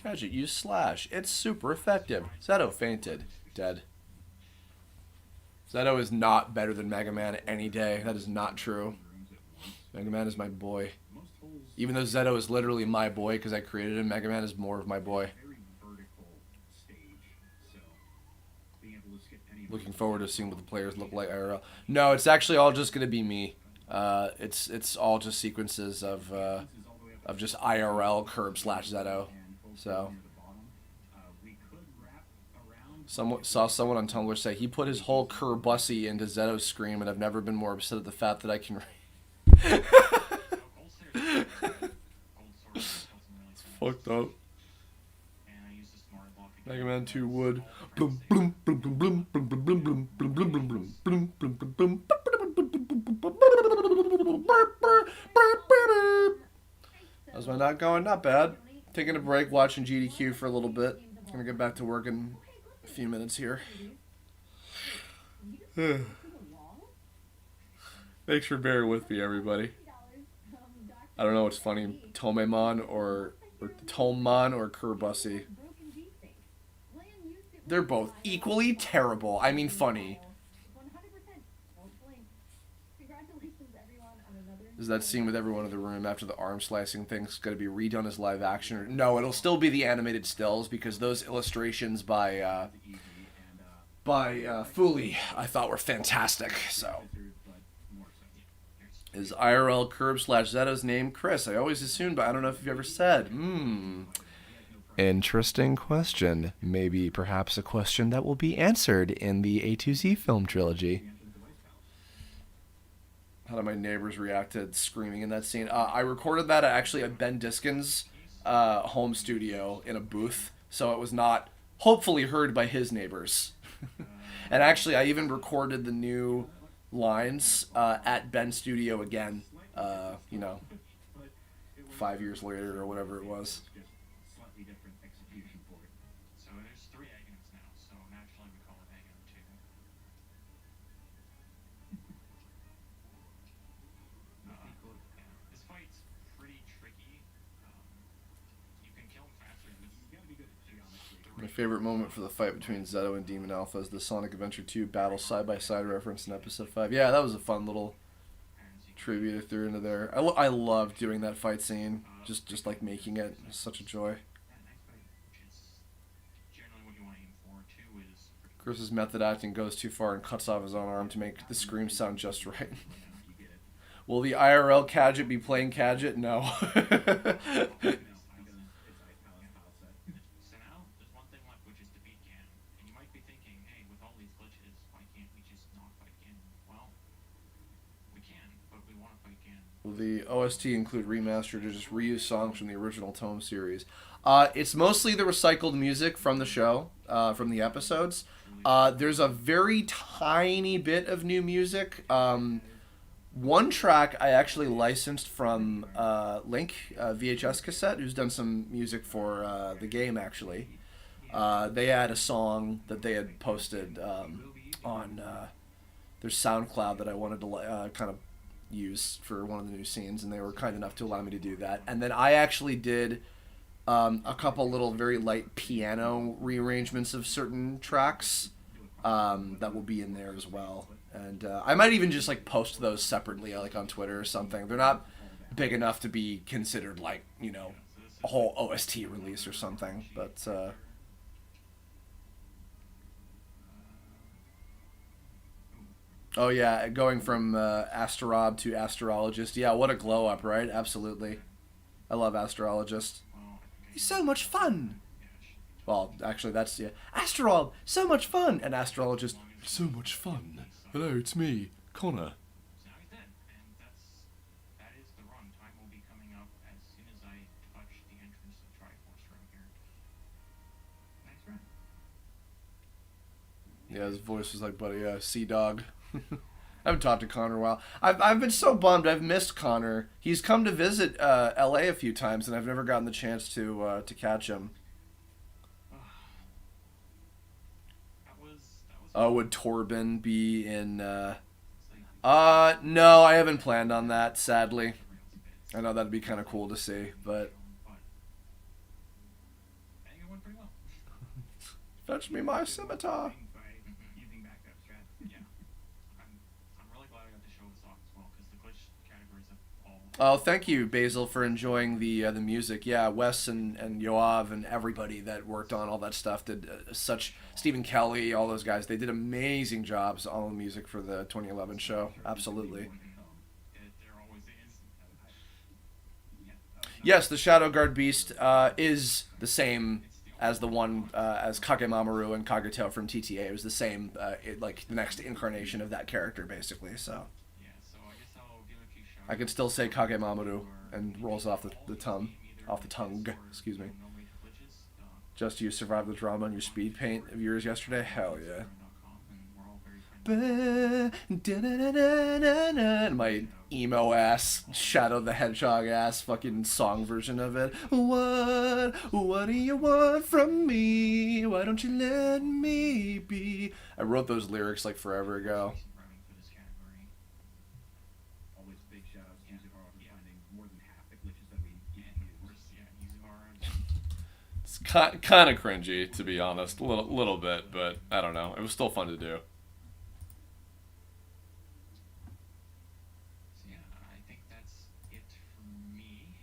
Gadget, use slash. It's super effective. Zeto fainted. Dead. Zeto is not better than Mega Man any day. That is not true. Mega Man is my boy. Even though Zeto is literally my boy because I created him, Mega Man is more of my boy. Looking forward to seeing what the players look like IRL. No, it's actually all just gonna be me. It's all just sequences of just IRL curb / Zeto. So saw someone on Tumblr say he put his whole Kerbussy into Zeto's scream, and I've never been more upset at the fact that I can. It's fucked up. Mega Man 2 wood. Bloom, bloom, bloom, bloom, bloom, bloom, bloom, bloom, bloom, bloom, bloom, bloom, bloom, bloom, bloom, bloom. How's my not going? Not bad. Taking a break, watching GDQ for a little bit. Gonna get back to work in a few minutes here. Thanks for bearing with me, everybody. I don't know what's funny, Tomemon or Tomemon or Kerbussy. They're both equally terrible. I mean, funny. Is that scene with everyone in the room after the arm slicing thing's going to be redone as live action? Or, no, it'll still be the animated stills because those illustrations by Fooly I thought were fantastic. So, is IRL curb / Zeto's name Chris? I always assumed, but I don't know if you've ever said. Interesting question. Maybe perhaps a question that will be answered in the A2Z film trilogy. How did my neighbors react to screaming in that scene? I recorded that actually at Ben Diskin's home studio in a booth, so it was not hopefully heard by his neighbors. And actually, I even recorded the new lines at Ben's studio again, 5 years later or whatever it was. So there's 3 Agons now, so naturally we call it Agon 2. This fight's pretty tricky. You can kill him faster. My favorite moment for the fight between Zeto and Demon Alpha is the Sonic Adventure 2 battle side-by-side reference in Episode 5. Yeah, that was a fun little tribute they threw into there. I love doing that fight scene. Just like making it. It's such a joy. Chris's method acting goes too far and cuts off his own arm to make the scream sound just right. Will the IRL Cadget be playing Cadget? No. So now there's one thing left, which is to beat Ganon. And you might be thinking, hey, with all these glitches, why can't we just not fight Ganon? Well, we can, but we want to fight Ganon. Will the OST include remastered or just reuse songs from the original Tome series? It's mostly the recycled music from the show, from the episodes. There's a very tiny bit of new music. One track I actually licensed from Link, VHS cassette, who's done some music for the game, actually. They had a song that they had posted on their SoundCloud that I wanted to kind of use for one of the new scenes, and they were kind enough to allow me to do that. And then I actually did a couple little very light piano rearrangements of certain tracks that will be in there as well. And I might even just like post those separately, like on Twitter or something. They're not big enough to be considered like, a whole OST release or something. But oh yeah, going from Asterob to Astrologist. Yeah, what a glow up, right? Absolutely. I love Astrologist. He's so much fun. Well, actually, that's Asterob, so much fun, and Astrologist, so much fun. Hello, it's me, Connor. So now he's dead, and that is the run. Time will be coming up as soon as I touch the entrance of Triforce from here. Next run. Yeah, his voice was like, buddy, Sea Dog. I haven't talked to Connor in a while. I've been so bummed. I've missed Connor. He's come to visit LA a few times, and I've never gotten the chance to catch him. Oh, would Torben be in... No, I haven't planned on that, sadly. I know that'd be kind of cool to see, but... Fetch me my scimitar. by using backup strats. Yeah. I'm really glad I got to show this off as well, because the glitch categories have all... Oh, thank you, Basil, for enjoying the music. Yeah, Wes and Yoav and everybody that worked on all that stuff did such... Stephen Kelly, all those guys, they did amazing jobs on the music for the 2011 show. Absolutely. There always is. Yes, the Shadow Guard Beast is the same as the one as Kagemamoru and Kageto from TTA. It was the same, like the next incarnation of that character, basically. So Yeah, so I guess I'll give a few shout I can still say Kagemamoru and rolls off the tongue, excuse me. Just you survived the drama on your speed paint of yours yesterday. Hell yeah. And my emo ass Shadow the Hedgehog ass fucking song version of it. What do you want from me? Why don't you let me be? I wrote those lyrics like forever ago. Always big shout outs to Yuzihara for finding more than half the glitches that we use. It's kind of cringy, to be honest, a little bit, but I don't know. It was still fun to do. So yeah, I think that's it for me.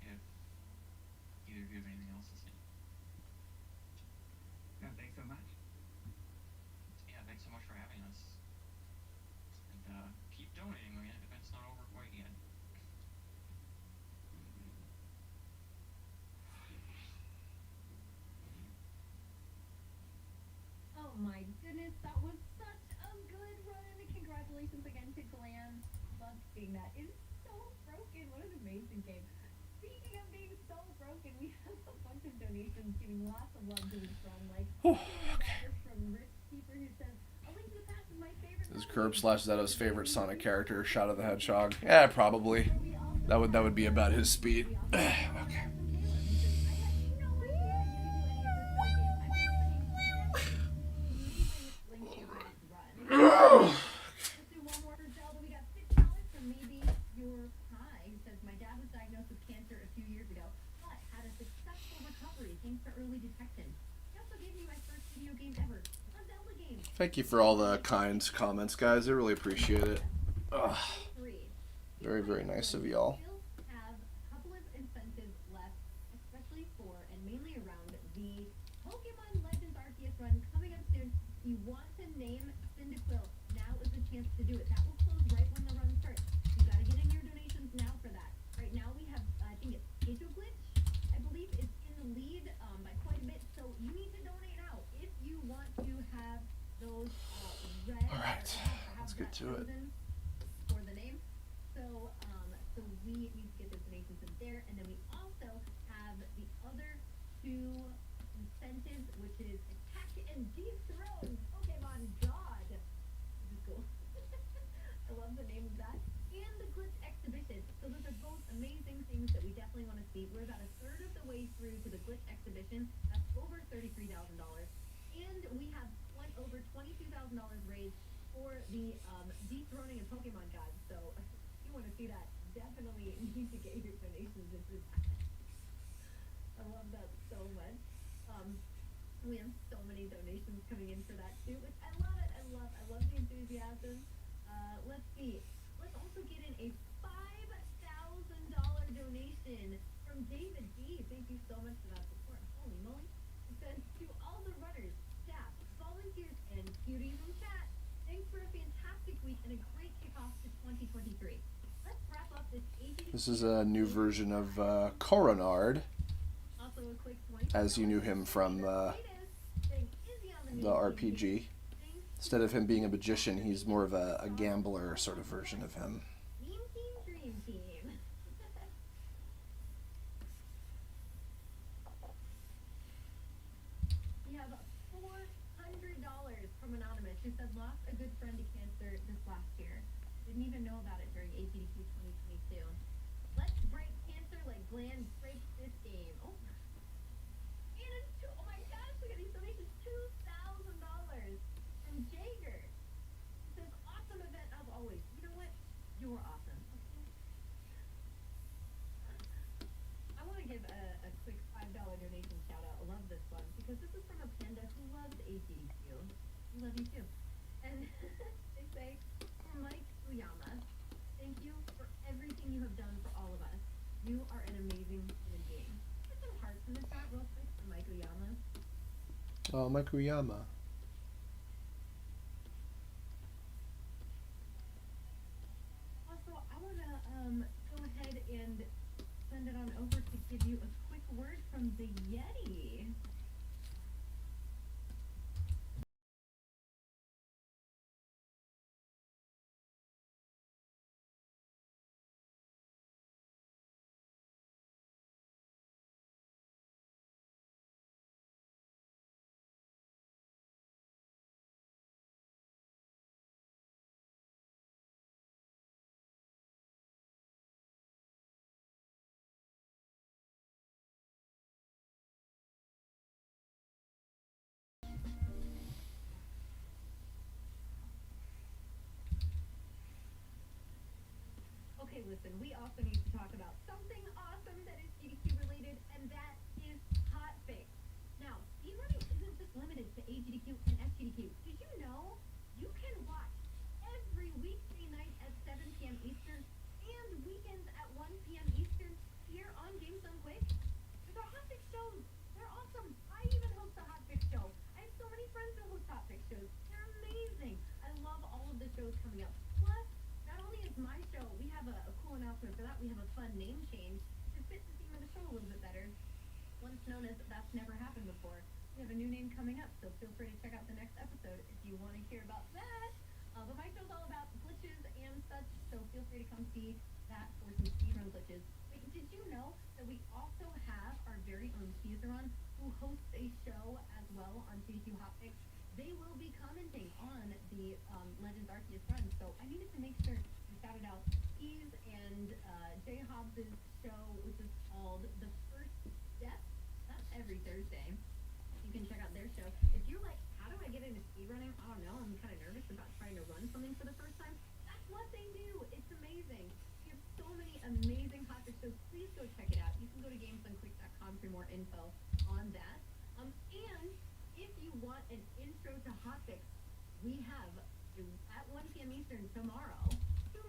If either of you have anything else to say. No, thanks so much. Yeah, thanks so much for having us. And keep donating. The event's not over quite yet. Oh my goodness, that was such a good run. Congratulations again to Glam. Love seeing that. It is so broken. What an amazing game. Speaking of being so broken, we have a bunch of donations giving lots of love to this run. Like, from Rick Keeper who says, A Link to the Past is my favorite. Is Curb/Zeto's favorite Sonic character Shadow the Hedgehog? Yeah, probably. That would be about his speed. Okay. Thank you for all the kind comments, guys. I really appreciate it. Ugh. Very, very nice of y'all. Have a couple of incentives left, especially for and mainly around the Pokemon Legends Arceus run coming up soon. If you want to name Cyndaquil, now is the chance to do it. That will close right when the run starts. You gotta get in your donations now for that. Right now we have, I think it's Kato Glitch, I believe, is in the lead by quite a bit. So you need to donate now if you want to have those red. All right, let's get to it. For the name. So we need to get those donations in there, and then we also have the other two incentives, which is Attack and Dethrone Pokemon God. This is cool. I love the name of that. And the Glitch Exhibition. So those are both amazing things that we definitely want to see. We're about a third of the way through to the Glitch Exhibition. That's over $33,000. And we have over $22,000 raised for the dethroning of Pokemon gods. So if you want to see that, definitely need to get your donations into that. I love that so much. We have so many donations coming in for that too, which I love it. I love the enthusiasm. Let's see. Let's also get in a $5,000 donation from David D. Thank you so much for that support. Holy moly. It says, to all the runners, staff, volunteers, and cuties in chat, thanks for a fantastic week and a great kickoff to 2023. Let's wrap up this This is a new version of Coronard, also a quick as you knew him from the RPG. Instead of him being a magician, he's more of a gambler sort of version of him. Dream Team. We have $400 from Anonymous, who said lost a good friend to cancer this last year. Didn't even know about it during APDQ 2022. Let's break cancer like Glenn breaks this game. Oh. And it's oh my gosh, look at these donations. $2,000 from Jager. It says awesome event as always. You know what? You're awesome. I want to give a quick $5 donation shout out. I love this one because this is from a panda who loves We love you too. And they say, for Mike Uyama, thank you for everything you have done for all of us. You are an amazing human being. Put some hearts in the chat real quick for Mike Uyama. Oh, Mike Uyama. Also, I want to go ahead and send it on over to give you a quick word from the Yeti. Okay, listen, we also need to talk about something awesome that is GDQ related, and that is hotfix. Now, speedrunning isn't just limited to AGDQ and FGDQ. Did you know you can watch every weekday night at 7 p.m. Eastern and weekends at 1 p.m. Eastern here on Games Done Quick? With our hotfix shows, they're awesome. I even host a hotfix show. I have so many friends who host hotfix shows. They're amazing. I love all of the shows coming up. Plus, not only is my show, we have a cool announcement for that. We have a fun name change to fit the theme of the show a little bit better. Once known as That's Never Happened Before. We have a new name coming up, so feel free to check out the next episode if you want to hear about that. But my show's all about glitches and such, so feel free to come see that for some speedrun glitches. Wait, did you know that we also have our very own Speedrun who hosts a show as well on GDQ Hotfix? They will be commenting on the Legends Arceus run, so I needed to make sure we shouted out Keys and Jay Hobbs' show, which is called The First Step. That's every Thursday. You can check out their show. If you're like, how do I get into speedrunning? I don't know, I'm kind of nervous about trying to run something for the first time. That's what they do. It's amazing. We have so many amazing hotfix shows. Please go check it out. You can go to gamesdonequick.com for more info on that. And if you want an intro to hotfix, we have at 1 p.m. Eastern tomorrow. So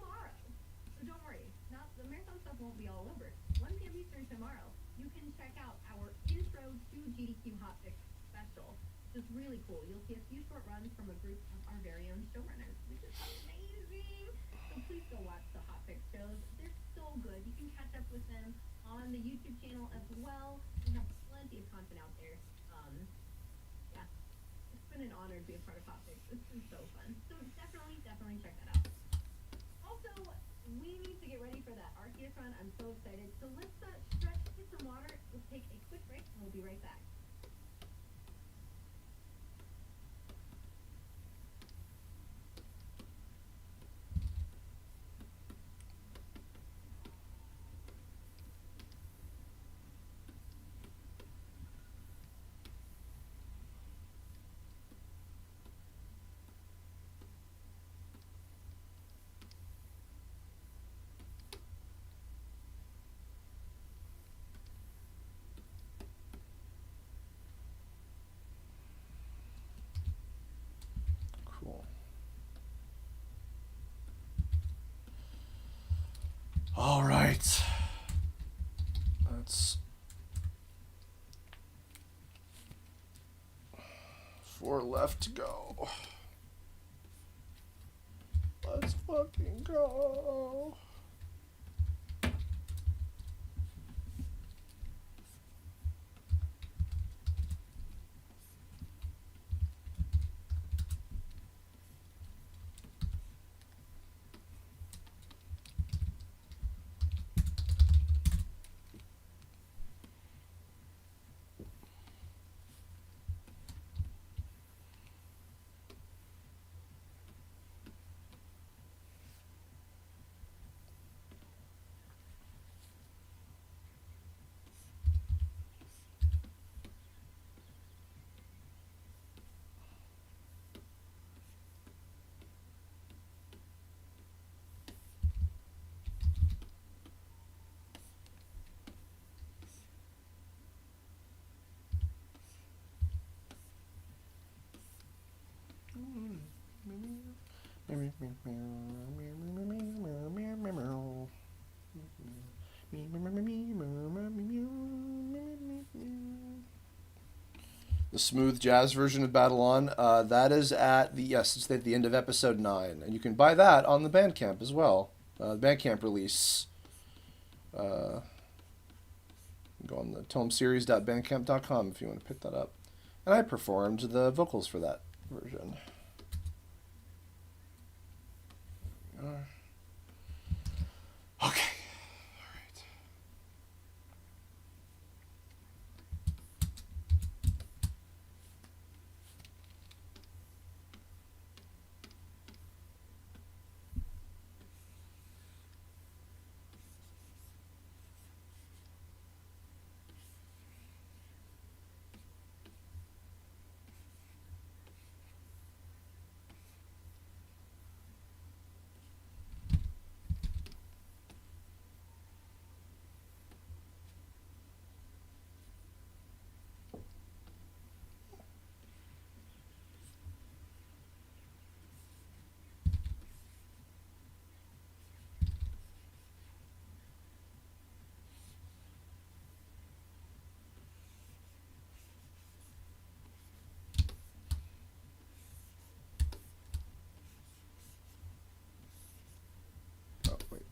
don't worry, not the marathon stuff won't be all over. 1 p.m. Eastern tomorrow, you can check out our intro to GDQ hotfix special, which is really cool. You'll see a few short runs from a group of our very own showrunners, which is amazing. So please go watch the hotfix shows. They're so good. You can catch up with them on the YouTube channel as well. We have plenty of content out there. Yeah, it's been an honor to be a part of hotfix. It's been so fun. So definitely check that out. Also, we need to get ready for that Arceus run. I'm so excited. So let's stretch, get some water. Let's take a quick break, and we'll be right back. Cool. All right. That's 4 left to go. Let's fucking go. The smooth jazz version of Battle On. That is it's at the end of episode 9, and you can buy that on the Bandcamp as well. The Bandcamp release. Go on the tomeseries.bandcamp.com if you want to pick that up. And I performed the vocals for that version. Okay.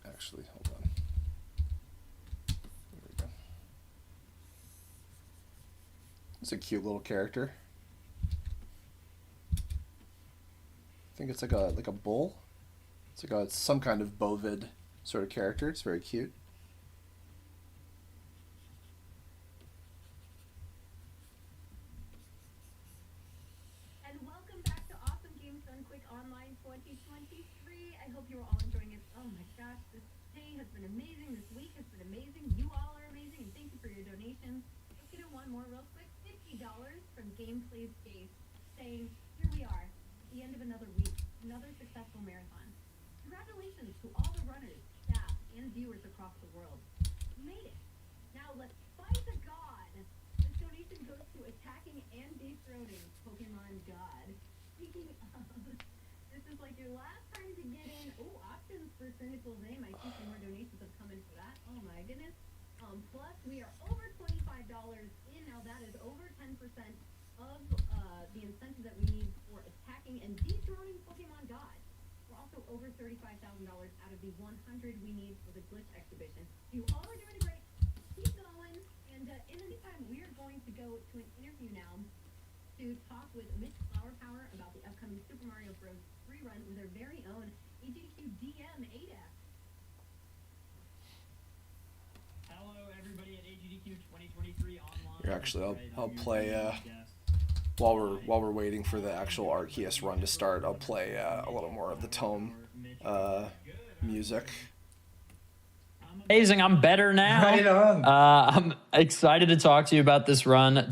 Actually, hold on. There we go. It's a cute little character. I think it's like a bull. It's some kind of bovid sort of character. It's very cute. And welcome back to Awesome Games Done Quick Online 2023. I hope you're all enjoying it. Oh my gosh, this day has been amazing. This week has been amazing. You all are amazing, and thank you for your donations. Let's get in one more real quick. $50 from Gameplay Space, saying, here we are, at the end of another week, another successful marathon. Congratulations to all the runners, staff, and viewers across the world. You made it. Now let's fight the god. This donation goes to attacking and dethroning Pokemon God. Speaking of, this is like your last time to get in. Oh, options for Cynical's Aim. I see some more donations have come in for that. Oh my goodness. Plus, we are over $25 in now. That is over 10% of the incentive that we need for attacking and dethroning Pokemon God. We're also over $35,000 out of the 100 we need for the glitch exhibition. You all are doing great. Keep going. And in the meantime, we are going to go to an interview now to talk with Mitch Flowerpower about the upcoming Super Mario Bros. 3 run with our very own AJQ DM ADAC. Hello, everybody at AGDQ 2023 online. Here, actually, I'll play while we're waiting for the actual Arceus run to start. I'll play a little more of the Tome music. Amazing, I'm better now. Right on. I'm excited to talk to you about this run.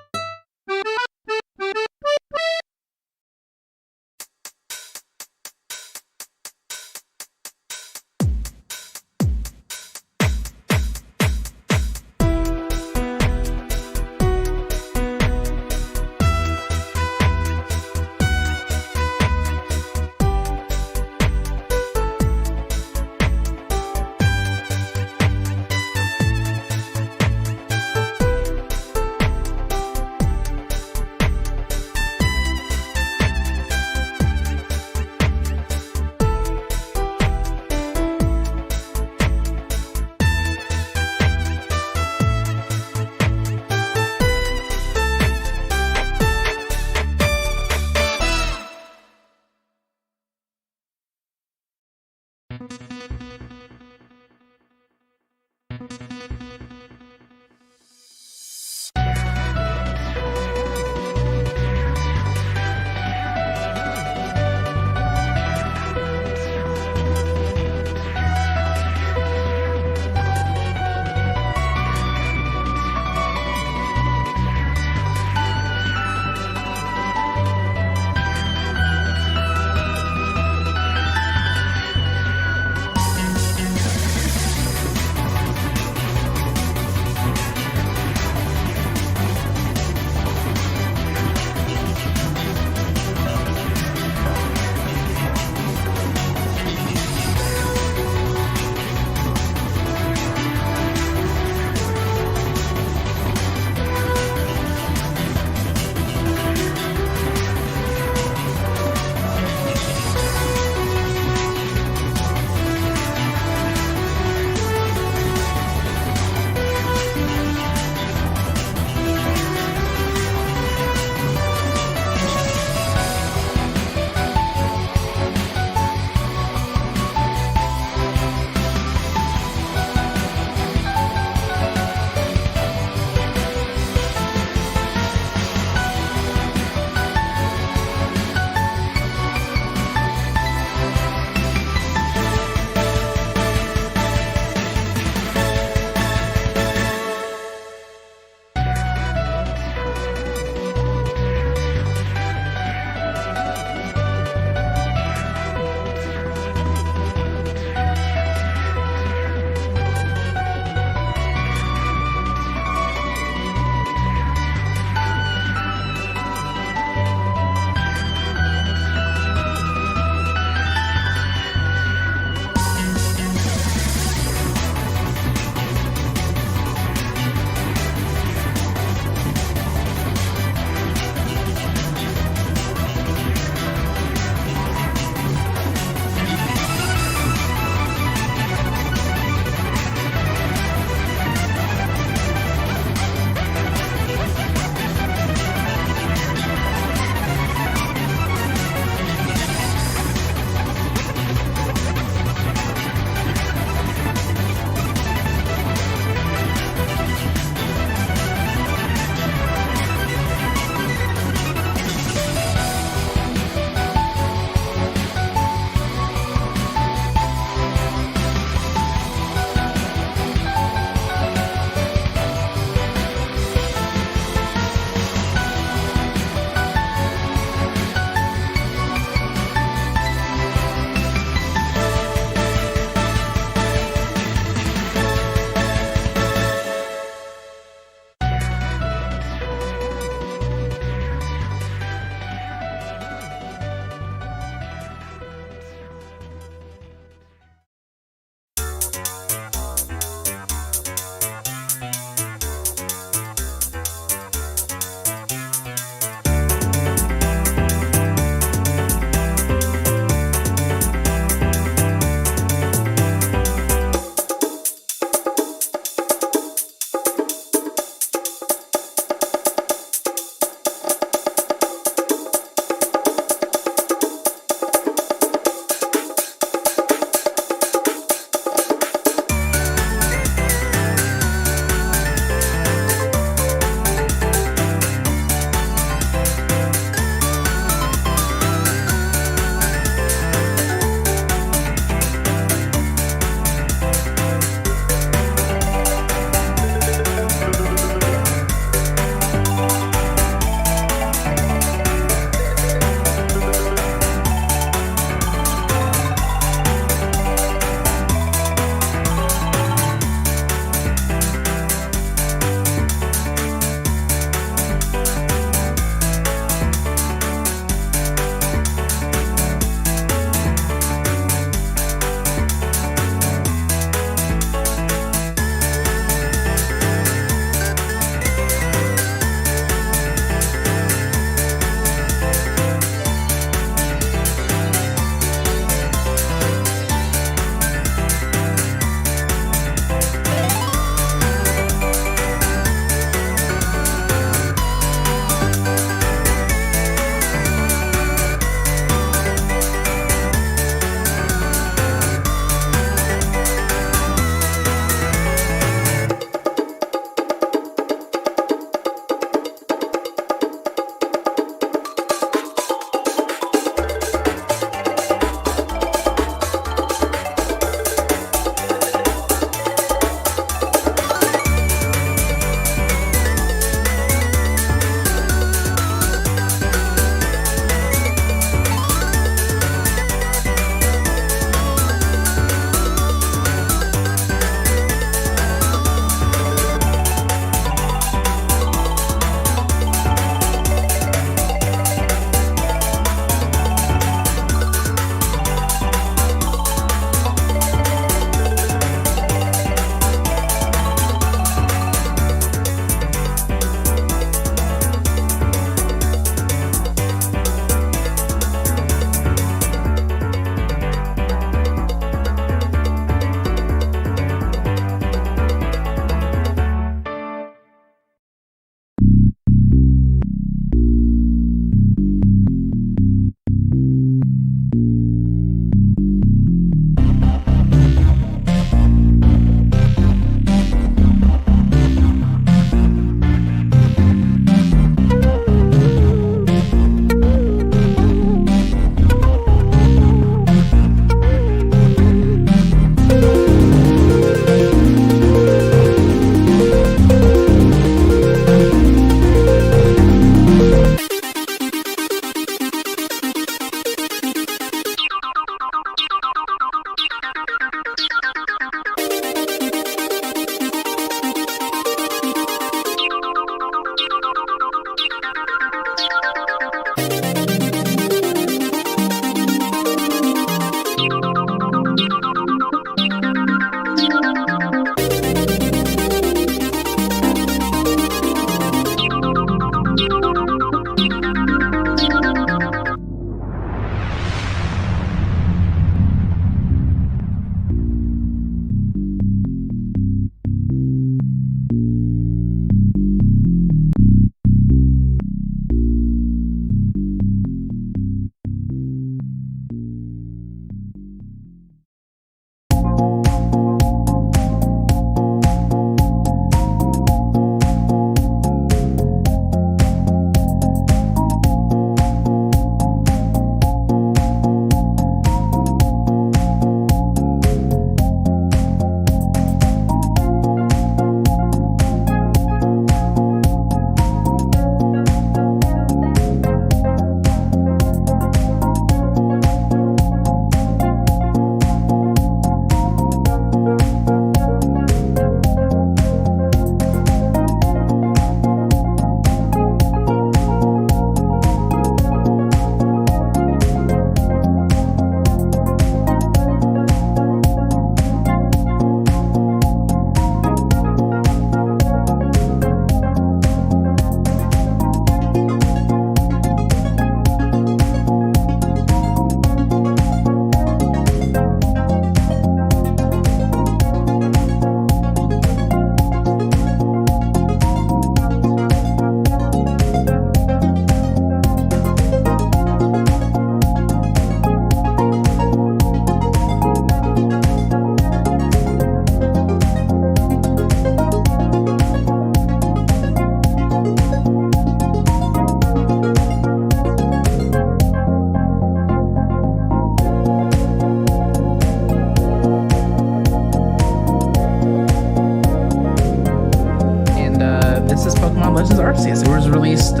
released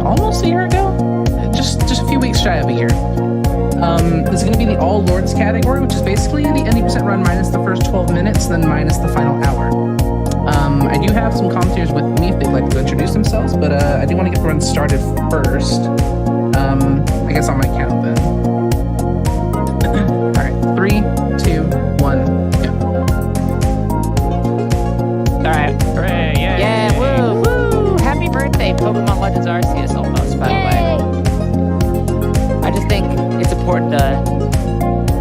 almost a year ago, just a few weeks shy of a year. This is going to be the All Lords category, which is basically the 90% run minus the first 12 minutes, then minus the final hour. I do have some commentators with me if they'd like to introduce themselves, but I do want to get the run started first. I guess on my count then. All right, 3, 2, 1, go. All right, hooray! Yeah, woo, woo! Happy birthday, Pokemon Legends Arceus, almost. By the way, I just think it's important to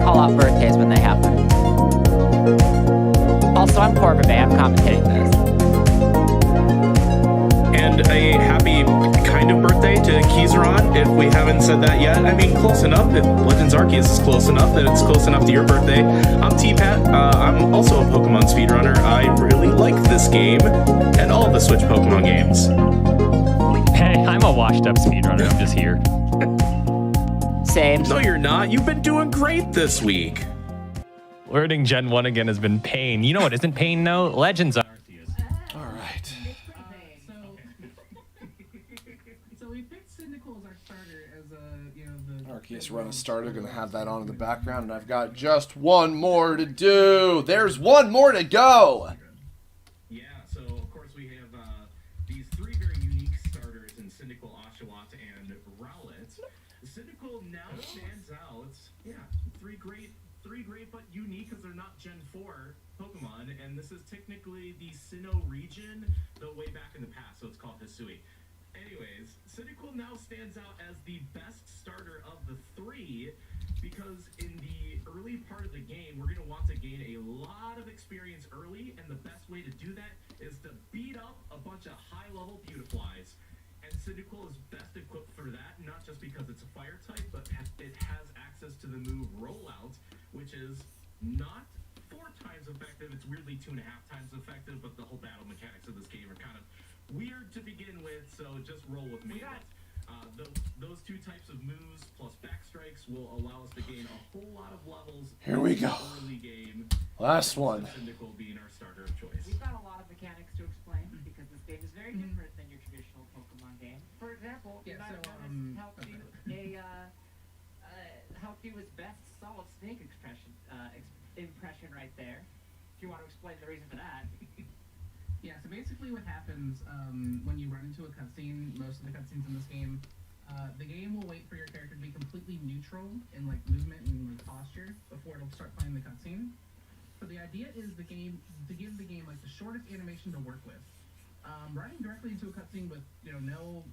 call out birthdays when they happen. Also, I'm Corbin Bay. I'm commentating this. And a happy kind of birthday to Kizaron, if we haven't said that yet. I mean, close enough. If Legends Arceus is close enough, then it's close enough to your birthday. I'm T-Pat. I'm also a Pokemon speedrunner. I really like this game and all the Switch Pokemon games. Hey, I'm a washed-up speedrunner. I'm just here. Same. No, you're not. You've been doing great this week. Learning Gen 1 again has been pain. You know what isn't pain, though? Legends Arceus. All right. So we picked Cyndaquil as our starter as the Arceus run has started. Going to have that on in the background, and I've got just one more to do. There's one more to go. Yeah, so of course we have these three very unique starters in Cyndaquil, Oshawott, and Rowlet. Cyndaquil now stands out. Yeah, three great but unique because they're not Gen 4 Pokemon, and this is technically the Sinnoh region, though way back in the past, so it's called Hisui. Anyways, Cyndaquil now stands out as the best starter of the three because in the early part of the game, we're going to want to gain a lot of experience early, and the best way to do that is to beat up a bunch of high-level Beautiflies. And Cyndaquil is best equipped for that, not just because it's a fire type, but it has access to the move Rollout, which is not 4 times effective. It's weirdly 2.5 times effective, but the whole battle mechanics of this game are kind of weird to begin with, so just roll with me. Those 2 types of moves plus backstrikes will allow us to gain a whole lot of levels. Here we go. Early game. Last one. Cyndaquil being our starter of choice. We've got a lot of mechanics to explain because this game is very different than your traditional Pokemon game. For example, helped you with best solid snake impression right there. If you want to explain the reason for that. Yeah, so basically what happens when you run into a cutscene, most of the cutscenes in this game, the game will wait for your character to be completely neutral in like movement and like posture before it'll start playing the cutscene. So the idea is to give the game like the shortest animation to work with. Running directly into a cutscene with no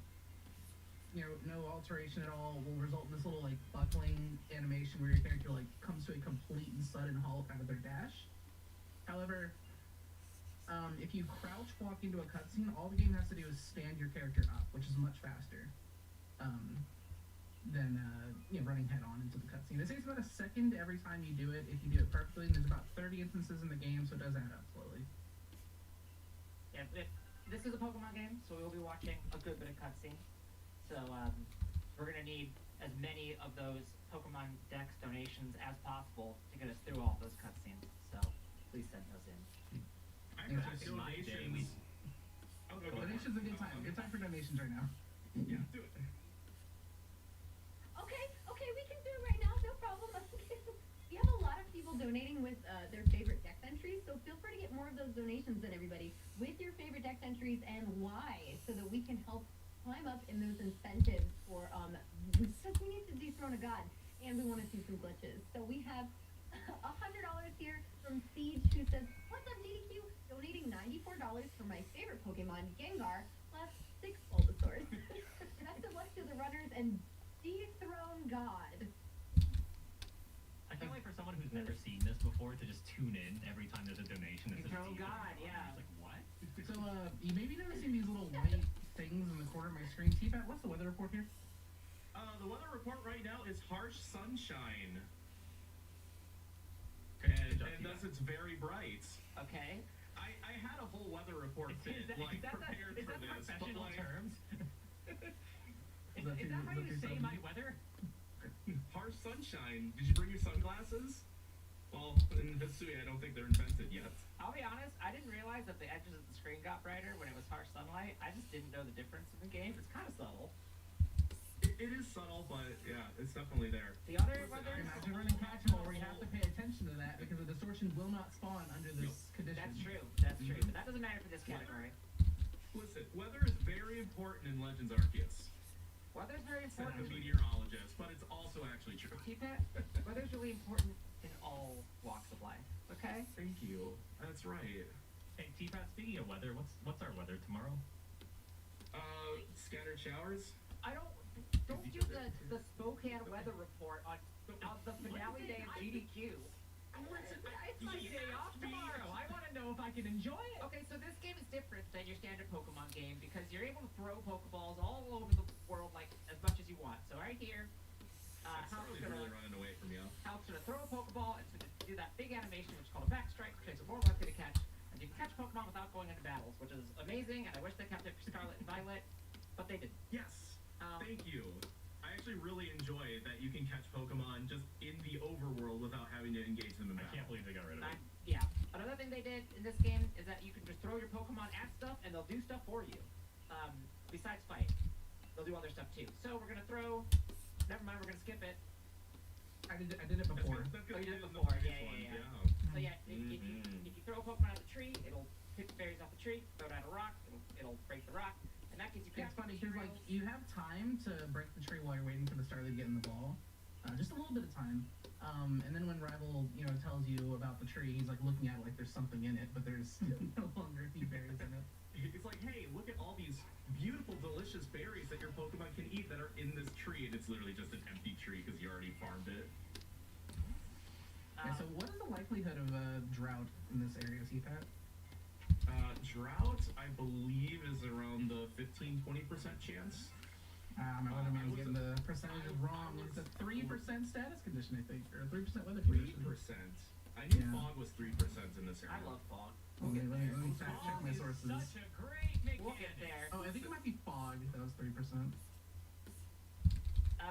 alteration at all will result in this little like buckling animation where your character like comes to a complete and sudden halt out of their dash. However, if you crouch walk into a cutscene, all the game has to do is stand your character up, which is much faster than running head on into the cutscene. It takes about a second every time you do it if you do it perfectly, and there's about 30 instances in the game, so it does add up slowly. Yeah, this is a Pokemon game, so we'll be watching a good bit of cutscene. So we're going to need as many of those Pokemon Dex donations as possible to get us through all those cutscenes. So please send those in. Donations. Donations a good time. Good time for donations right now. Yeah, do it. Okay, we can do it right now. No problem. We have a lot of people donating with their favorite dex entries, so feel free to get more of those donations than everybody with your favorite dex entries and why, so that we can help climb up in those incentives for because we need to dethrone a god and we want to see some glitches. So we have $100 here from Siege, who says, "What's up, DDQ? Donating $94 for my favorite Pokemon, Gengar, plus 6 Bulbasaurs. Best of luck to the runners and dethrone God." I can't wait for someone who's never seen this before to just tune in every time there's a donation. Dethrone God, yeah. It's like, what? So you maybe noticing these little white things in the corner of my screen. T-Pat, what's the weather report here? The weather report right now is harsh sunshine. And thus it's very bright. Okay. I had a whole weather report prepared for this. Professional terms? Is that how you say my weather? Harsh sunshine. Did you bring your sunglasses? Well, in Hisui, I don't think they're invented yet. I'll be honest, I didn't realize realized that the edges of the screen got brighter when it was harsh sunlight. I just didn't know the difference in the game. It's kind of subtle. It is subtle, but yeah, it's definitely there. The other weather. Imagine running catch-all where you have to pay attention to that because the distortion will not spawn under this condition. That's true. That's true. But that doesn't matter for this category. Listen, weather is very important in Legends Arceus. Weather's very Said important. the meteorologist, but it's also actually true. T-Pat, weather's really important in all walks of life. Okay. Thank you. That's right. Hey, T-Pat, speaking of weather, what's our weather tomorrow? Scattered showers. I don't do the Spokane weather report on the finale day of GDQ. It's my day off tomorrow. I want to know if I can enjoy it. Okay, so this game is different than your standard Pokemon game because you're able to throw Pokeballs all over the world like as much as you want. So right here, Charlie's really running away from you. Hal's gonna throw a Pokeball. It's gonna do that big animation which is called a backstrike, which makes it more likely to catch. And you can catch Pokemon without going into battles, which is amazing. And I wish they kept it for Scarlet and Violet, but they didn't. Yes. Thank you. I actually really enjoy that you can catch Pokemon just in the overworld without having to engage them in battle. I can't believe they got rid of it. Yeah. Another thing they did in this game is that you can just throw your Pokemon at stuff and they'll do stuff for you. Besides fight, they'll do other stuff too. So we're gonna throw. Never mind, we're gonna skip it. I did it before. Oh, you did it before. Yeah. So yeah, if you throw a Pokemon out of the tree, it'll pick the berries off the tree. Throw it at a rock, it'll break the rock, and that gives you. It's funny because like you have time to break the tree while you're waiting for the Starly to get in the ball, just a little bit of time. And then when Rival, tells you about the tree, he's like looking at it like there's something in it, but there's no longer any berries in it. It's like, hey, look at all these beautiful, delicious berries that your Pokemon can eat that are in this tree, and it's literally just an empty tree because you already farmed it. So what is the likelihood of a drought in this area, CPAT? Drought, I believe, is around the 15-20% chance. My weatherman's getting the percentages wrong. It's a 3% status condition, I think, or a 3% weather condition. 3%. I knew fog was 3% in this area. I love fog. Let me check my sources. Such a great mechanic. We'll get there. Oh, I think it might be fog. That was 3%.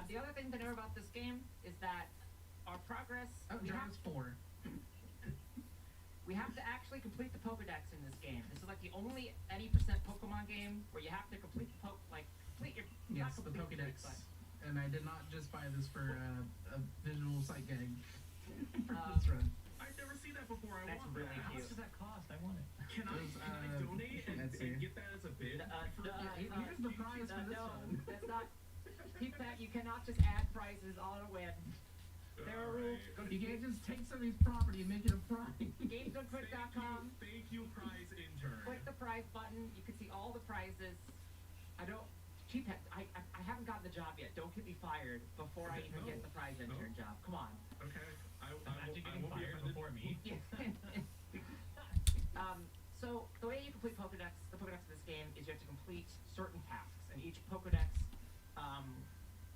The other thing to know about this game is that our progress. Oh, drought is 4. We have to actually complete the Pokedex in this game. This is like the only any percent Pokemon game where you have to complete the complete your. Yes, the Pokedex. And I did not just buy this for a visual sight gag for this run. I've never seen that before. I That's want really that. cute. How much does that cost? I want it. Can I donate and get that as a bid? Here's the prize for this one. That's not. Keep that. You cannot just add prizes on a whim. There are rules. You can't just take somebody's property and make it a prize. GamesOnQuick.com. Thank you, prize intern. Click the prize button. You can see all the prizes. I haven't gotten the job yet. Don't get me fired before I even get the prize intern job. Come on. Okay. Imagine getting fired before me. So the way you complete the Pokedex of this game is you have to complete certain tasks, and each Pokedex,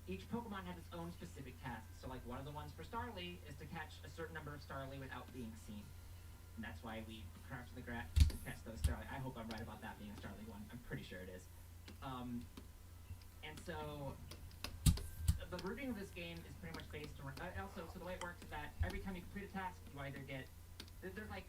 each Pokemon has its own specific tasks. So like one of the ones for Starly is to catch a certain number of Starly without being seen. And that's why we crouch in the grass to catch those Starly. I hope I'm right about that being a Starly one. I'm pretty sure it is. And so the routing of this game is pretty much based on so the way it works is that every time you complete a task, you either get there's like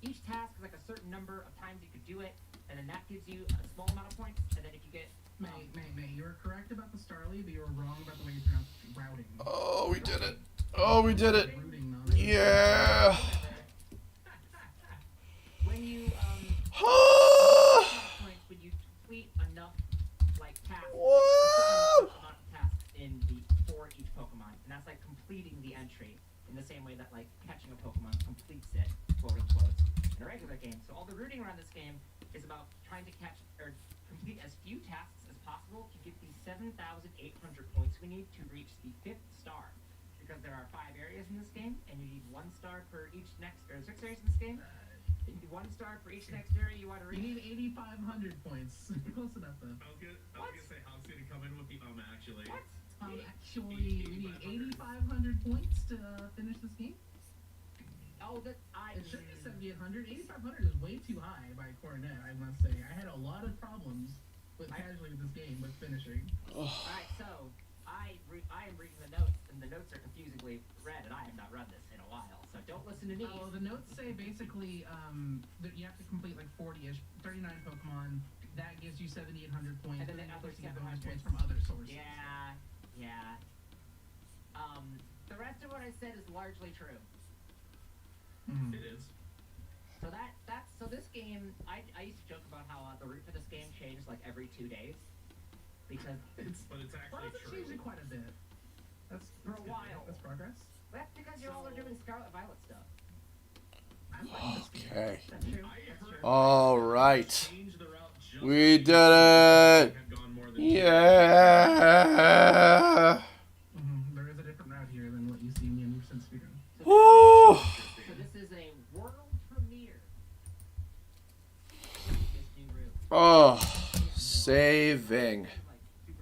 each task is like a certain number of times you could do it, and then that gives you a small amount of points, and then if you get May, you were correct about the Starly, but you were wrong about the way you pronounced routing. Oh, we did it. Oh, we did it. Yeah. When you points when you complete enough tasks, tasks for each Pokemon, and that's like completing the entry in the same way that like catching a Pokemon completes it, quote unquote, in a regular game. So all the routing around this game is about trying to catch or complete as few tasks as possible to get the 7,800 points we need to reach the 5th star. Because there are 5 areas in this game, and you need 1 star for each next, or 6 areas in this game. You need 1 star for each next area you want to reach. You need 8,500 points. Close enough though. I was gonna say how's gonna come in with the actually. What? Actually, we need 8,500 points to finish this game. Oh, it should be 7,800. 8,500 is way too high by Coronet, I must say. I had a lot of problems casually with this game with finishing. Alright, so I am reading the notes, and the notes are confusingly read, and I have not run this in a while, so don't listen to me. Oh, the notes say basically that you have to complete like 40 40-ish, 39 Pokemon. That gives you 7,800 points. And then the of other course, you get bonus 700. points from other sources. Yeah, yeah. The rest of what I said is largely true. It is. So so this game, I used to joke about how the route for this game changed like every 2 days, because But it's actually it's true. changing quite a bit. That's for a good. while. That's progress. That's because you all are doing Scarlet Violet stuff. Okay. That's true. That's true. All right. We did it. Yeah. There is a different route here than what you see in the Emerson Speedrun. Woo. So this is a world premiere. This new route. Oh, saving.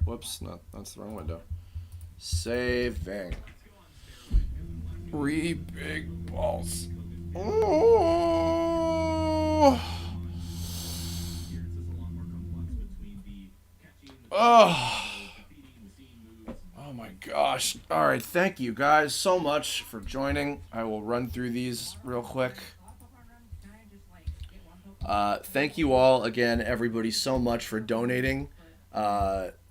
Whoops, no, that's the wrong window. Saving. 3 big balls. Oh. Oh. Oh my gosh. All right, thank you guys so much for joining. I will run through these real quick. Thank you all again, everybody, so much for donating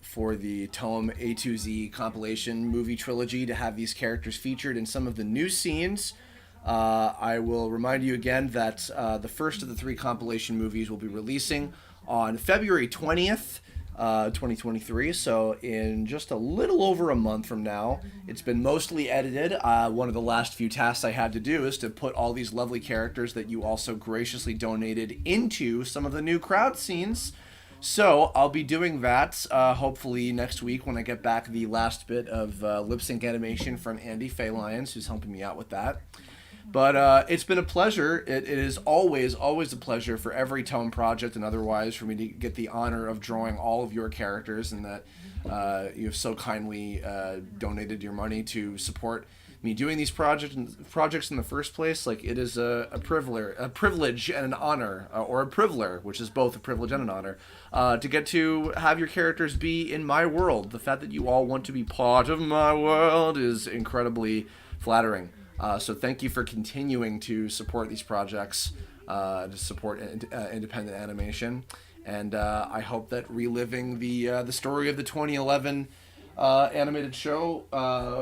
for the TOME A2Z compilation movie trilogy to have these characters featured in some of the new scenes. I will remind you again that the first of the 3 compilation movies will be releasing on February 20th, 2023, so in just a little over a month from now. It's been mostly edited. One of the last few tasks I had to do is to put all these lovely characters that you also graciously donated into some of the new crowd scenes. So I'll be doing that hopefully next week when I get back the last bit of lip sync animation from Andy Faye Lyons, who's helping me out with that. But it's been a pleasure. It is always a pleasure for every TOME project and otherwise for me to get the honor of drawing all of your characters, and that you have so kindly donated your money to support me doing these projects in the first place. Like, it is a privilege and an honor, or a priviler, which is both a privilege and an honor, to get to have your characters be in my world. The fact that you all want to be part of my world is incredibly flattering. So thank you for continuing to support these projects, to support independent animation, and I hope that reliving the story of the 2011 animated show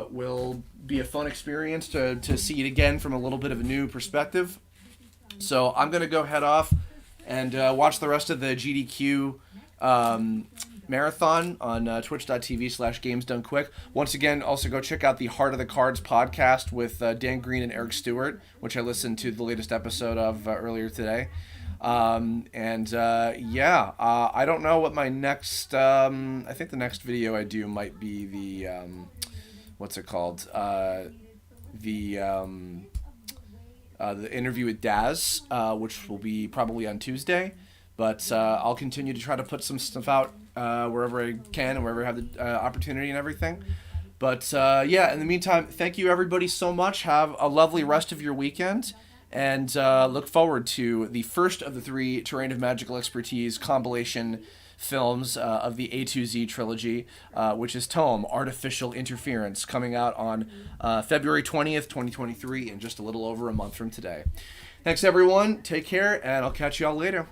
will be a fun experience to see it again from a little bit of a new perspective. So I'm gonna go head off and watch the rest of the GDQ marathon on twitch.tv/gamesdonequick. Once again, also go check out the Heart of the Cards podcast with Dan Green and Eric Stewart, which I listened to the latest episode of earlier today. I don't know what my next I think the next video I do might be the what's it called, the interview with Daz, which will be probably on Tuesday. But I'll continue to try to put some stuff out wherever I can and wherever I have the opportunity and everything. But in the meantime, thank you everybody so much. Have a lovely rest of your weekend, and look forward to the first of the 3 Terrain of Magical Expertise compilation films of the A2Z trilogy, which is TOME, Artificial Interference, coming out on February 20th, 2023, in just a little over a month from today. Thanks everyone, take care, and I'll catch you all later.